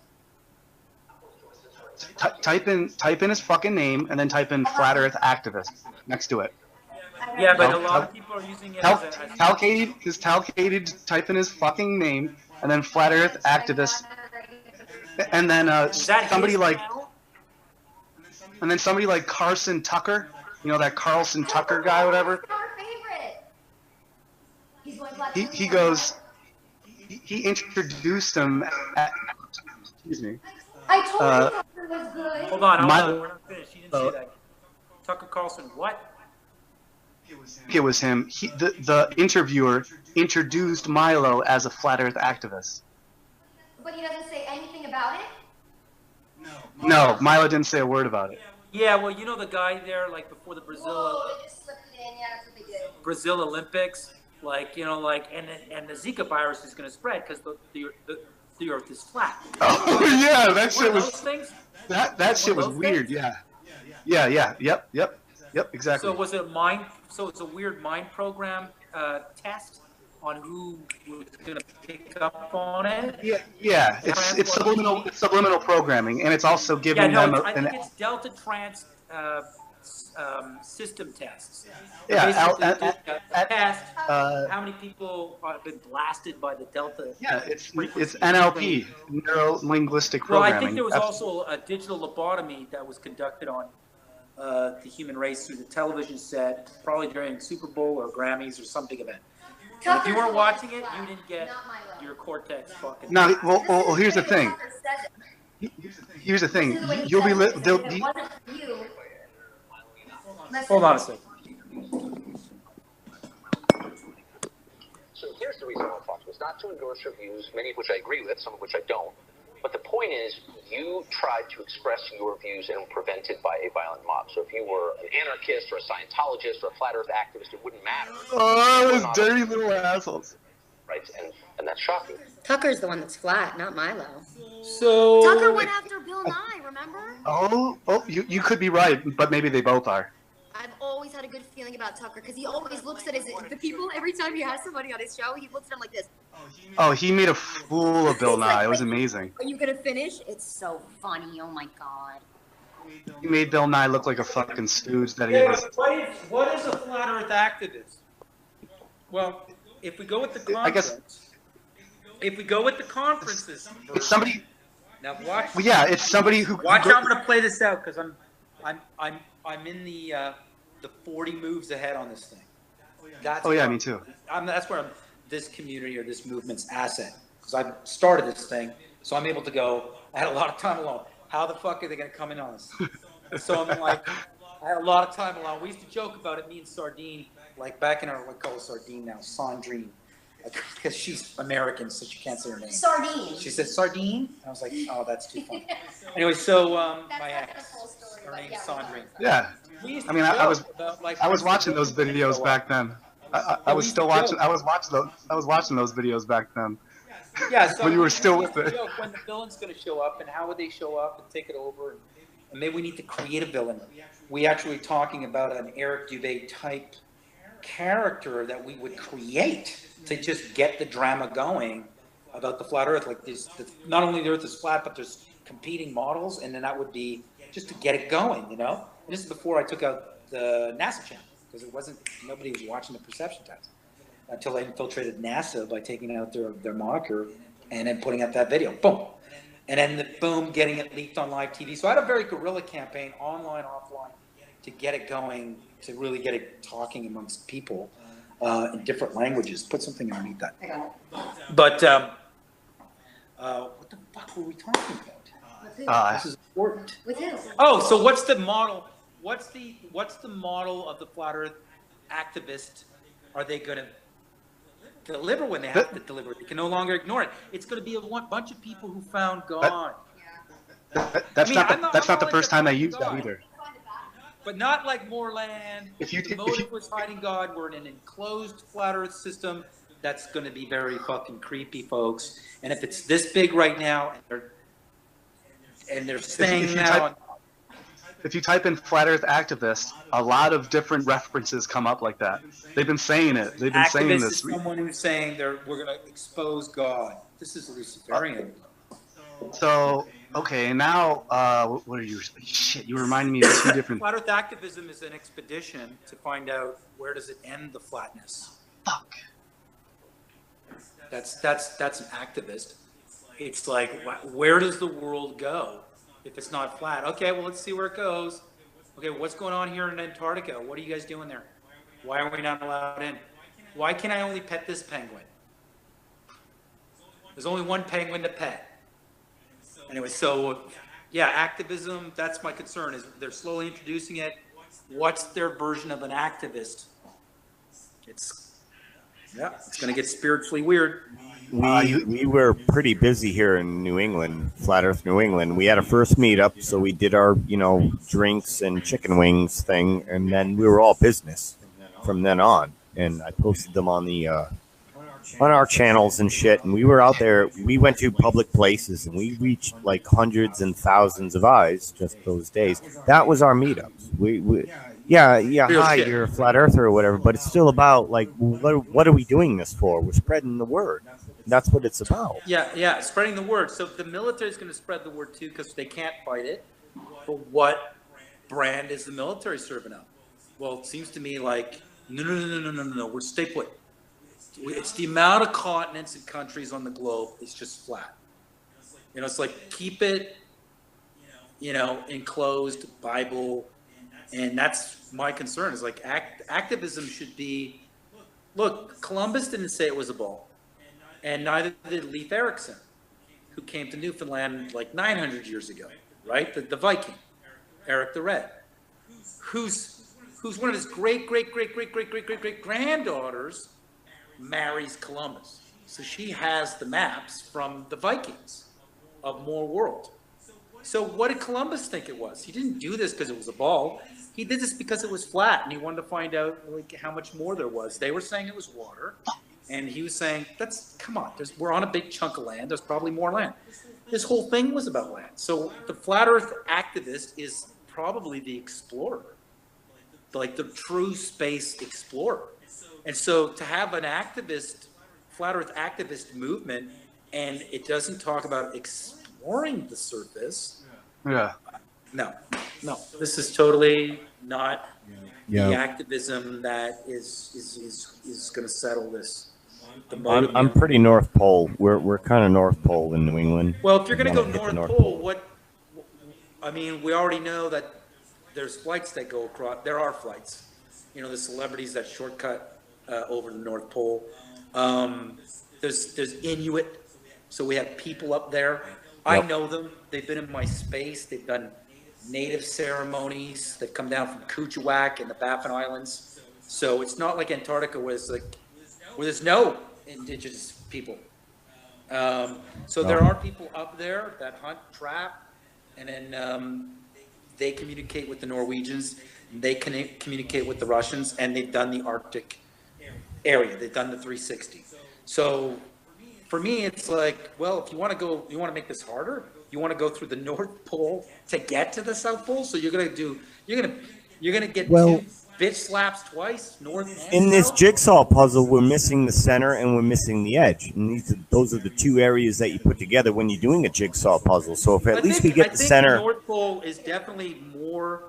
Type in his fucking name, and then type in Flat Earth activist next to it. Yeah, but a lot of people are using it Tell Katie to type in his fucking name, and then Flat Earth activist, and then somebody like. And then somebody like Carson Tucker, you know that Carlson Tucker guy, whatever. He goes. He introduced him. Excuse me. I told you Tucker was good. Hold on, we're not finished. You didn't say that. Tucker Carlson, what? It was him. The interviewer introduced Milo as a flat Earth activist. But he doesn't say anything about it. No, Milo didn't say a word about it. Yeah, well, you know the guy there, like before the Brazil Olympics, like and the Zika virus is going to spread because the Earth is flat. Oh yeah, that shit was. Things? That shit was weird. Things? Yeah. Yep. Exactly. So was it So it's a weird mind program test on who was going to pick up on it. Yeah. It's subliminal programming, and it's also giving them. I think it's delta trans system tests. Yeah. Test how many people have been blasted by the delta. Yeah, it's NLP, neuro linguistic programming. Well, I think there was also a digital lobotomy that was conducted on the human race through the television set, probably during Super Bowl or Grammys or some big event. And if you weren't watching it, you didn't get your cortex fucking. No, well, here's the thing. You'll be. Hold on a second. So here's the reason I want to talk to you. It's not to endorse your views, many of which I agree with, some of which I don't. But the point is, you tried to express your views and were prevented by a violent mob. So if you were an anarchist or a Scientologist or a flat Earth activist, it wouldn't matter. Oh, those dirty little assholes. Right, and that's shocking. Tucker's the one that's flat, not Milo. So Tucker went after Bill Nye, remember? Oh, you could be right, but maybe they both are. I've always had a good feeling about Tucker because he always looks at the people every time he has somebody on his show. He looks at them like this. Oh, he made a fool of Bill Nye. It was amazing. Are you gonna finish? It's so funny. Oh my god. He made Bill Nye look like a fucking stooge that he is. What is a flat Earth activist? Well, if we go with the conference, I guess. If we go with the conferences, It's somebody. Now watch. Well, yeah, it's somebody who. Watch how I'm gonna play this out because I'm in the 40 moves ahead on this thing. That's me too. That's where I'm this community or this movement's asset because I started this thing, so I'm able to go. I had a lot of time alone. How the fuck are they gonna come in on us? So I'm like, I had a lot of time alone. We used to joke about it, me and Sardine, like back in our we call her Sardine now, Sandrine, because she's American, so she can't say her name. Sardine. She said Sardine. I was like, oh, that's too funny. Anyway, so my ex, her name's Sandrine. Yeah. I mean, I was watching those videos back then. I was still watching. I was watching those videos back then. Yeah, so when you were still with it. When the villain's going to show up, and how would they show up and take it over, and maybe we need to create a villain. we actually talking about an Eric Dubé type character that we would create to just get the drama going about the flat Earth. Like not only the Earth is flat, but there's competing models, and then that would be just to get it going, you know. And this is before I took out the NASA channel because nobody was watching the perception test until I infiltrated NASA by taking out their moniker and then putting out that video. Boom. And then boom, getting it leaked on live TV. So I had a very guerrilla campaign, online, offline, to get it going, to really get it talking amongst people in different languages. Put something underneath that. But what the fuck were we talking about? This is important. Oh, so what's the model? What's the model of the flat Earth activist? Are they going to deliver when they have to deliver? They can no longer ignore it. It's going to be a bunch of people who found God. That's not the first time I used that either. But not like more land. The motive was finding God. We're in an enclosed flat Earth system. That's going to be very fucking creepy, folks. And if it's this big right now, and they're saying now. If you type in flat Earth activist, a lot of different references come up like that. They've been saying it. They've been saying this. Activist is someone who's saying we're going to expose God. This is Luciferian. So, okay, now, what are you? Shit, you remind me of two different. Flat Earth activism is an expedition to find out where does it end the flatness. Fuck. That's an activist. It's like, where does the world go if it's not flat? Okay, well, let's see where it goes. Okay, what's going on here in Antarctica? What are you guys doing there? Why are we not allowed in? Why can I only pet this penguin? There's only one penguin to pet. Anyway, so yeah, activism, that's my concern, is they're slowly introducing it. What's their version of an activist? It's going to get spiritually weird. We were pretty busy here in New England, Flat Earth, New England. We had a first meetup, so we did our, drinks and chicken wings thing, and then we were all business from then on. And I posted them on our channels and shit. And we were out there. We went to public places, and we reached like hundreds and thousands of eyes just those days. That was our meetups. Yeah, hi, you're a flat earther or whatever, but it's still about, like, what are we doing this for? We're spreading the word. That's what it's about. Yeah, spreading the word. So the military is going to spread the word, too, because they can't fight it. But what brand is the military serving up? Well, it seems to me like, no, we're stay put. It's the amount of continents and countries on the globe. It's just flat. It's like, keep it, enclosed, Bible. And that's my concern, is like activism should be, look, Columbus didn't say it was a ball. And neither did Leif Erikson, who came to Newfoundland like 900 years ago, right? The Viking, Eric the Red, who's one of his great granddaughters marries Columbus. So she has the maps from the Vikings of more world. So what did Columbus think it was? He didn't do this because it was a ball. He did this because it was flat, and he wanted to find out how much more there was. They were saying it was water, and he was saying, come on, we're on a big chunk of land. There's probably more land. This whole thing was about land. So the flat Earth activist is probably the explorer, like the true space explorer. And so to have an flat Earth activist movement, and it doesn't talk about exploring the surface. Yeah. No. This is totally not the activism that is going to settle this. I'm pretty North Pole. We're kind of North Pole in New England. Well, if you're going to go North Pole, we already know that there's flights that go across. There are flights. The celebrities that shortcut over the North Pole. There's Inuit. So we have people up there. I know them. They've been in my space. They've done native ceremonies. They've come down from Kuchawak and the Baffin Islands. So it's not like Antarctica where there's no indigenous people. So there are people up there that hunt, trap, and then they communicate with the Norwegians. They communicate with the Russians, and they've done the Arctic area. They've done the 360. So for me, it's like, well, if you want to make this harder, you want to go through the North Pole to get to the South Pole. So you're going to You're going to get Well- two bitch slaps twice, north and In this south? jigsaw puzzle, we're missing the center and we're missing the edge. And those are the two areas that you put together when you're doing a jigsaw puzzle. So if at least we get the center. The North Pole is definitely more,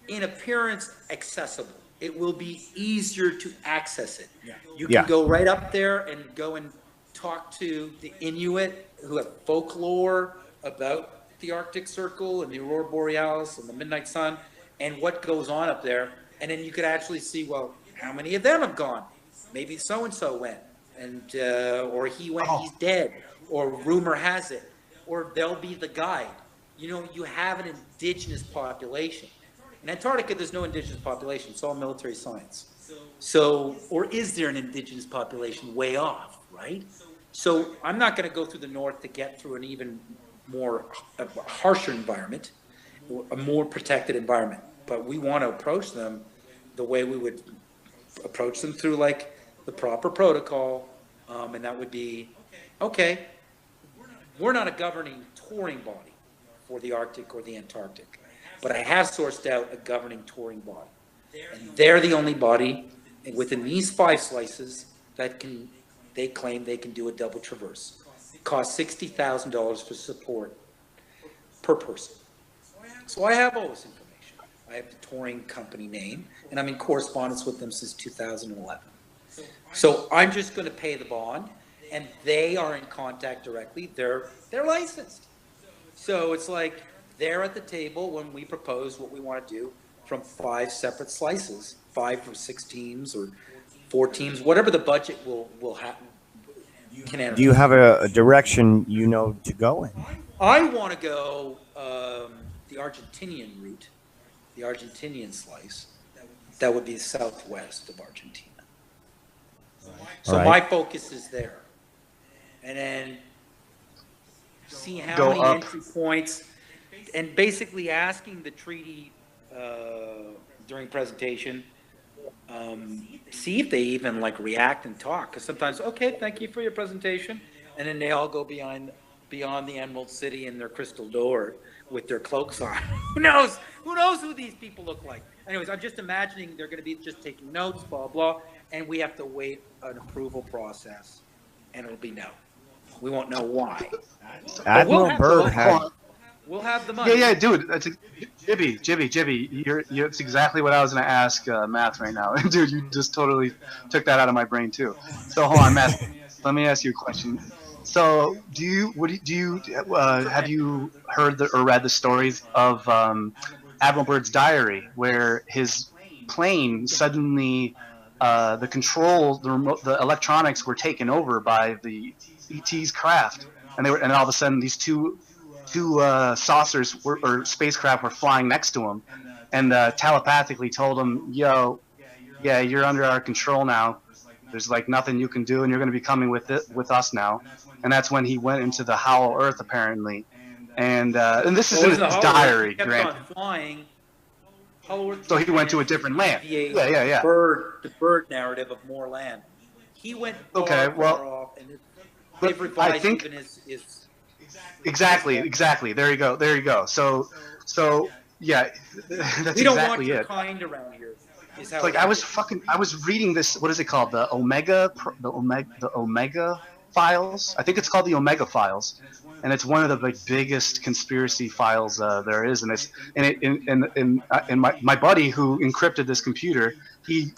in appearance, accessible. It will be easier to access it. You can go right up there and go and talk to the Inuit who have folklore about the Arctic Circle and the Aurora Borealis and the Midnight Sun and what goes on up there. And then you could actually see, well, how many of them have gone? Maybe so-and-so went, and or he went, he's dead, or rumor has it, or they'll be the guide. You know, you have an indigenous population. In Antarctica, there's no indigenous population. It's all military science. So, or is there an indigenous population way off, right? So I'm not going to go through the north to get through an even more harsher environment, a more protected environment. But we want to approach them the way we would approach them, through like the proper protocol. And that would be, okay, we're not a governing touring body for the Arctic or the Antarctic, but I have sourced out a governing touring body. And they're the only body within these 5 slices that they claim they can do a double traverse. It costs $60,000 for support per person. So I have all this information. I have the touring company name, and I'm in correspondence with them since 2011. So I'm just going to pay the bond, and they are in contact directly. They're licensed. So it's like they're at the table when we propose what we want to do from 5 separate slices, 5 or 6 teams or 4 teams, whatever the budget will have. Do you have a direction to go in? I want to go the Argentinian route, the Argentinian slice. That would be the southwest of Argentina. So my focus is there. And then see how many entry points, and basically asking the treaty during presentation, see if they even like react and talk. Because sometimes, okay, thank you for your presentation, and then they all go beyond the Emerald City in their crystal door with their cloaks on. Who knows? Who knows who these people look like? Anyways, I'm just imagining they're going to be just taking notes, blah blah, and we have to wait an approval process, and it'll be no. We won't know why. Admiral Byrd had. We'll have the money. Yeah, dude. That's Jibby. It's exactly what I was gonna ask Math right now. Dude, you just totally took that out of my brain too. So hold on, Math. Let me ask you a question. So, have you heard or read the stories of Admiral Byrd's diary, where his plane suddenly, the electronics were taken over by the ET's craft, and all of a sudden these two saucers or spacecraft were flying next to him, and telepathically told him, "Yo, yeah, you're under our control now. There's like nothing you can do, and you're going to be coming with us now." And that's when he went into the Hollow Earth, apparently. And this is in his diary, granted. Flying. So he went to a different land. Yeah. The Byrd narrative of more land. He went far off, and they've revised even his Exactly. There you go. So yeah, that's we don't exactly want your it. kind around here. Is how Like I was reading this. What is it called? The Omega Files. I think it's called the Omega Files, and it's one of the biggest conspiracy files there is. And my buddy who encrypted this computer, he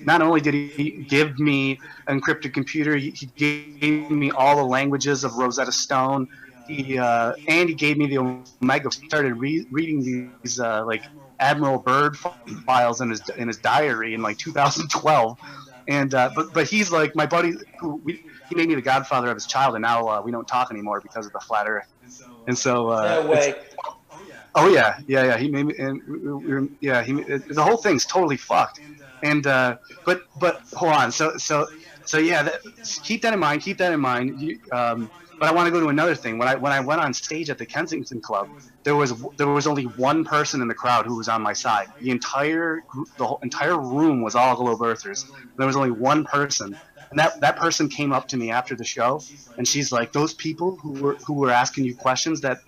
not only did he give me an encrypted computer, he gave me all the languages of Rosetta Stone. And he gave me the Omega. Started reading these like Admiral Byrd files in his diary in like 2012. And but he's like my buddy who he made me the godfather of his child, and now we don't talk anymore because of the flat Earth. And so no way. Oh yeah. He made me, and the whole thing's totally fucked. And but hold on. So yeah, keep that in mind. But I want to go to another thing. When I went on stage at the Kensington Club, there was only one person in the crowd who was on my side. The whole entire room was all globe earthers. There was only one person, and that person came up to me after the show, and she's like, "Those people who were asking you questions, that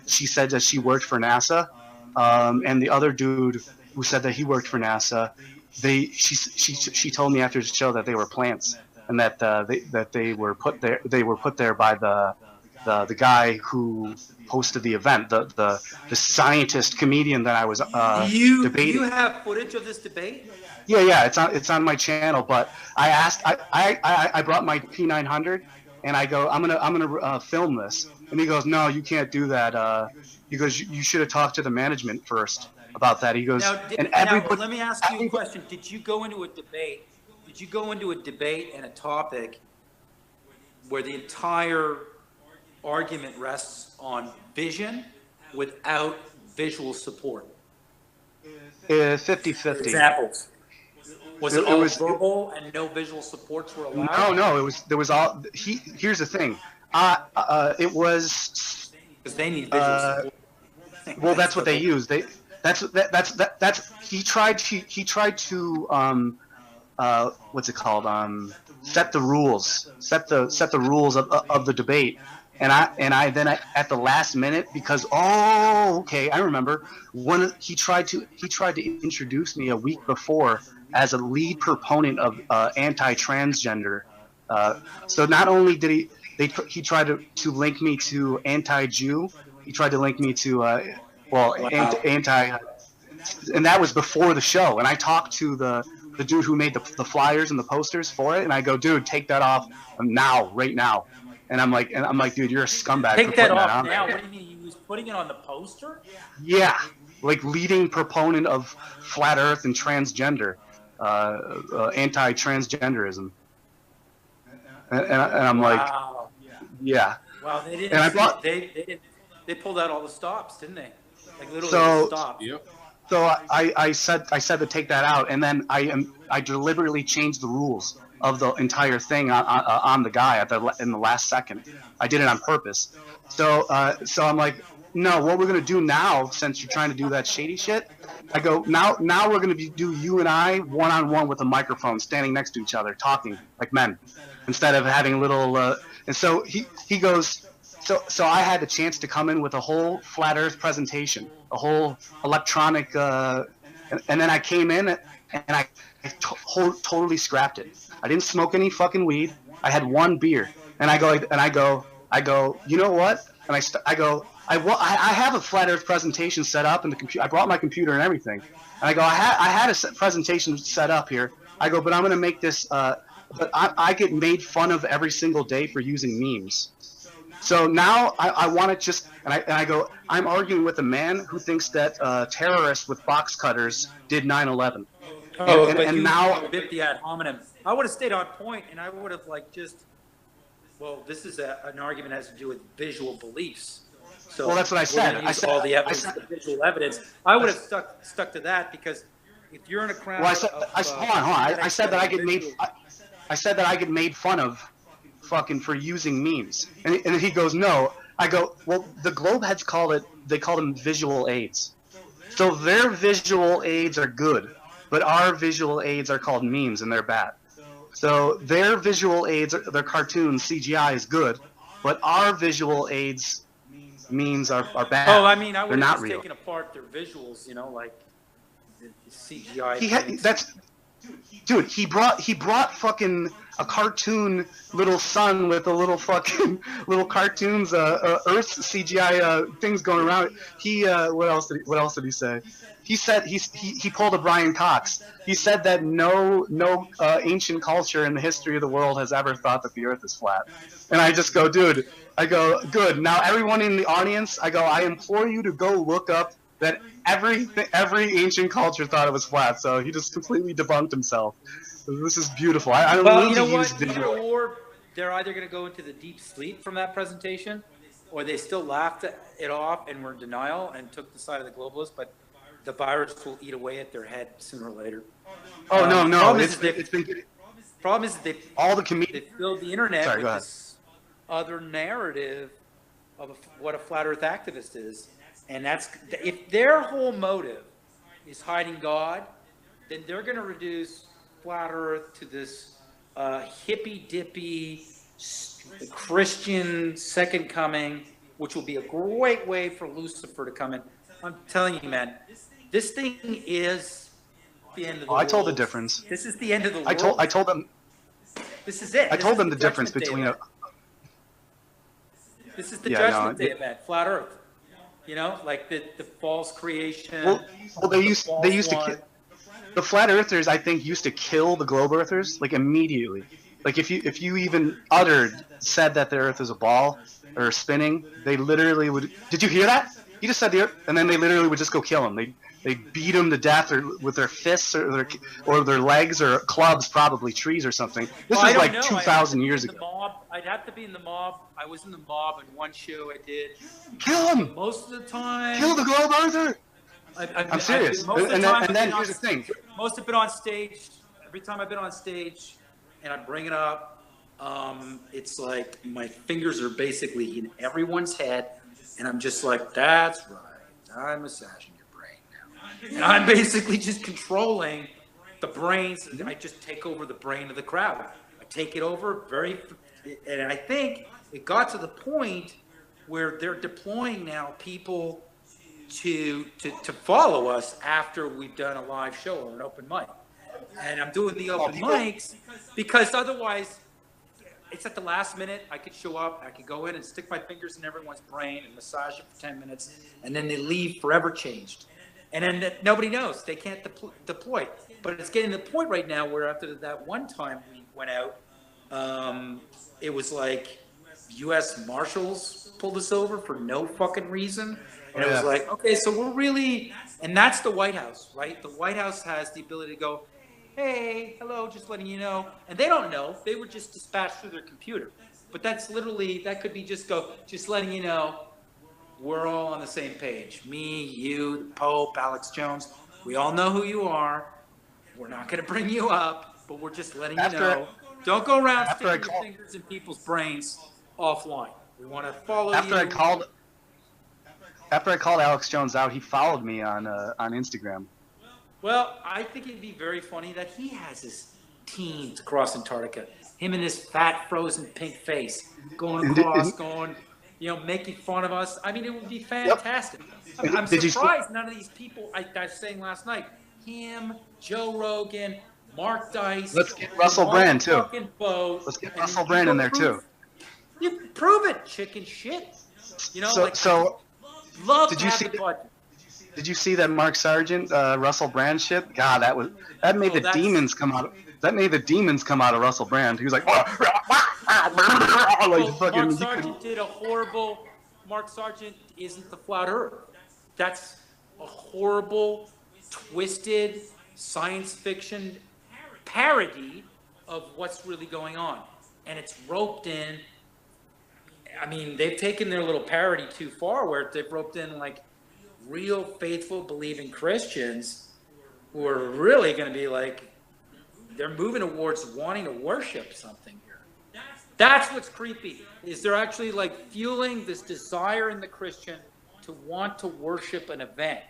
she said that she worked for NASA, and the other dude who said that he worked for NASA, she told me after the show that they were plants, and that they were put there by the guy who hosted the event, the scientist comedian that I was debating. Do you have footage of this debate? Yeah, it's on my channel. But I asked, I brought my P900, and I go, I'm gonna film this, and he goes, no, you can't do that. He goes, you should have talked to the management first about that. He goes, Now, let me ask you a question. Did you go into a debate? Did you go into a debate and a topic where the entire argument rests on vision without visual support? 50-50. Examples. Was it all verbal and no visual supports were allowed? No. There was all. Here's the thing. It was because they need visual support. Well, that's what they use. He tried to what's it called? Set the rules. Set the rules of the debate. And I then at the last minute, because okay, I remember he tried to introduce me a week before as a lead proponent of anti-transgender. So not only did he tried to link me to anti-Jew, he tried to link me to anti, and that was before the show. And I talked to the dude who made the flyers and the posters for it, and I go, dude, take that off now, right now. And I'm like, dude, you're a scumbag. Take that off now. What do you mean? He was putting it on the poster? Yeah, like leading proponent of flat Earth and transgender, anti-transgenderism. And I'm like, yeah. Wow, they didn't. And I brought, they pulled out all the stops, didn't they? Like literally so, stops. Yep. So I said to take that out, and then I deliberately changed the rules of the entire thing on the guy in the last second. I did it on purpose. So I'm like, no, what we're gonna do now, since you're trying to do that shady shit, I go, now we're gonna do you and I one-on-one with a microphone, standing next to each other, talking like men, instead of having little. And so he goes. So I had the chance to come in with a whole flat Earth presentation, a whole electronic, and then I came in and I totally scrapped it. I didn't smoke any fucking weed. I had one beer, and I go, you know what? And I have a flat Earth presentation set up in the computer. I brought my computer and everything, and I go, I had a presentation set up here. I go, but I'm gonna make this. But I get made fun of every single day for using memes. So now I want to just, and I go, I'm arguing with a man who thinks that terrorists with box cutters did 9/11. Oh, and, but and you now bit the ad hominem. I would have stayed on point, and I would have this is an argument that has to do with visual beliefs. So well, that's what I said. I said all the evidence, the visual evidence. I would have stuck to that, because if you're in a crowd, hold on. I said that I get made. I said that I get made fun of, fucking, for using memes, and he goes, no. I go, well, the Globeheads call them visual aids. So their visual aids are good, but our visual aids are called memes, and they're bad. So their visual aids, their cartoons, CGI is good, but our visual aids, memes are bad. Oh, I mean, I would have real. taken apart their visuals, like the CGI. Dude, he brought fucking a cartoon little sun with a little fucking little cartoons, Earth CGI things going around. What else did he say? He said he pulled a Brian Cox. He said that no ancient culture in the history of the world has ever thought that the Earth is flat. And I just go, dude. I go, good. Now everyone in the audience, I go, I implore you to go look up that every ancient culture thought it was flat. So he just completely debunked himself. This is beautiful. I well, you know what? Or they're either going to go into the deep sleep from that presentation, or they still laughed it off and were in denial and took the side of the globalists, but the virus will eat away at their head sooner or later. Oh, no. Problem is that they filled the internet with this other narrative of what a flat Earth activist is. And that's, if their whole motive is hiding God, then they're going to reduce flat Earth to this hippy-dippy Christian second coming, which will be a great way for Lucifer to come in I'm telling you, man, this thing is the end of the world. I told the difference. This is the end of the world. I told them. This is it. I told them the difference between a. This is the judgment day event, flat Earth. You know, like the false creation. Well, they used to. The flat earthers, I think, used to kill the globe earthers like immediately. Like if you even said that the Earth is a ball or spinning, they literally would. Did you hear that? He just said the Earth, and then they literally would just go kill him. They beat him to death, or with their fists, or their legs, or clubs, probably trees or something. This is like 2,000 years ago. I'd have to be in the mob. I was in the mob in one show I did. Kill him! Most of the time. Kill the globe earther! I'm serious. And then here's the thing. Most have been on stage. Every time I've been on stage, and I bring it up, it's like my fingers are basically in everyone's head, and I'm just like, that's right. I'm massaging your brain now. And I'm basically just controlling the brains. I just take over the brain of the crowd. I take it over and I think it got to the point where they're deploying now people to follow us after we've done a live show or an open mic. And I'm doing the open mics because otherwise it's at the last minute. I could show up, I could go in and stick my fingers in everyone's brain and massage it for 10 minutes, and then they leave forever changed. And then nobody knows. They can't deploy. But it's getting to the point right now where after that one time we went out, it was like U.S. Marshals pulled us over for no fucking reason. And it was like, okay, so we're really, and that's the White House, right? The White House has the ability to go, hey, hello, just letting you know. And they don't know. They were just dispatched through their computer. But that's literally, that could be just letting you know, we're all on the same page. Me, you, the Pope, Alex Jones. We all know who you are. We're not going to bring you up, but we're just letting you know. Don't go around sticking your fingers in people's brains offline. We want to follow you. After I called Alex Jones out, he followed me on Instagram. Well, I think it'd be very funny that he has his teams across Antarctica. Him and his fat, frozen, pink face going across, making fun of us. I mean, it would be fantastic. Yep. I'm surprised none of these people, I was saying last night, him, Joe Rogan, Mark Dice. Let's get Russell Brand, too. Let's get Russell Brand in there, too. You prove it, chicken shit. Love to have the budget. Did you see that Mark Sargent, Russell Brand shit? God, that made the demons come out. That made the demons come out of Russell Brand. He was like, Mark Sargent did a horrible. Mark Sargent isn't the flat Earth. That's a horrible, twisted science fiction parody of what's really going on, and it's roped in. I mean, they've taken their little parody too far, where they've roped in like real faithful, believing Christians who are really going to be like, they're moving towards wanting to worship something here. That's what's creepy, is they're actually like fueling this desire in the Christian to want to worship an event,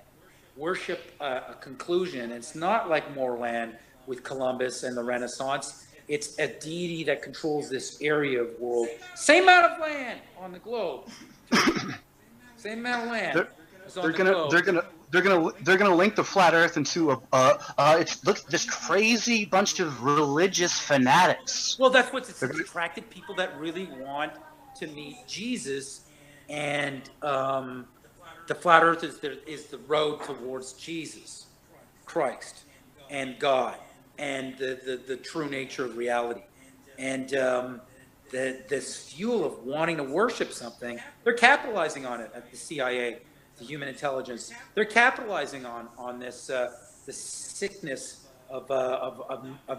worship a conclusion. It's not like Moorland with Columbus and the Renaissance. It's a deity that controls this area of world. Same amount of land on the globe. Same amount of land. They're gonna link the flat Earth into this crazy bunch of religious fanatics. Well, that's what's attracted people that really want to meet Jesus, and the flat Earth is the road towards Jesus Christ and God and the true nature of reality, and this fuel of wanting to worship something. They're capitalizing on it at the CIA. The human intelligence, they're capitalizing on this sickness of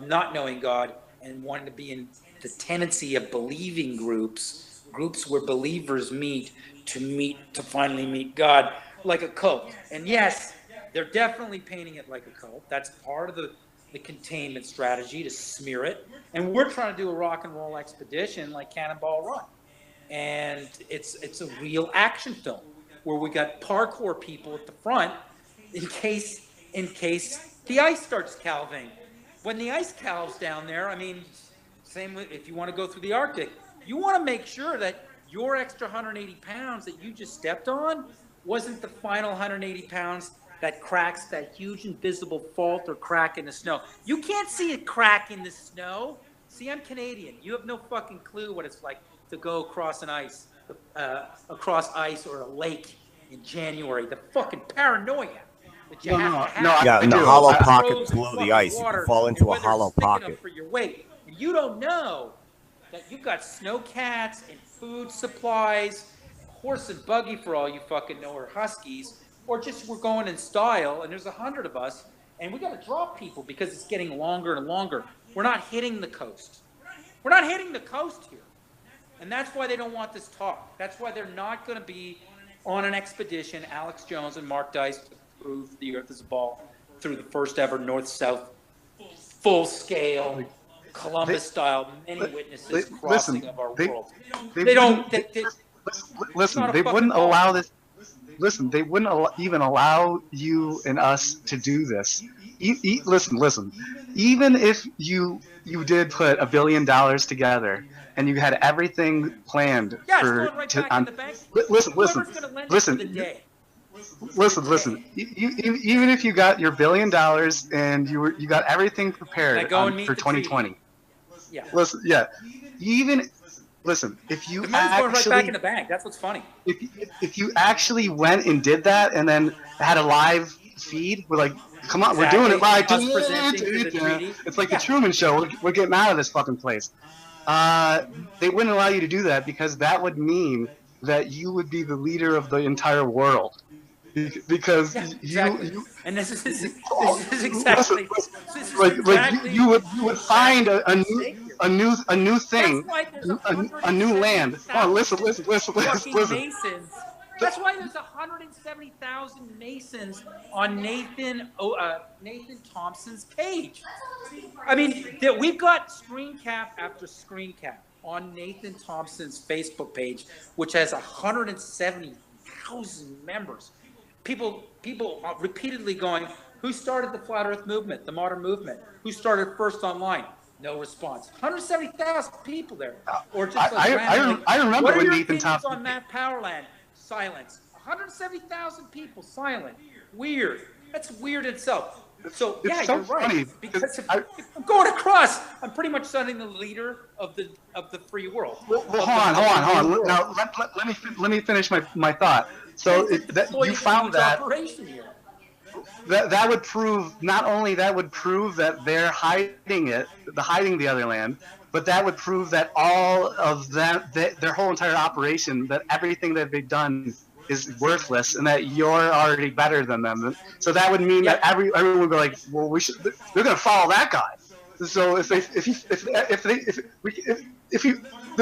not knowing God and wanting to be in the tendency of believing groups where believers meet to finally meet God, like a cult. And yes, they're definitely painting it like a cult. That's part of the containment strategy, to smear it. And we're trying to do a rock and roll expedition like Cannonball Run, and it's a real action film, where we got parkour people at the front in case the ice starts calving. When the ice calves down there, I mean, same with if you want to go through the Arctic, you want to make sure that your extra 180 pounds that you just stepped on wasn't the final 180 pounds that cracks that huge invisible fault or crack in the snow. You can't see a crack in the snow. See, I'm Canadian. You have no fucking clue what it's like to go across ice or a lake in January. The fucking paranoia that you have to have. Yeah, in the hollow pocket below the ice, you can fall into a hollow pocket. For your weight. And you don't know that you've got snow cats and food supplies, horse and buggy for all you fucking know, or huskies, or just we're going in style and there's 100 of us and we got to drop people because it's getting longer and longer. We're not hitting the coast. We're not hitting the coast here. And that's why they don't want this talk. That's why they're not going to be on an expedition, Alex Jones and Mark Dice, to prove the Earth is a ball through the first ever north-south full-scale Columbus-style many witnesses crossing of our world. They wouldn't allow this. Listen, they wouldn't even allow you and us to do this. Listen. Even if you did put $1 billion together and you had everything planned Listen. Even if you got your $1 billion and you got everything prepared for 2020. Yeah. Listen. If you the money's going right back in the bank. That's what's funny. If you actually went and did that and then had a live feed, we're like, come on, we're doing it right. It's like the Truman Show. We're getting out of this fucking place. They wouldn't allow you to do that because that would mean that you would be the leader of the entire world. Because you and this is exactly you would find a new thing, a new land. Oh, listen. Masons. That's why there's 170,000 Masons on Nathan Thompson's page. I mean, we've got screen cap after screen cap on Nathan Thompson's Facebook page, which has 170,000 members. People are repeatedly going, who started the Flat Earth movement, the modern movement? Who started first online? No response. 170,000 people there. Or just I remember what when are your Nathan Thompson on Math Powerland? Silence. 170,000 people silent. Weird. That's weird itself. So it's yeah, so you're right. funny Because if I'm going across, I'm pretty much sending the leader of the free world. Well, hold on. Now let me finish my thought. So you found that that would prove not only that would prove that they're hiding the other land, but that would prove that all of that their whole entire operation, that everything that they've done is worthless, and that you're already better than them. So that would mean that everyone would go like, well, they're going to follow that guy. So if they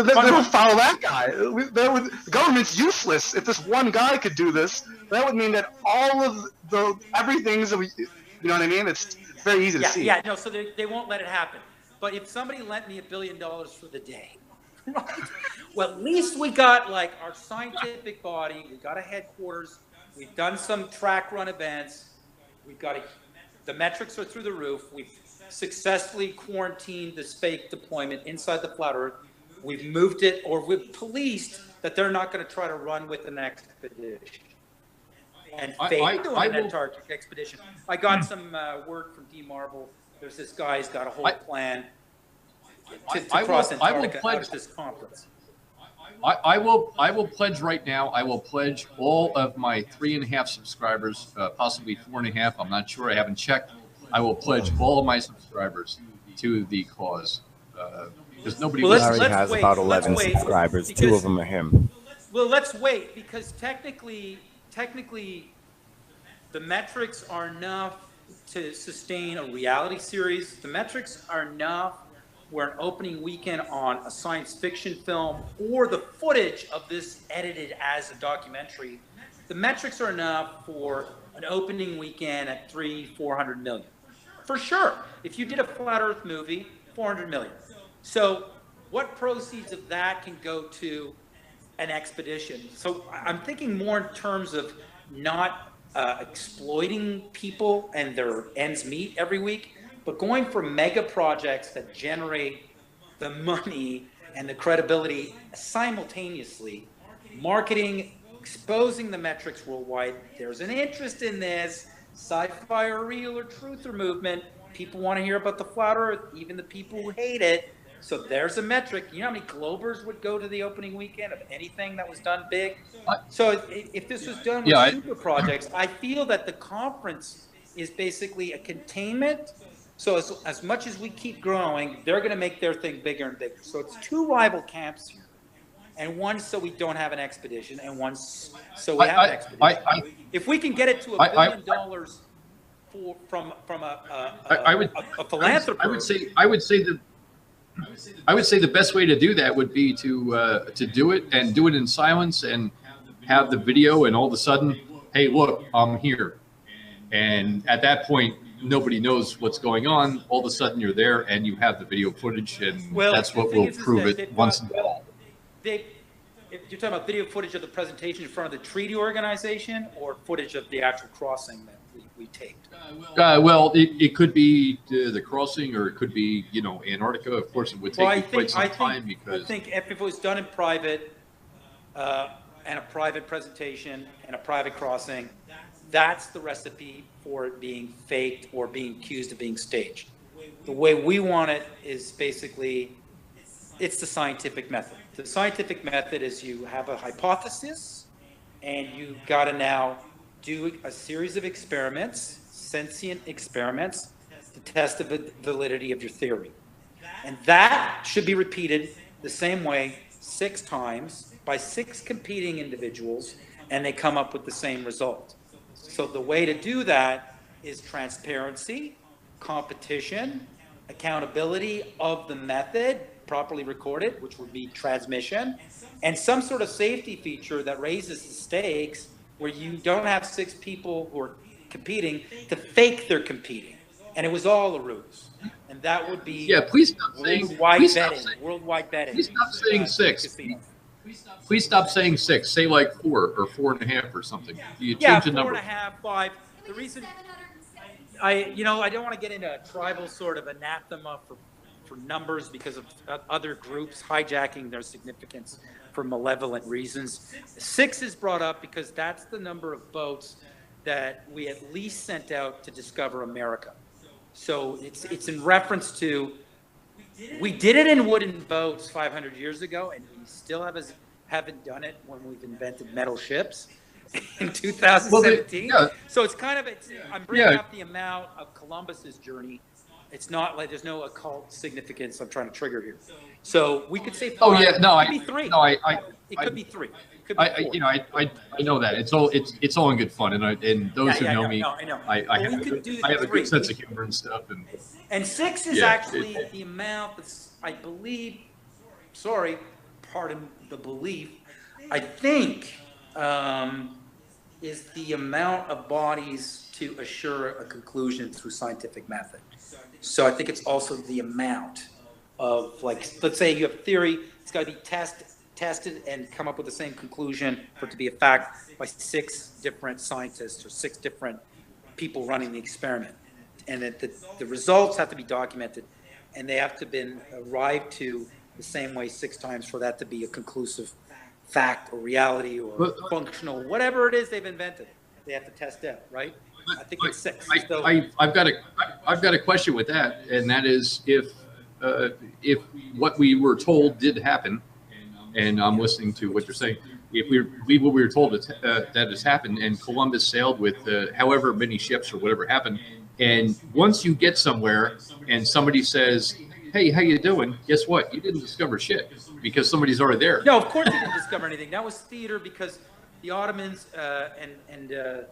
don't follow that guy, the government's useless. If this one guy could do this, that would mean that all of everything's, you know what I mean? It's very easy to see. Yeah, no, so they won't let it happen. But if somebody lent me $1 billion for the day, right? Well, at least we got like our scientific body. We got a headquarters. We've done some track run events. We've got the metrics are through the roof. We've successfully quarantined this fake deployment inside the Flat Earth. We've moved it, or we've policed that they're not going to try to run with an expedition and fake doing an Antarctic expedition. I got some word from D. Marble. There's this guy who's got a whole plan to cross Antarctica out of this conference. I will pledge right now. I will pledge all of my 3.5 subscribers, possibly 4.5. I'm not sure. I haven't checked. I will pledge all of my subscribers to the cause. Because nobody Larry has about 11 subscribers. 2 of them are him. Well, let's wait, because technically, the metrics are enough to sustain a reality series. The metrics are enough where an opening weekend on a science fiction film or the footage of this edited as a documentary, the metrics are enough for an opening weekend at 300-400 million. For sure. If you did a Flat Earth movie, 400 million. So what proceeds of that can go to an expedition? So I'm thinking more in terms of not exploiting people and their ends meet every week, but going for mega projects that generate the money and the credibility simultaneously, marketing exposing the metrics worldwide. There's an interest in this. Sci-fi or real or truth or movement. People want to hear about the flat Earth, even the people who hate it. So there's a metric. You know how many Globers would go to the opening weekend of anything that was done big? So if this was done with super projects, I feel that the conference is basically a containment. So as much as we keep growing, they're going to make their thing bigger and bigger. So it's two rival camps here. And one so we don't have an expedition, and one so we have an expedition. If we can get it to $1 billion from a philanthropist, I would say the best way to do that would be to do it and do it in silence and have the video, and all of a sudden, hey, look, I'm here. And at that point, nobody knows what's going on. All of a sudden, you're there and you have the video footage, and that's what will prove it once and for all. If you're talking about video footage of the presentation in front of the treaty organization, or footage of the actual crossing that we taped? Well, it could be the crossing, or it could be, Antarctica. Of course, it would take quite some time because I think if it was done in private, and a private presentation and a private crossing, that's the recipe for it being faked or being accused of being staged. The way we want it is basically, it's the scientific method. The scientific method is you have a hypothesis, and you got to now do a series of experiments, sentient experiments, to test the validity of your theory. And that should be repeated the same way 6 times by 6 competing individuals, and they come up with the same result. So the way to do that is transparency, competition, accountability of the method, properly recorded, which would be transmission, and some sort of safety feature that raises the stakes, where you don't have 6 people who are competing to fake they're competing. And it was all a ruse. And that would be please stop saying worldwide betting. Please stop saying 6. Please stop saying 6. Say like 4 or 4.5 or something. You change the number. 4.5, 5. The reason I don't want to get into a tribal sort of anathema for numbers because of other groups hijacking their significance for malevolent reasons. 6 is brought up because that's the number of boats that we at least sent out to discover America. So it's in reference to, we did it in wooden boats 500 years ago, and we still haven't done it when we've invented metal ships in 2017. So it's kind of, I'm bringing up the amount of Columbus's journey. It's not like there's no occult significance I'm trying to trigger here. So we could say 5. It could be 3. It could be 3. It could be 4. I know that it's all in good fun, and those who know me, I have a good sense of humor and stuff. And 6 is actually the amount that's, I believe, pardon the belief, I think is the amount of bodies to assure a conclusion through scientific method. So I think it's also the amount of, like, let's say you have theory, it's got to be tested and come up with the same conclusion for it to be a fact by 6 different scientists or 6 different people running the experiment. And that the results have to be documented, and they have to be arrived to the same way 6 times for that to be a conclusive fact or reality or functional, whatever it is they've invented. They have to test out, right? I think it's 6. I've got a question with that, and that is if what we were told did happen, and I'm listening to what you're saying. If we believe what we were told that has happened, and Columbus sailed with however many ships or whatever happened, and once you get somewhere and somebody says, "Hey, how you doing?" Guess what? You didn't discover shit because somebody's already there. No, of course you didn't discover anything. That was theater because the Ottomans and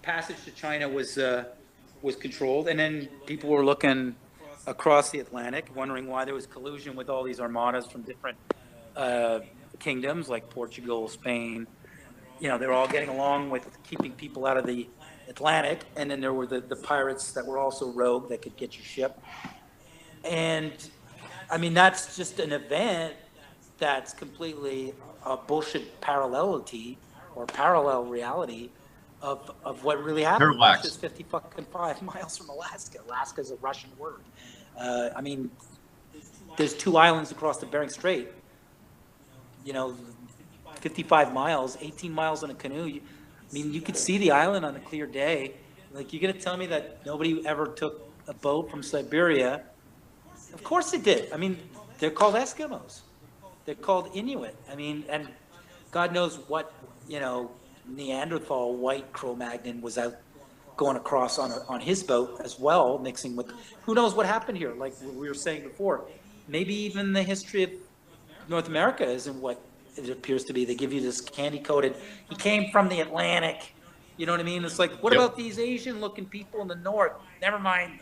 passage to China was controlled, and then people were looking across the Atlantic, wondering why there was collusion with all these armadas from different kingdoms like Portugal, Spain. They're all getting along with keeping people out of the Atlantic, and then there were the pirates that were also rogue that could get your ship. And I mean, that's just an event that's completely a bullshit parallelity or parallel reality of what really happened. Parallax. It's just 55 miles from Alaska. Alaska's a Russian word. I mean, there's 2 islands across the Bering Strait. 55 miles, 18 miles in a canoe. I mean, you could see the island on a clear day. Like, you're going to tell me that nobody ever took a boat from Siberia? Of course they did. I mean, they're called Eskimos. They're called Inuit. I mean, and God knows what, Neanderthal white Cro-Magnon was out going across on his boat as well, mixing with, who knows what happened here, like we were saying before. Maybe even the history of North America isn't what it appears to be. They give you this candy-coated, he came from the Atlantic, you know what I mean? It's like, what about these Asian-looking people in the north? Never mind.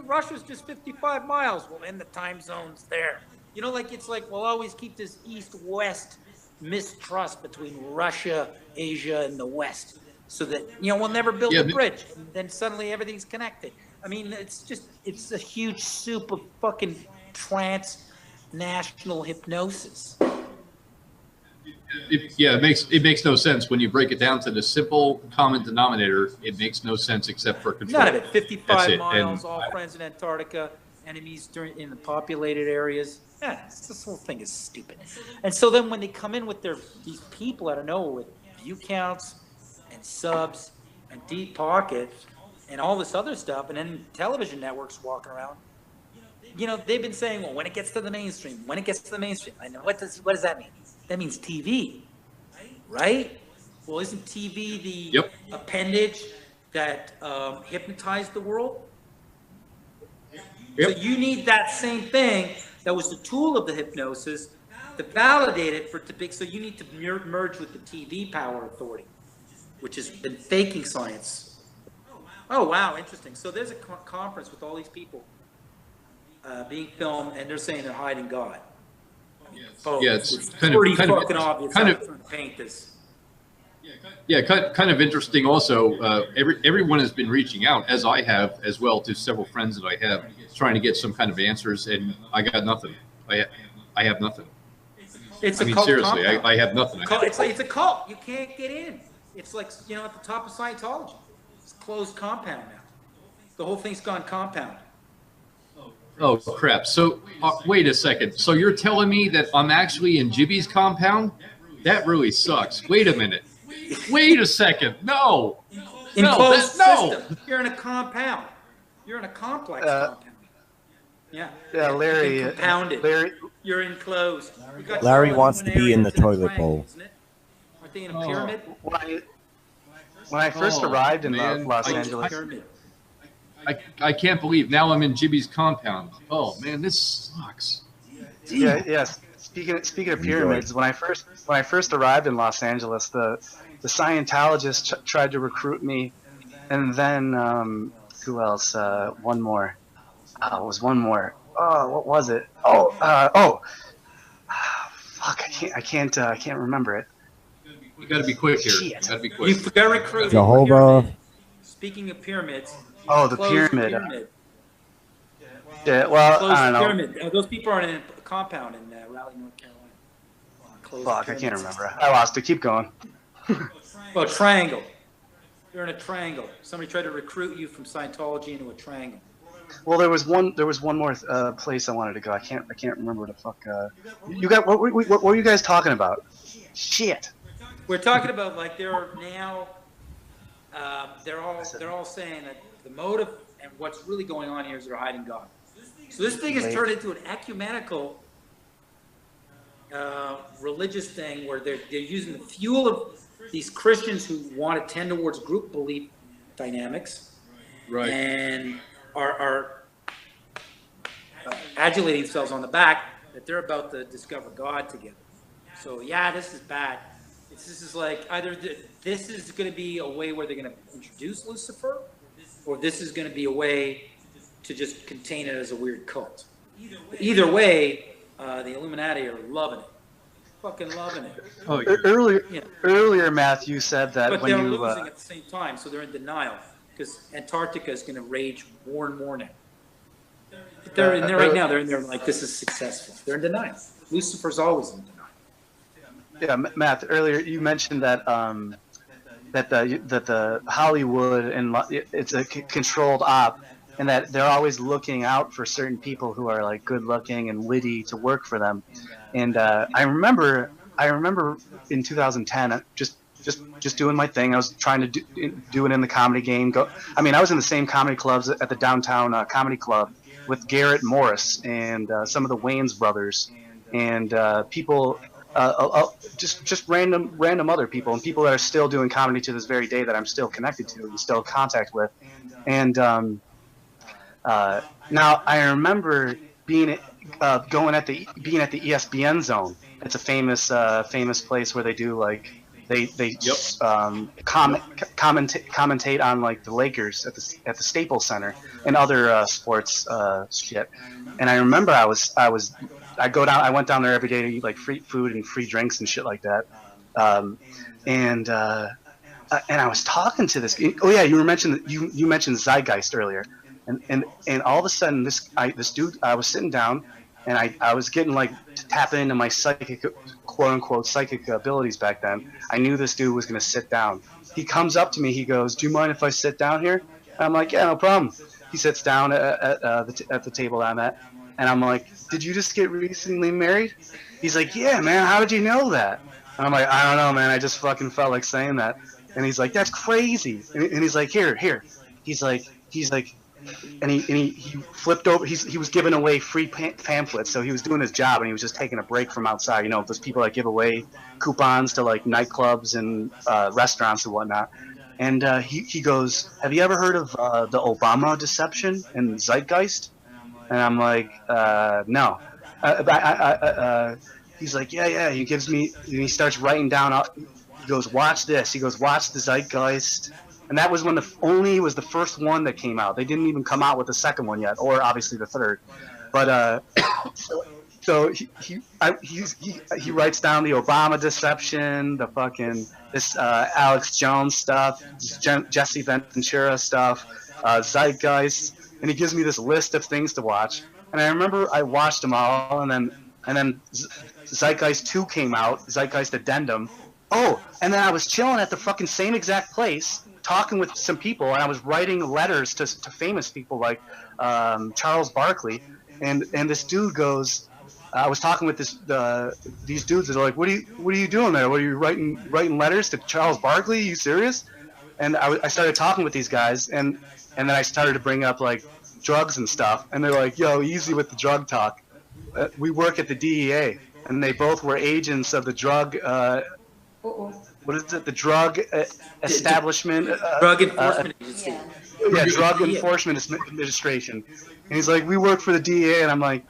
Russia's just 55 miles. Well, in the time zone's there. It's like we'll always keep this east-west mistrust between Russia, Asia, and the West, so that we'll never build a bridge, and then suddenly everything's connected. I mean, it's a huge soup of fucking transnational hypnosis. It makes no sense when you break it down to the simple common denominator. It makes no sense except for control. None of it. 55 miles, all friends in Antarctica, enemies in the populated areas. Yeah, this whole thing is stupid. And so then when they come in with these people out of nowhere with view counts and subs and deep pockets and all this other stuff, and then television networks walking around, they've been saying, well, when it gets to the mainstream, I know, what does that mean? That means TV, right? Well, isn't TV the appendage that hypnotized the world? So you need that same thing that was the tool of the hypnosis to validate it for it to be. So you need to merge with the TV power authority, which has been faking science. Oh, wow, interesting. So there's a conference with all these people being filmed, and they're saying they're hiding God. It's pretty fucking obvious. Kind of trying to paint this. Kind of interesting. Also, everyone has been reaching out, as I have as well, to several friends that I have, trying to get some kind of answers, and I got nothing. I have nothing. It's cult seriously, compound. I have nothing. It's a cult. You can't get in. It's like at the top of Scientology. It's a closed compound now. The whole thing's gone compound. Oh crap! So wait a second. So you're telling me that I'm actually in Jibby's compound? That really sucks. Wait a minute. Wait a second. No. Enclosed system. You're in a compound. You're in a complex compound. Yeah. Yeah, Larry. You're compounded. You're enclosed. Larry wants to be in the toilet bowl. Aren't they in a pyramid? When I first arrived in Los Angeles. I can't believe now I'm in Jibby's compound. Oh man, this sucks. Yes. Speaking of pyramids, when I first arrived in Los Angeles, the Scientologists tried to recruit me, and then who else? One more. It was one more. Oh, what was it? Fuck! I can't remember it. You got to be quick here. You got to be quick. You got recruited. Jehovah. Speaking of pyramids. Oh, the pyramid. Yeah, well, I don't know. Pyramid. Those people are in a compound in Raleigh, North Carolina. Fuck, I can't remember. I lost it. Keep going. Well, triangle. You're in a triangle. Somebody tried to recruit you from Scientology into a triangle. Well, there was one more place I wanted to go. I can't remember what the fuck. You got what were you guys talking about? Shit. We're talking about like there are now. They're all saying that the motive and what's really going on here is they're hiding God. So this thing has turned into an ecumenical religious thing where they're using the fuel of these Christians who want to tend towards group belief dynamics, right? And are adulating themselves on the back that they're about to discover God together. So yeah, this is bad. This is like either this is going to be a way where they're going to introduce Lucifer, or this is going to be a way to just contain it as a weird cult. Either way, the Illuminati are loving it, fucking loving it. Oh, earlier, Matthew said that but when they're you losing at the same time, so they're in denial because Antarctica is going to rage more and more now. They're in there right now. They're in there like this is successful. They're in denial. Lucifer's always in denial. Yeah, Matt. Earlier you mentioned that that the Hollywood and it's a controlled op, and that they're always looking out for certain people who are like good looking and witty to work for them. And I remember I remember in 2010, just doing my thing. I was trying to do it in the comedy game. I was in the same comedy clubs at the downtown comedy club with Garrett Morris and some of the Wayans brothers and people, just random other people and people that are still doing comedy to this very day that I'm still connected to and still in contact with. And now I remember being at the ESPN Zone. It's a famous place where they do like they commentate on like the Lakers at the Staples Center and other sports shit. And I remember I went down there every day to eat like free food and free drinks and shit like that. And I was talking to this. Oh yeah, you mentioned Zeitgeist earlier. And all of a sudden, this dude, I was sitting down, and I was getting like to tap into my psychic, quote unquote, psychic abilities back then. I knew this dude was gonna sit down. He comes up to me, he goes, "Do you mind if I sit down here?" And I'm like, "Yeah, no problem." He sits down at the table I'm at, and I'm like, "Did you just get recently married?" He's like, "Yeah, man. How did you know that?" And I'm like, "I don't know, man. I just fucking felt like saying that." And he's like, "That's crazy." And he's like, "Here." He's like. And he flipped over. He was giving away free pamphlets, so he was doing his job, and he was just taking a break from outside. You know, those people that give away coupons to like nightclubs and restaurants and whatnot. And he goes, "Have you ever heard of the Obama deception and Zeitgeist?" And I'm like, "No." He's like, "Yeah." He gives me. And he starts writing down. He goes, "Watch this." He goes, "Watch the Zeitgeist." And that was when was the first one that came out. They didn't even come out with the second one yet, or obviously the third. But so he writes down the Obama deception, the fucking this Alex Jones stuff, Jesse Ventura stuff, Zeitgeist, and he gives me this list of things to watch. And I remember I watched them all, and then Zeitgeist 2 came out, Zeitgeist Addendum. Oh, and then I was chilling at the fucking same exact place, talking with some people, and I was writing letters to famous people like Charles Barkley, and this dude goes, I was talking with these dudes that are like, what are you doing there? What are you writing letters to Charles Barkley? Are you serious? And I started talking with these guys, and then I started to bring up like drugs and stuff, and they're like, "Yo, easy with the drug talk. We work at the DEA," and they both were agents of the drug. What is it? The drug establishment. Drug enforcement agency. Yeah, Drug Enforcement Administration. And he's like, "We work for the DEA," and I'm like,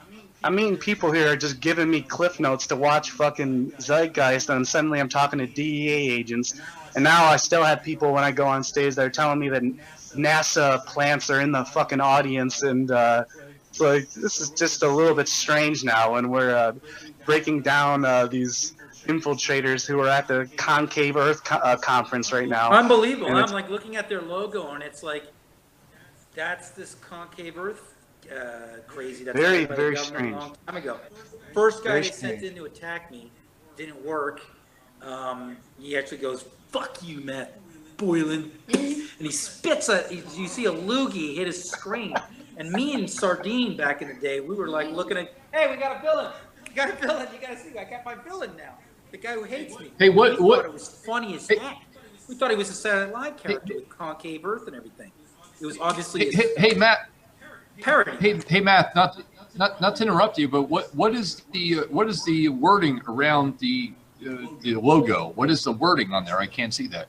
people here are just giving me cliff notes to watch fucking Zeitgeist, and suddenly I'm talking to DEA agents. And now I still have people when I go on stage that are telling me that NASA plants are in the fucking audience, and it's like, this is just a little bit strange now, and we're breaking down these infiltrators who are at the Concave Earth conference right now. Unbelievable. I'm like looking at their logo, and it's like, that's this Concave Earth crazy. That's very, very strange. A long time ago. First guy they sent in to attack me didn't work. He actually goes, "Fuck you, Matt Boylan," and he spits you see a loogie hit his screen. And me and Sardine back in the day, we were like looking at, "Hey, we got a villain. You got a villain. You got to see. I got my villain now. The guy who hates me." Hey, we thought it was funny as heck. We thought he was a Saturday Night Live character with Concave Earth and everything. It was obviously hey Matt. Parody. Hey Matt, not to interrupt you, but what is the wording around the logo? What is the wording on there? I can't see that.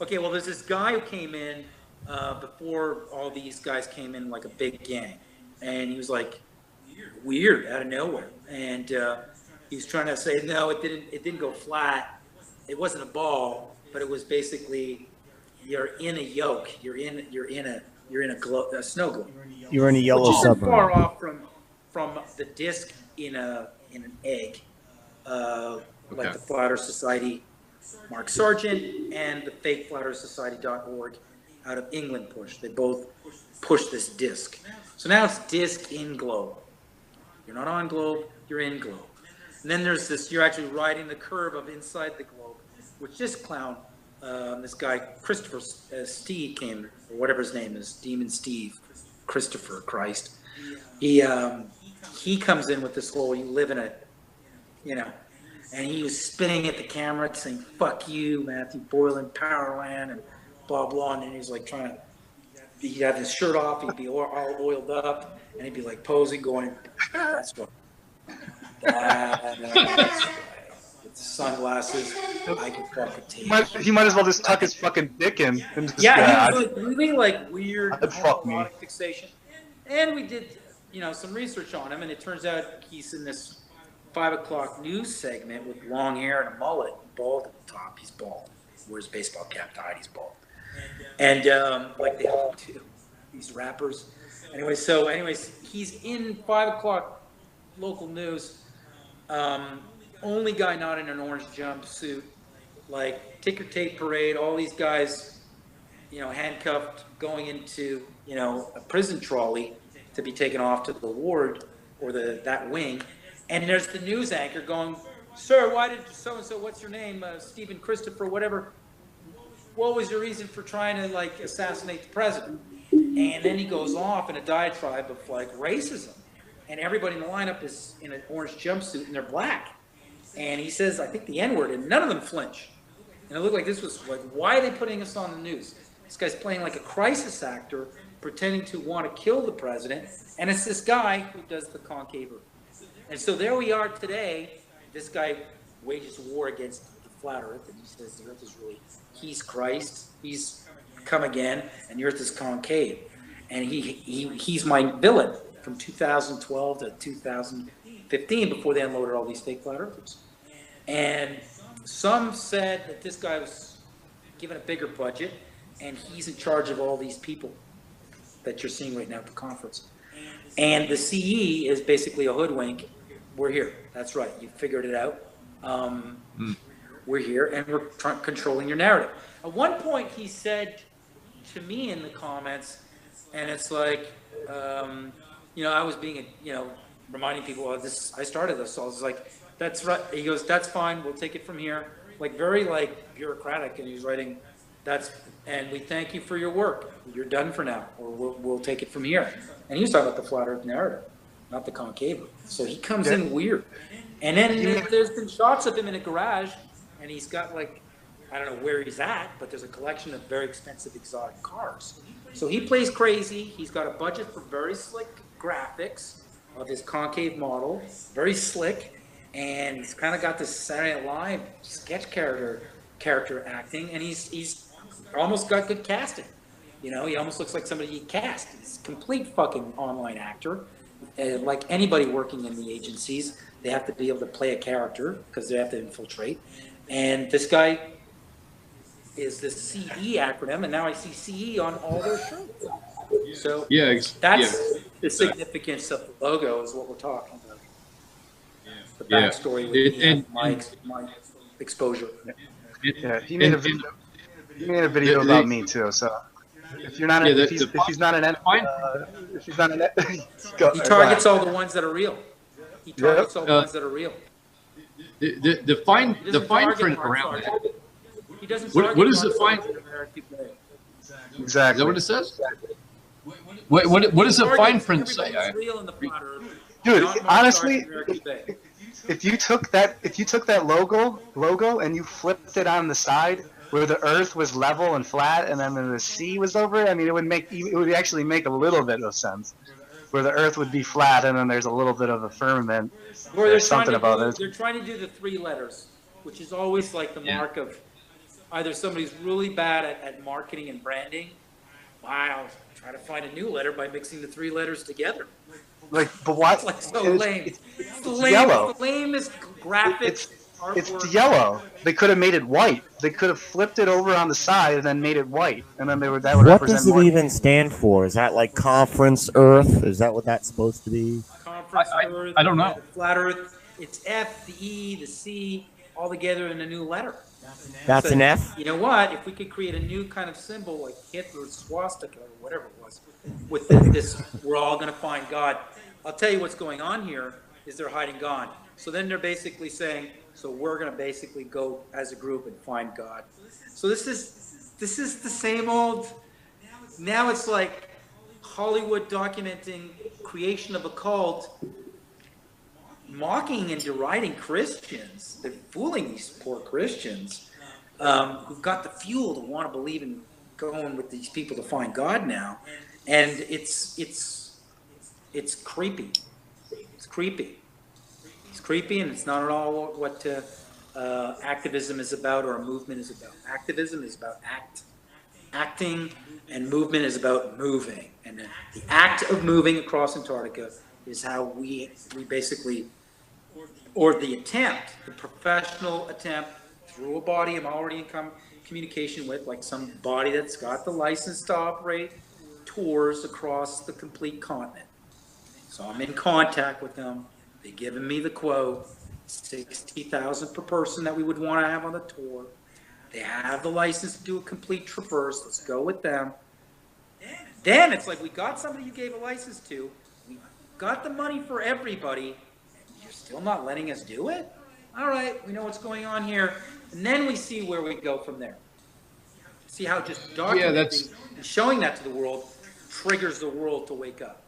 Okay, well, there's this guy who came in before all these guys came in, like a big gang, and he was like weird out of nowhere, and he was trying to say, no, it didn't go flat, it wasn't a ball, but it was basically, you're in a yoke, you're in a snow globe. You're in a yellow submarine. Far off from the disc in an egg, like the Flat Earth Society, Mark Sargent, and the fake FlatEarthSociety.org out of England push. They both push this disc. So now it's disc in globe. You're not on globe, you're in globe. And then there's this, you're actually riding the curve of inside the globe, which this clown, this guy, Christopher Steve came, or whatever his name is, Demon Steve, Christopher Christ. He comes in with this whole, you live in you know, and he was spitting at the camera saying, "Fuck you, Matthew Boylan, Powerland," and blah, blah. And then he's like trying to, he'd have his shirt off, he'd be all oiled up, and he'd be like posing, going, "That's what." With sunglasses, I can fucking take. He might as well just tuck his fucking dick in. And just, yeah, he was like really like weird fuck me. erotic fixation. And we did, you know, some research on him, and it turns out he's in this 5 o'clock news segment with long hair and a mullet, bald at the top. He's bald. He wears a baseball cap to hide he's bald. And like they all do, these rappers. Anyways, he's in 5 o'clock local news. Only guy not in an orange jumpsuit, like ticker tape parade, all these guys, you know, handcuffed, going into, you know, a prison trolley to be taken off to the ward or that wing. And there's the news anchor going, "Sir, why did so-and-so, what's your name, Stephen Christopher, whatever, what was your reason for trying to, like, assassinate the president?" And then he goes off in a diatribe of, like, racism. And everybody in the lineup is in an orange jumpsuit and they're black. And he says, I think, the N-word, and none of them flinch. And it looked like this was like, why are they putting us on the news? This guy's playing like a crisis actor, pretending to want to kill the president. And it's this guy who does the concave earth. And so there we are today. This guy wages war against the flat earth. And he says the earth is really, he's Christ. He's come again. And the earth is concave. And he's my villain from 2012 to 2015 before they unloaded all these fake flat earthers. And some said that this guy was given a bigger budget and he's in charge of all these people that you're seeing right now at the conference. And the CE is basically a hoodwink. We're here. That's right. You figured it out. We're here and we're controlling your narrative. At one point he said to me in the comments, and it's like, you know, I was being, you know, reminding people of this. I started this, so I was like, "That's right." He goes, "That's fine. We'll take it from here." Like very like bureaucratic, and he's writing, and we thank you for your work. You're done for now, or we'll take it from here. And he was talking about the flat Earth narrative, not the concave. So he comes in weird. And then there's been shots of him in a garage, and he's got like, I don't know where he's at, but there's a collection of very expensive exotic cars. So he plays crazy. He's got a budget for very slick graphics of his concave model, very slick, and he's kind of got this Saturday Night Live sketch character acting, and he's almost got good casting. You know, he almost looks like somebody you cast. He's a complete fucking online actor. Like anybody working in the agencies, they have to be able to play a character because they have to infiltrate. And this guy is the CE acronym, and now I see CE on all their shirts. So that's the significance of the logo is what we're talking about. The backstory with my exposure. He made a video about me too. So if you're not, if he's not an he targets all the ones that are real. He targets all the ones that are real. The fine print around that. He doesn't. What is the fine? Exactly. Is that what it says? What does the fine print say? Dude, honestly, if you took that logo and you flipped it on the side where the Earth was level and flat, and then the sea was over it, I mean, it would actually make a little bit of sense. Where the Earth would be flat, and then there's a little bit of a firmament. There's something about it. They're trying to do the 3 letters, which is always like the mark of either somebody's really bad at marketing and branding. Wow, try to find a new letter by mixing the 3 letters together. Like, but what? It's like so lame. It's yellow. The lamest graphic. It's yellow. They could have made it white. They could have flipped it over on the side and then made it white, and then that would what represent. What does it even stand for? Is that like Conference Earth? Is that what that's supposed to be? Conference Earth. I don't know. Flat Earth. It's F, the E, the C, all together in a new letter. That's an F? You know what? If we could create a new kind of symbol like Hitler's swastika or whatever it was, with this, we're all going to find God. I'll tell you what's going on here is they're hiding God. So then they're basically saying, so we're going to basically go as a group and find God. So this is the same old, now it's like Hollywood documenting creation of a cult, mocking and deriding Christians. They're fooling these poor Christians who've got the fuel to want to believe in going with these people to find God now, and it's creepy. It's creepy. It's creepy, and it's not at all what activism is about or a movement is about. Activism is about acting, and movement is about moving. And the act of moving across Antarctica is how we basically, or the attempt, the professional attempt through a body I'm already in communication with, like some body that's got the license to operate tours across the complete continent. So I'm in contact with them. They've given me the quote, 60,000 per person that we would want to have on the tour. They have the license to do a complete traverse. Let's go with them. Then it's like, we got somebody you gave a license to. We got the money for everybody. And you're still not letting us do it? All right, we know what's going on here. And then we see where we go from there. See how just documenting and showing that to the world triggers the world to wake up.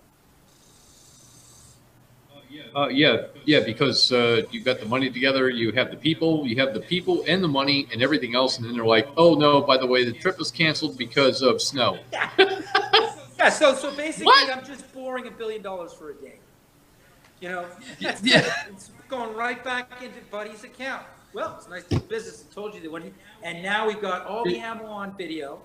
Because you've got the money together, you have the people and the money and everything else, and then they're like, oh no, by the way, the trip was canceled because of snow. Yeah, so basically, what? I'm just borrowing $1 billion for a day. You know, it's going right back into Buddy's account. Well, it's nice to do business. I told you that when and now we've got all the ammo on video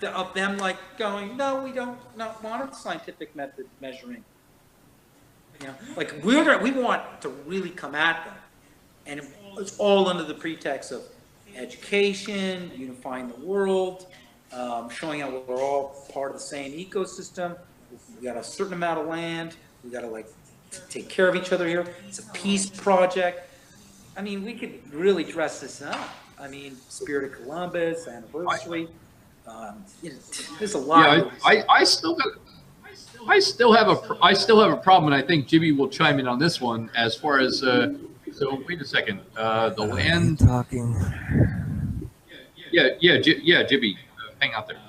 of them like going, no, we don't want a scientific method measuring. You know, like we want to really come at them, and it's all under the pretext of education, unifying the world, showing how we're all part of the same ecosystem. We got a certain amount of land. We got to like take care of each other here. It's a peace project. I mean, we could really dress this up. I mean, Spirit of Columbus anniversary. There's a lot. Yeah, I still have a problem, and I think Jimmy will chime in on this one. As far as so, wait a second. The land talking. Yeah, Jimmy, hang out there.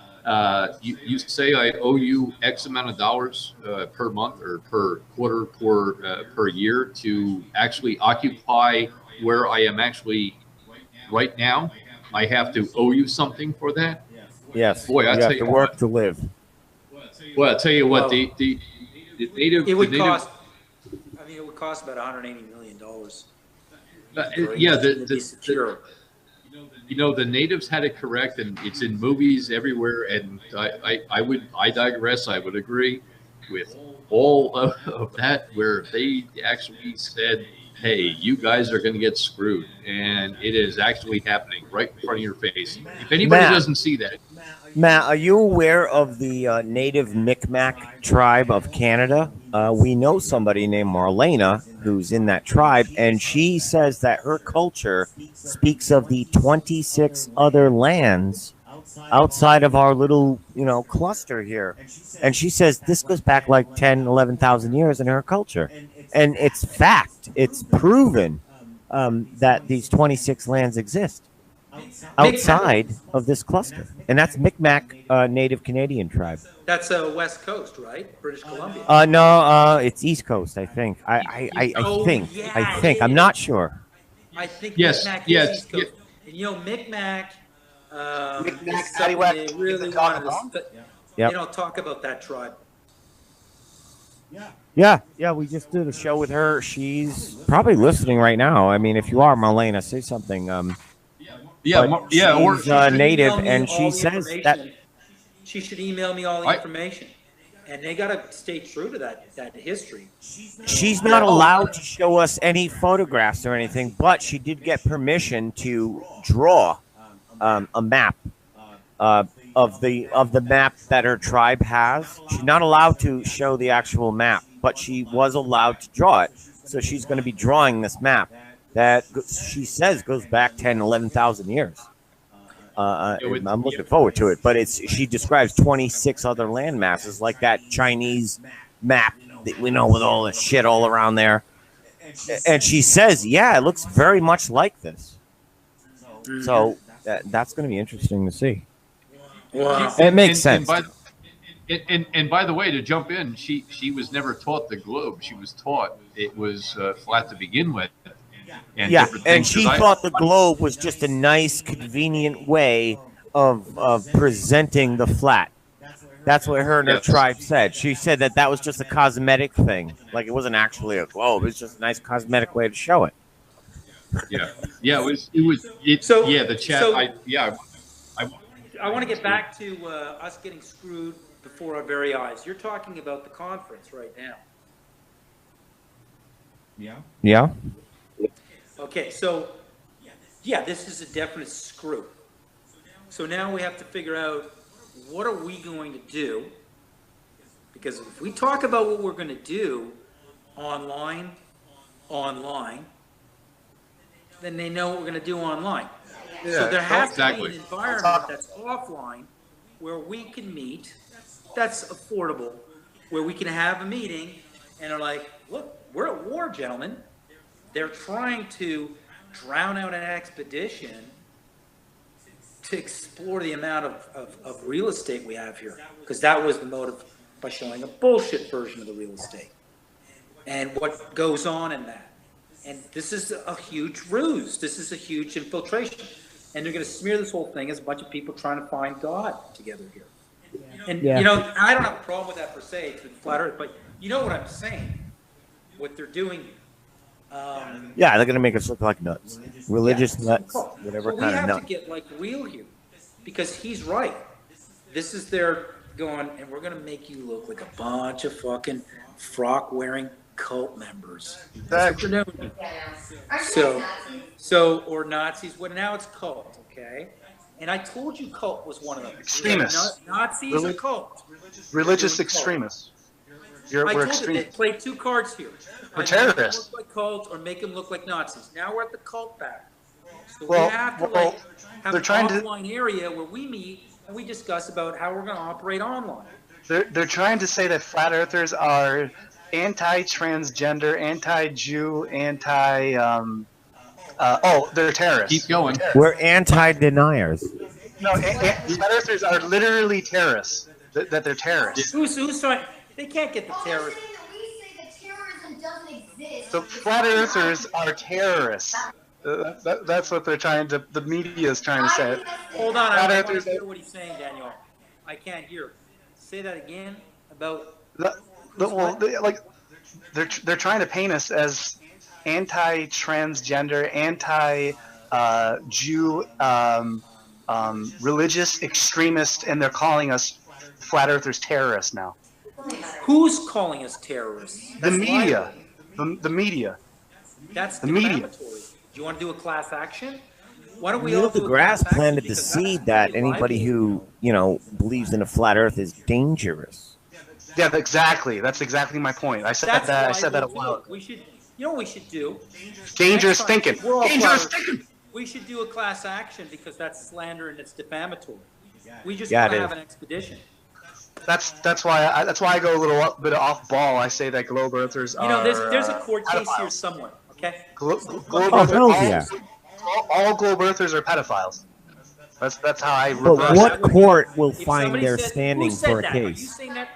You say I owe you X amount of dollars per month or per quarter per year to actually occupy where I am actually right now. I have to owe you something for that. Yes. Boy, I tell you to work to live. Well, I'll tell you what, the native. It would cost. I mean, it would cost about $180 million. The natives had it correct, and it's in movies everywhere. And I digress. I would agree with all of that, where they actually said, "Hey, you guys are going to get screwed," and it is actually happening right in front of your face. If anybody doesn't see that. Matt, are you aware of the native Micmac tribe of Canada? We know somebody named Marlena who's in that tribe, and she says that her culture speaks of the 26 other lands outside of our little, cluster here. And she says this goes back like 10, 11,000 years in her culture. And it's fact. It's proven that these 26 lands exist outside of this cluster, and that's Micmac Native Canadian tribe. That's West Coast, right? British Columbia. No, it's East Coast, I think. I think. I'm not sure. I think yes, Micmac yes, is East Coast. yes. And Micmac. Micmac, they really wanted to, talk about that tribe. Yeah, we just did a show with her. She's probably listening right now. I mean, if you are, Marlena, say something. She's native, and she says that she should email me all the information, and they got to stay true to that history. She's not allowed to show us any photographs or anything, but she did get permission to draw a map of the map that her tribe has. She's not allowed to show the actual map, but she was allowed to draw it. So she's going to be drawing this map that she says goes back 10, 11,000 years. I'm looking forward to it, but she describes 26 other land masses like that Chinese map that we know with all the shit all around there. And she says, yeah, it looks very much like this. So that's going to be interesting to see. Wow. It makes sense. And by the way, to jump in, she was never taught the globe. She was taught it was flat to begin with. And yeah, and she thought the globe was just a nice, convenient way of presenting the flat. That's what her and her tribe said. She said that was just a cosmetic thing. Like, it wasn't actually a globe. It's just a nice cosmetic way to show it. Yeah. Yeah, the chat. So, I want to get back to us getting screwed before our very eyes. You're talking about the conference right now. Yeah. Okay, so, yeah, this is a definite screw. So now we have to figure out, what are we going to do? Because if we talk about what we're going to do online, then they know what we're going to do online. Yeah, so there has to exactly. be an environment that's offline where we can meet, that's affordable, where we can have a meeting and are like, look, we're at war, gentlemen. They're trying to drown out an expedition to explore the amount of real estate we have here. Because that was the motive, by showing a bullshit version of the real estate. And what goes on in that. And this is a huge ruse. This is a huge infiltration. And they're going to smear this whole thing as a bunch of people trying to find God together here. And, you know, I don't have a problem with that per se, to flat earth, but you know what I'm saying, what they're doing. Yeah, they're going to make us look like nuts. Religious nuts, whatever kind of nut. We have nut. to get, like, real here, because he's right. This is their going, and we're going to make you look like a bunch of fucking frock-wearing cult members. That's what they're doing. So, or Nazis. Well, now it's cult, okay? And I told you cult was one of them. Extremists. Nazis are cult. Religious extremists. I told you they played two cards here. We're terrorists. Look like cult or make them look like Nazis. Now we're at the cult back. So well, we have to have an trying offline area where we meet and we discuss about how we're going to operate online. They're trying to say that flat earthers are anti-transgender, anti-Jew, they're terrorists. Keep going. We're anti-deniers. No, flat earthers are literally terrorists. That they're terrorists. Who's trying? They can't get the terrorists. We say that terrorism doesn't exist. So flat earthers are terrorists. That's what they're trying to. The media is trying to say. Hold on, I don't want to hear what he's saying, Daniel. I can't hear. Say that again about. They're trying to paint us as anti-transgender, anti-Jew, religious extremists, and they're calling us flat earthers terrorists now. Who's calling us terrorists? The media. The media. That's the media. Do you want to do a class action? Why don't we Neil all do deGrasse planted the seed that anybody who, believes in a flat earth is dangerous. Yeah, exactly. That's exactly my point. I said that a while ago. We should, what we should do? Dangerous thinking. Dangerous thinking. We should do a class action because that's slander and it's defamatory. We just want to have an expedition. That's why I go a little bit off ball. I say that globe earthers are. There's a court case here somewhere. Okay. All globe earthers are pedophiles. That's how I. But what court will find their standing for a case? Are you saying that?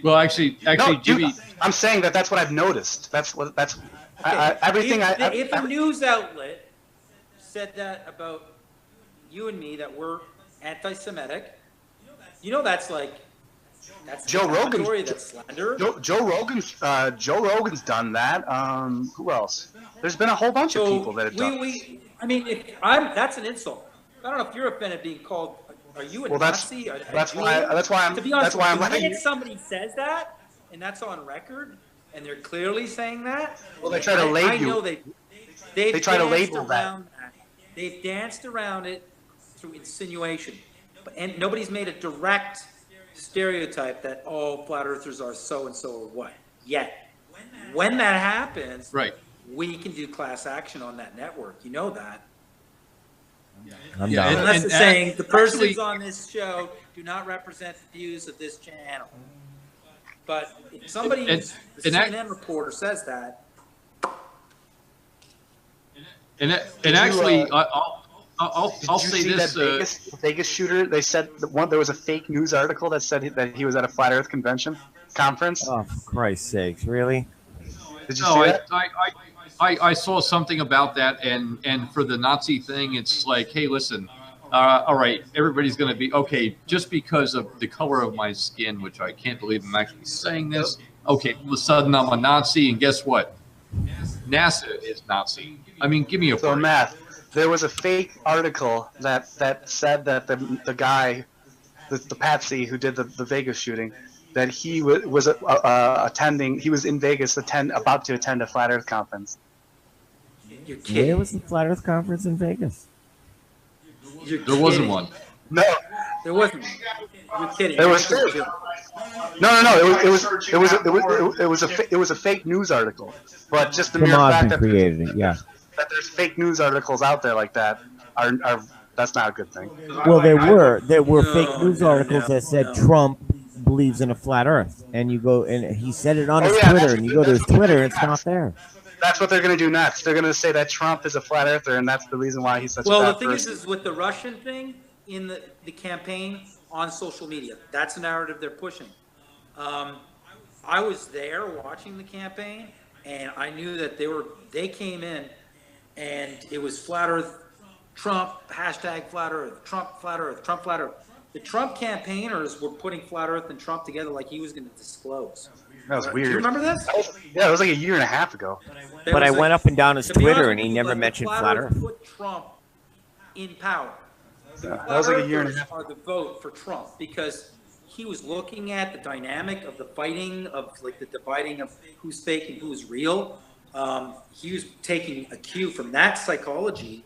Well, actually, no, Jimmy. I'm saying that's what I've noticed. Everything. If a news outlet said that about you and me, that we're anti-Semitic, that's Joe Rogan. That's slander. Joe Rogan's done that. Who else? There's been a whole bunch of people that have done. That's an insult. I don't know if you're offended being called. Are you a Nazi? That's why I'm. To be honest, that's why the minute somebody says that, and that's on record, and they're clearly saying that. Well, they try to label. I know they try to label that. They've danced around it through insinuation, and nobody's made a direct stereotype that all flat earthers are so and so or what. Yet, when that happens, right, we can do class action on that network. You know that. Unless it's saying the persons on this show do not represent the views of this channel. But if somebody, the CNN reporter says that. And actually, I'll I'll Did you say see this. that Vegas shooter? They said there was a fake news article that said that he was at a flat Earth conference. Oh, for Christ's sakes, really? Did you see that? I saw something about that, and for the Nazi thing, it's like, hey, listen, all right, everybody's going to be okay just because of the color of my skin, which I can't believe I'm actually saying this. Okay, all of a sudden I'm a Nazi, and guess what? NASA is Nazi. I mean, give me a So break. Math, there was a fake article that said that the guy, the patsy who did the Vegas shooting, that he was attending. He was in Vegas about to attend a flat Earth conference. You're kidding. Where was the Flat Earth conference in Vegas? There wasn't one. No, There wasn't. You're kidding. there was. No. It was a fake news article. But just the mere fact that created it, yeah. there's fake news articles out there like that are that's not a good thing. Well, there were fake news articles that said Trump believes in a flat Earth, and you go and he said it on his Twitter, and you go to his Twitter, and it's not there. That's what they're going to do next. They're going to say that Trump is a flat earther, and that's the reason why he's such a Well, bad the thing person. is with the Russian thing in the campaign on social media, that's the narrative they're pushing. I was there watching the campaign, and I knew that they came in, and it was flat Earth, Trump, hashtag flat Earth, Trump flat Earth, Trump flat Earth. The Trump campaigners were putting flat Earth and Trump together like he was going to disclose. That was weird. Do you remember this? Yeah, it was like a year and a half ago. But I went up and down his To be Twitter, honest and he with you, never like, mentioned the flat Earth. Put Trump in power. That was like a year and a half. Are the vote for Trump because he was looking at the dynamic of the fighting of like the dividing of who's fake and who's real. He was taking a cue from that psychology.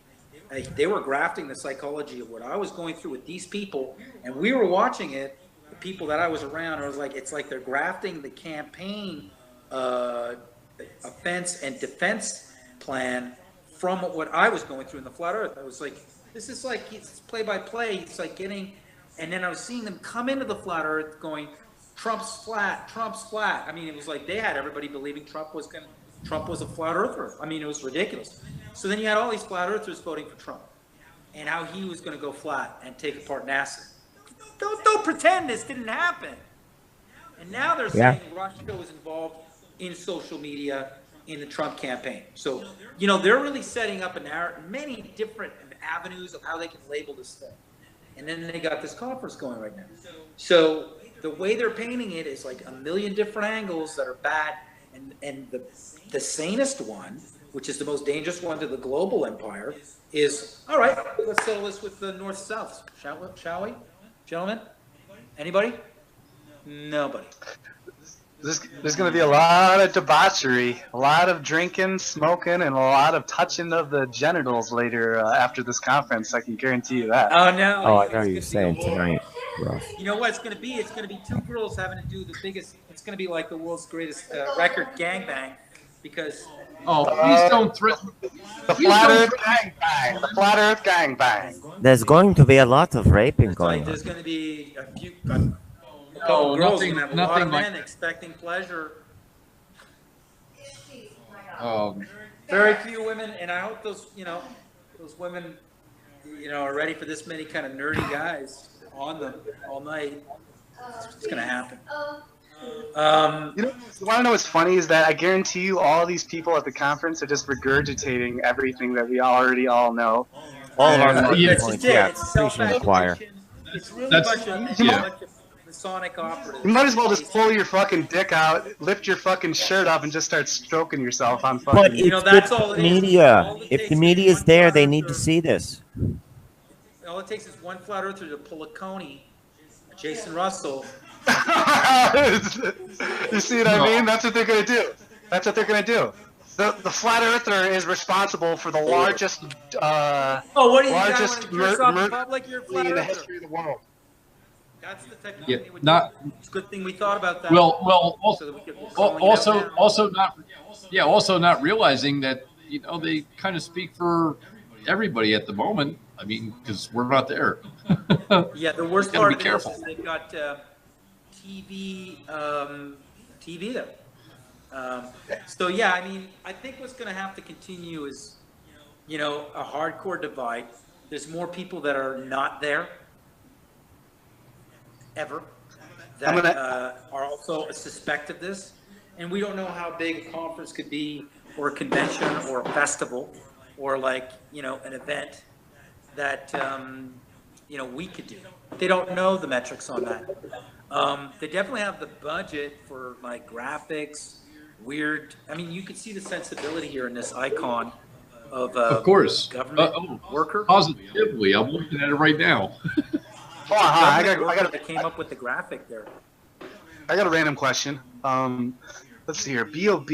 They were grafting the psychology of what I was going through with these people, and we were watching it. The people that I was around, I was like, it's like they're grafting the campaign offense and defense plan from what I was going through in the flat Earth. I was like, this is like it's play by play. It's like getting, and then I was seeing them come into the flat Earth going, Trump's flat, Trump's flat. I mean, it was like they had everybody believing Trump was a flat earther. I mean, it was ridiculous. So then you had all these flat earthers voting for Trump, and how he was going to go flat and take apart NASA. Don't pretend this didn't happen. And now they're saying Russia was involved in social media in the Trump campaign. So, you know, they're really setting up many different avenues of how they can label this thing. And then they got this conference going right now. So the way they're painting it is like a million different angles that are bad. And the sanest one, which is the most dangerous one to the global empire, is, all right, let's settle this with the North-South, shall we? Gentlemen? Anybody? Nobody. There's going to be a lot of debauchery, a lot of drinking, smoking, and a lot of touching of the genitals later after this conference. I can guarantee you that. Oh, no. Oh, I know you're saying tonight, Ross. You know what it's going to be? It's going to be two girls having to do the biggest. It's going to be like the world's greatest record gangbang because. Oh, please don't threaten. The Flat Earth gangbang. The Flat Earth gangbang. There's going to be a lot of raping Like going there's on. going to be a couple girls nothing- going to have a nothing lot of like- men expecting pleasure. Very few women, and I hope those women, are ready for this many kind of nerdy guys on them all night. It's going to happen. You want to know what's funny is that I guarantee you all these people at the conference are just regurgitating everything that we already all know. All of our Yeah. points, yeah, it's preaching to the choir. It's really That's- a bunch of Masonic operatives. You might as well just pull your fucking dick out, lift your fucking shirt up, and just start stroking yourself on fucking. But it's that's good all for it the is. media. All it If takes the is media is one there, flat they need to earther. see this. All it takes is one flat earther to pull a Coney, Jason Russell. You see what I mean? That's what they're gonna do. That's what they're gonna do. The flat earther is responsible for the largest What do you largest murder public? You're a flat in the earther. history of the world. That's the type of Yeah, thing they would not- do. It's a good thing we thought about that. Well, So that we could call you out now. also not realizing that they kind of speak for everybody at the moment. I mean, because we're not there. Yeah, the worst Gotta part be of it careful. is they've got TV there. So yeah, I mean, I think what's going to have to continue is, a hardcore divide. There's more people that are not there ever that are also suspect of this. And we don't know how big a conference could be, or a convention, or a festival, or like, you know, an event that, you know, we could do. They don't know the metrics on that. They definitely have the budget for like graphics, weird. I mean, you can see the sensibility here in this icon of course, government worker. Positively, I'm looking at it right now. I came up with the graphic there. I got a random question. Let's see here. Bob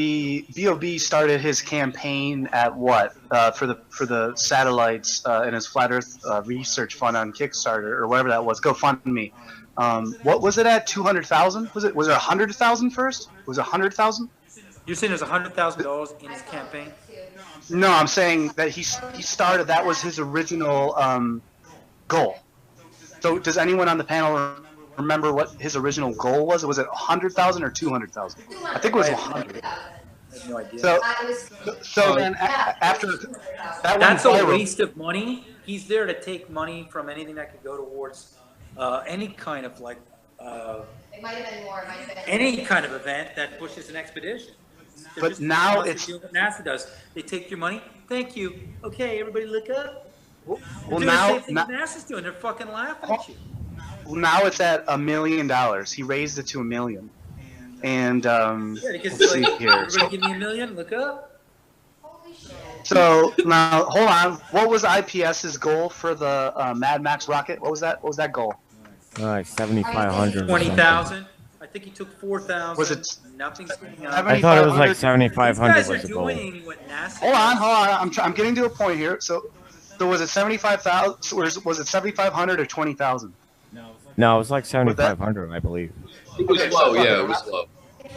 started his campaign at what for the satellites in his Flat Earth research fund on Kickstarter or whatever that was. GoFundMe. What was it at? 200,000? Was it 100,000 first? Was it 100,000? You're saying there's $100,000 in his campaign? No, I'm saying that he started. That was his original goal. So does anyone on the panel remember what his original goal was? Was it 100,000 or 200,000? I think it was 100. I have no idea. So then after that, that's a waste of money. He's there to take money from anything that could go towards any kind of like it might have been more. It might have been any kind of event that pushes an expedition. But now it's doing what NASA does. They take your money. Thank you. Okay, everybody, look up. Well, now the same thing NASA's doing. They're fucking laughing at you. Well, now it's at $1 million. He raised it to $1 million. And because let's see like, here. Everybody give me $1 million. Look up. Holy shit. So now, hold on. What was IPS's goal for the Mad Max rocket? What was that? What was that goal? 7,500. 20,000. I think he took 4,000. Was it? Nothing's going on. I thought it was like 7,500 These guys was are the goal. doing what NASA Hold on. I'm getting to a point here. So was it 75,000? Was it 7,500 or 20,000? No, it was like 7,500, I believe. It was low, yeah, it was low.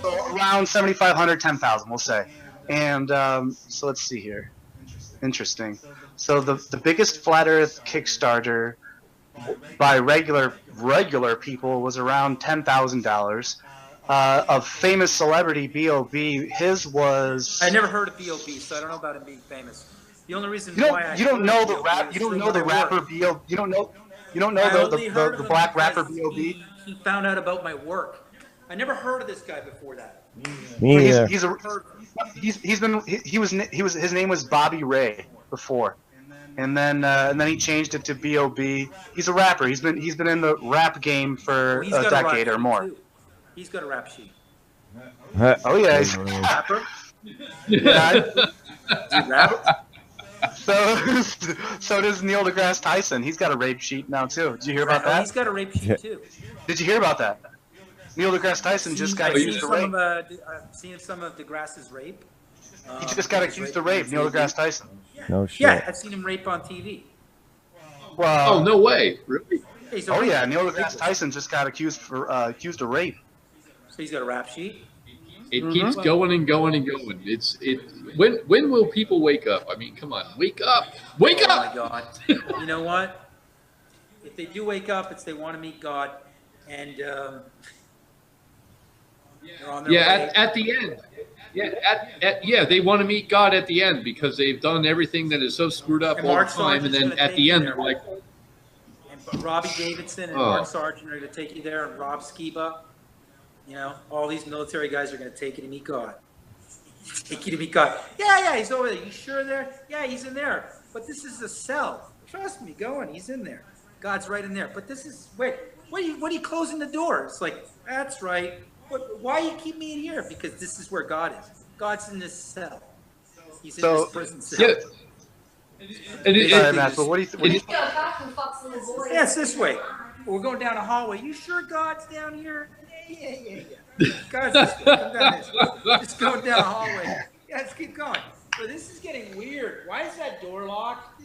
So around 7,500, 10,000, we'll say. And so let's see here. Interesting. So the biggest Flat Earth Kickstarter by regular people was around $10,000. Of famous celebrity B.O.B. His was. I never heard of B.O.B., so I don't know about him being famous. The only reason you don't know the rapper B.O.B. You don't know the black rapper B.O.B. He found out about my work. I never heard of this guy before that. Me either. His name was Bobby Ray before, and then he changed it to B.O.B. He's a rapper. He's been in the rap game for a decade or more. Too. He's got a rap sheet. Oh yeah, he's a rapper. Yeah. Rap? So does Neil deGrasse Tyson. He's got a rape sheet now too. Did you hear about that? He's got a rape sheet too. Did you hear about that? Neil deGrasse Tyson just got accused of rape. I've seen some of deGrasse's rape. He just got accused of rape, Neil deGrasse Tyson. No shit. Yeah, I've seen him rape on TV. Well, oh no way! Really? Oh yeah, Neil deGrasse Tyson just got accused of rape. So he's got a rap sheet. It keeps going and going and going. When will people wake up? I mean, come on, wake up! Wake up! Oh my God! You know what? If they do wake up, it's they want to meet God, and they're on their way. At the end. Yeah, they want to meet God at the end because they've done everything that is so screwed up all the time, and then at the end they're like. And Robbie Davidson and Mark Sargent are going to take you there, and Rob Skiba. You know, all these military guys are going to take you to meet God. Take you to meet God. Yeah, he's over there. You sure there? Yeah, he's in there. But this is a cell. Trust me, go on. He's in there. God's right in there. But this is, wait, what are you closing the door? It's like, that's right. Why you keep me in here? Because this is where God is. God's in this cell. He's in this prison cell. Yeah. But what do you think? Yeah, it's this way. We're going down a hallway. You sure God's down here? Yeah. God's this way. Come down this way. Just going down a hallway. Yeah, let's keep going. So this is getting weird. Why is that door locked?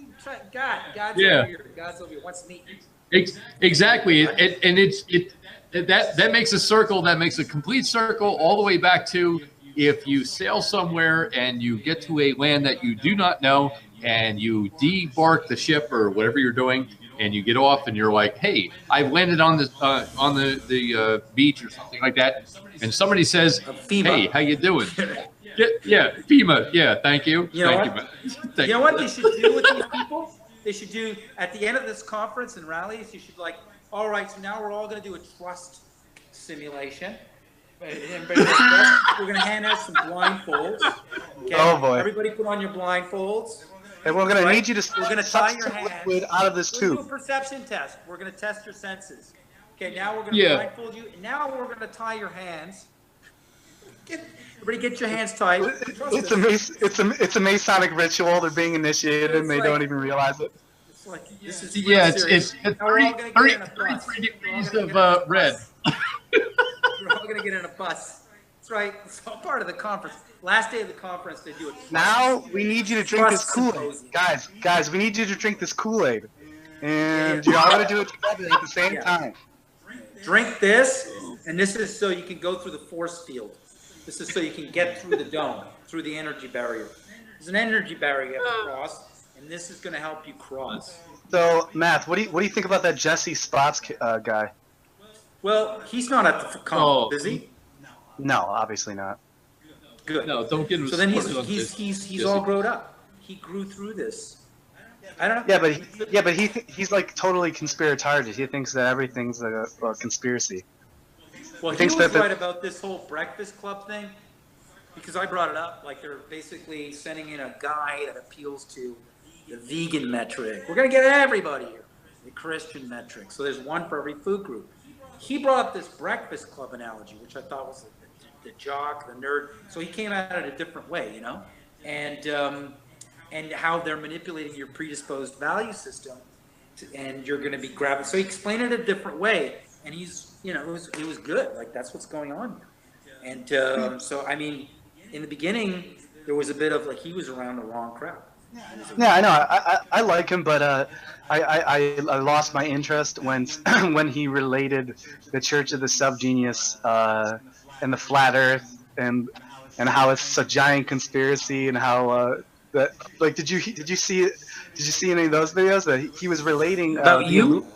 God's over here. God's over here. Wants to meet you. Exactly. That makes a circle. That makes a complete circle all the way back to if you sail somewhere and you get to a land that you do not know and you debark the ship or whatever you're doing and you get off and you're like, hey, I've landed on the beach or something like that, and somebody says, hey, how you doing? Yeah, FEMA. Yeah, thank you. You know what they should do with these people? they should do at the end of this conference and rallies. You should like, all right, so now we're all going to do a trust simulation. We're going to hand out some blindfolds. Okay? Oh boy! Everybody, put on your blindfolds. And we're going to need you to. We're going to tie your hands. Liquid out of this tube. Do a perception test. We're going to test your senses. Okay, now we're going to blindfold you. And now we're going to tie your hands. Everybody, get your hands tied. It's a Masonic ritual. They're being initiated, and they don't even realize it. It's like this is it's 33 degrees of red. We're all going to get in a bus. That's right. It's all part of the conference. Last day of the conference, they do it. Now we need you to drink this Kool-Aid. Guys, we need you to drink this Kool-Aid. And you're all going to do it together at the same time. Drink this, and this is so you can go through the force field. This is so you can get through the dome, through the energy barrier. There's an energy barrier you have to cross, and this is going to help you cross. So, Math, what do you think about that Jesse Spots guy? Well, he's not at the conference, is he? No, obviously not. Good. No, don't get him. So then he's all grown up. He grew through this. I don't know. Yeah, but he's like totally conspiratorial. He thinks that everything's a conspiracy. Well, he was right about this whole Breakfast Club thing, because I brought it up. Like, they're basically sending in a guy that appeals to the vegan metric. We're going to get everybody here. The Christian metric. So there's one for every food group. He brought up this Breakfast Club analogy, which I thought was the jock, the nerd. So he came at it a different way, you know? And how they're manipulating your predisposed value system, and you're going to be grabbing. So he explained it a different way, and he's, you know, it was good. Like, that's what's going on here. And so, I mean, in the beginning, there was a bit of like he was around the wrong crowd. Yeah, I know. I like him, but I lost my interest when when he related the Church of the SubGenius and the Flat Earth and how it's a giant conspiracy and how that, like, did you see any of those videos that he was relating about you?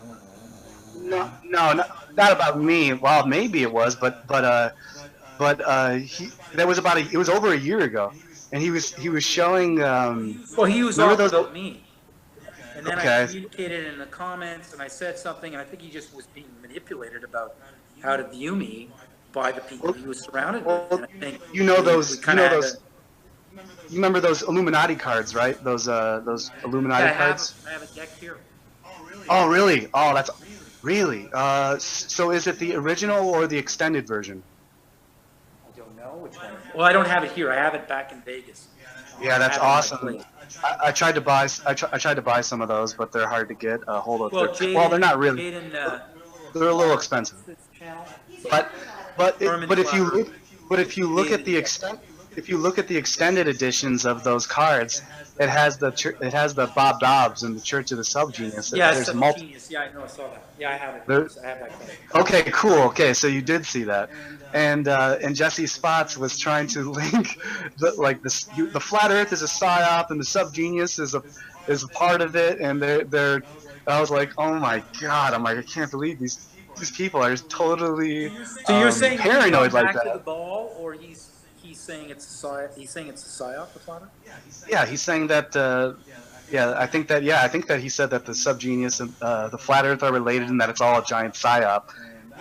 No, not about me. Well, maybe it was, but it was over a year ago, and he was showing. Well, he was all about me, and then okay. I communicated in the comments, and I said something, and I think he just was being manipulated about how to view me by the people he was surrounded with. And I think you know those. You remember those Illuminati cards, right? Those Illuminati cards. I have a deck here. Oh, really? Oh, that's really. So is it the original or the extended version? I don't know which one. Well, I don't have it here. I have it back in Vegas. Yeah, that's awesome. I tried to buy. I tried to buy some of those, but they're hard to get a hold of. Well, they're not really. They're a little expensive. But if you look at the extent. If you look at the extended editions of those cards, it has the Bob Dobbs and the Church of the SubGenius. Yeah, SubGenius. Yeah, I know. I saw that. Yeah, I have it. I have that card. Okay, cool. Okay, so you did see that, and Jesse Spots was trying to link the Flat Earth is a psyop and the SubGenius is a part of it, and they're. I was like, oh my god! I'm like, I can't believe these people are just totally so you're saying paranoid like back that. To the ball, or he's saying it's a psyop. He's saying it's a psyop, the Flat Earth? Yeah, he's saying that. I think that he said that the SubGenius and the Flat Earth are related, and that it's all a giant psyop.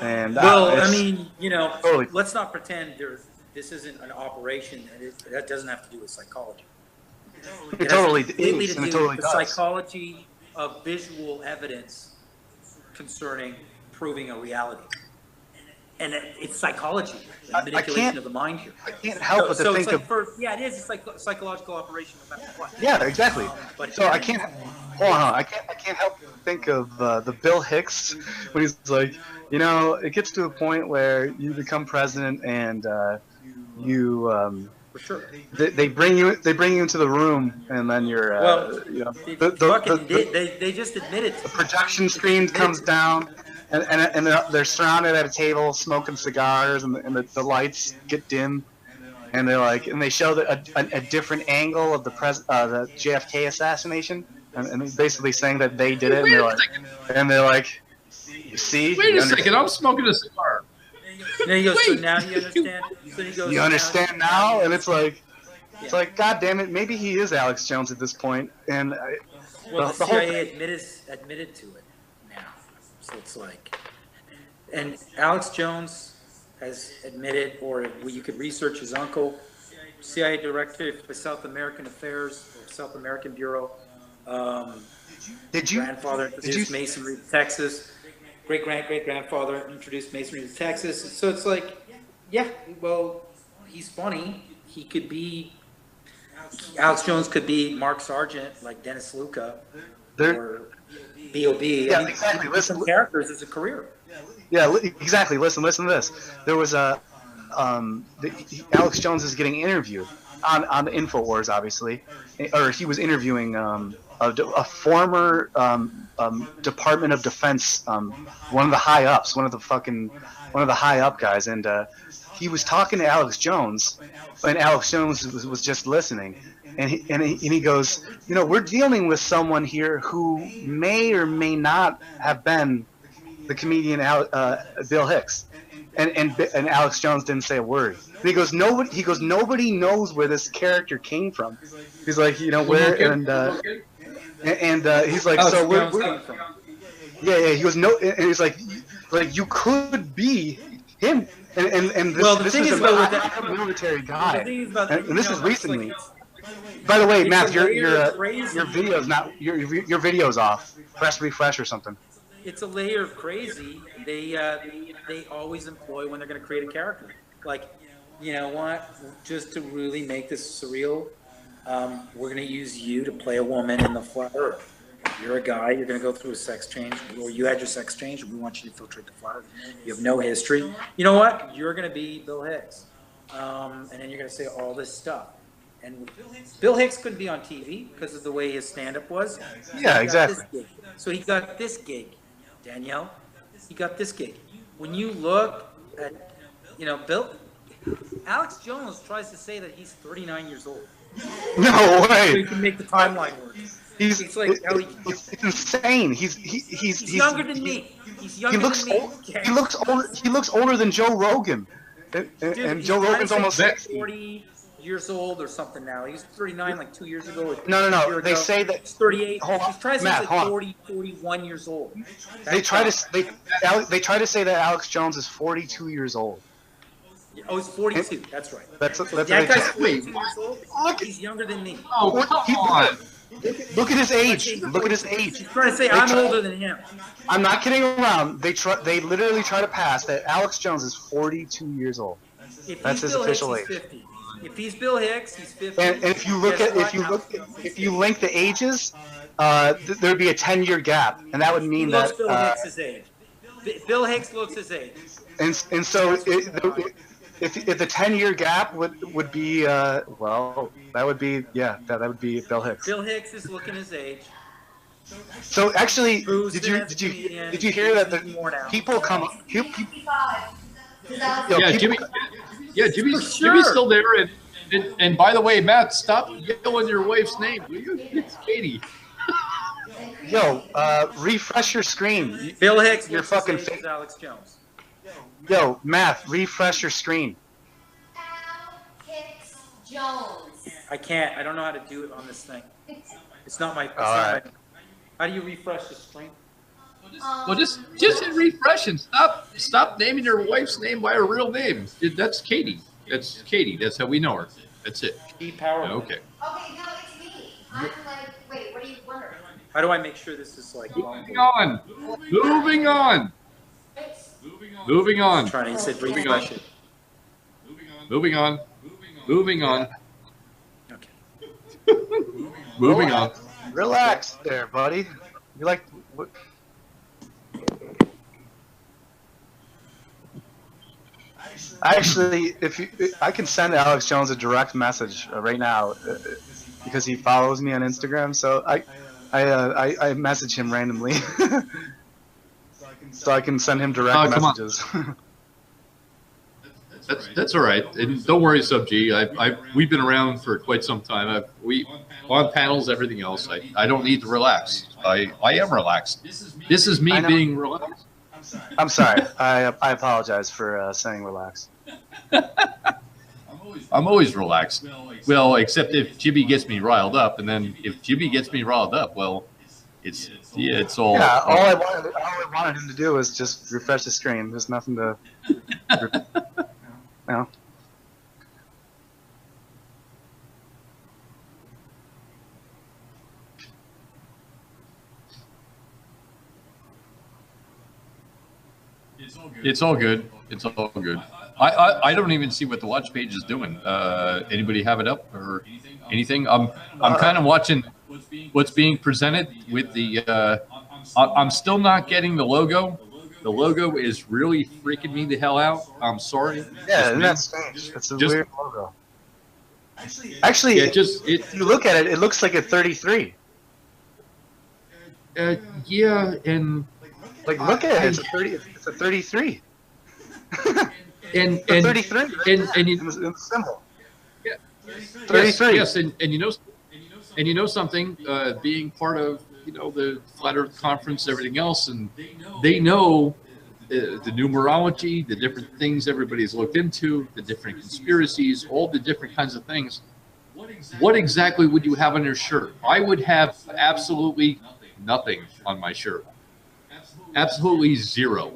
And I mean, you know, let's not pretend this isn't an operation that doesn't have to do with psychology. It totally is. It totally does. Psychology of visual evidence concerning proving a reality. And it's psychology, manipulation of the mind here. I can't help but to think of. It is a psychological operation no matter what. Yeah, exactly. So I can't. Hold on, I can't help but think of the Bill Hicks when he's like, you know, it gets to a point where you become president and you. For sure. They bring you into the room and then you're. You know, they just admitted. The projection screen comes down. And they're surrounded at a table smoking cigars, and the lights get dim, and they show a different angle of the JFK assassination, and basically saying that they did it, and they're like, you see? Wait a second, I'm smoking a cigar. And then he goes, so now you understand? So he goes, you understand now? And it's like, God damn it, maybe he is Alex Jones at this point, and Well, the CIA admitted to it now, so it's like, and Alex Jones has admitted, or you could research his uncle, CIA Director for South American Affairs, or South American Bureau. Grandfather introduced masonry to Texas. Great-grandfather introduced masonry to Texas. So it's like, yeah, well, he's funny. He could be, Alex Jones could be Mark Sargent, like Dennis Luca, or B.O.B. Yeah, exactly. Listen, characters as a career. Yeah, exactly. Listen to this. There was Alex Jones is getting interviewed on the InfoWars, obviously, or he was interviewing a former Department of Defense, one of the high ups, one of the high up guys, and he was talking to Alex Jones, and Alex Jones was just listening, and he goes, you know, we're dealing with someone here who may or may not have been the comedian Bill Hicks, and Alex Jones didn't say a word. And he goes, nobody knows where this character came from. He's like, you know, where and he's like, so we're yeah. He goes, no, and he's like you could be him. And this is a military guy, and this is recently. By the way, Matt, your video's not your video's off. Press refresh or something. It's a layer of crazy. They always employ when they're going to create a character. Like, you know what? Just to really make this surreal, we're going to use you to play a woman in the flat earth. You're a guy, you're going to go through a sex change, or you had your sex change, and we want you to infiltrate the flat earth. You have no history. You know what? You're going to be Bill Hicks. And then you're going to say all this stuff. And Bill Hicks couldn't be on TV because of the way his stand-up was. Yeah, exactly. So he got this gig, Danielle. He got this gig. When you look at, you know, Alex Jones tries to say that he's 39 years old. No way. So he can make the timeline work. It's like, it's insane. He's younger than me. He's younger than me. He looks older than Joe Rogan. And Joe Rogan's almost 40 years old or something now. He was 39 like 2 years ago. No. They say that he's 38. He's trying to say 40, 41 years old. They try to say that Alex Jones is 42 years old. Oh, he's 42. That's right. That's that guy's 42 years old. He's younger than me. Oh, come on. Look at his age. Look at his age. He's trying to say I'm older than him. I'm not kidding around. They literally try to pass that Alex Jones is 42 years old. That's his official age. 50. If he's Bill Hicks, he's 50. And if you link the ages, there'd be a 10-year gap, and that would mean that Bill Hicks' age. Bill Hicks looks his age. And so if the 10-year gap would be well, that would be that would be Bill Hicks. Bill Hicks is looking his age. So actually, did you hear that the people come up? Jimmy's still there, and by the way, Matt, stop yelling your wife's name, will you? It's Katie. Yo, refresh your screen. Bill Hicks, you're fucking Alex Jones. Yo, Math, refresh your screen. Hicks Jones. I can't. I don't know how to do it on this thing. It's not my. How do you refresh the screen? Well, just hit refresh and stop naming your wife's name by her real name. That's Katie. That's Katie. That's how we know her. That's it. Katy Powerland. Okay. Okay, no, it's me. I'm like, wait, what are you wondering? How do I make sure this is like? Moving on. Moving on. Moving on. I'm trying to say refresh it. Moving on. Moving on. Okay. Moving on. Relax there, buddy. You like. Actually, I can send Alex Jones a direct message right now because he follows me on Instagram. So I message him randomly, so I can send him direct messages. That's all right, and don't worry, SubG. We've been around for quite some time. We on panels, everything else. I don't need to relax. I am relaxed. This is me being relaxed. I'm sorry. I apologize for saying relax. I'm always relaxed. Well, except if Jimmy gets me riled up, and then if Jimmy gets me riled up, well, it's all. Yeah, all I wanted him to do was just refresh the screen. There's nothing to. No. It's all good. It's all good. I don't even see what the watch page is doing. Anybody have it up or anything? I'm kind of watching what's being presented with the. I'm still not getting the logo. The logo is really freaking me the hell out. I'm sorry. Yeah, isn't that strange? It's a weird logo. Actually, yeah, if you look at it, it looks like a 33. Yeah, and like look at it. It's a 30. It's a 33. and 33. And you, the symbol. Yeah, 33. Yes, and you know something. Being part of the Flat Earth Conference, everything else, and they know the numerology, the different things everybody's looked into, the different conspiracies, all the different kinds of things. What exactly would you have on your shirt? I would have absolutely nothing on my shirt. Absolutely zero.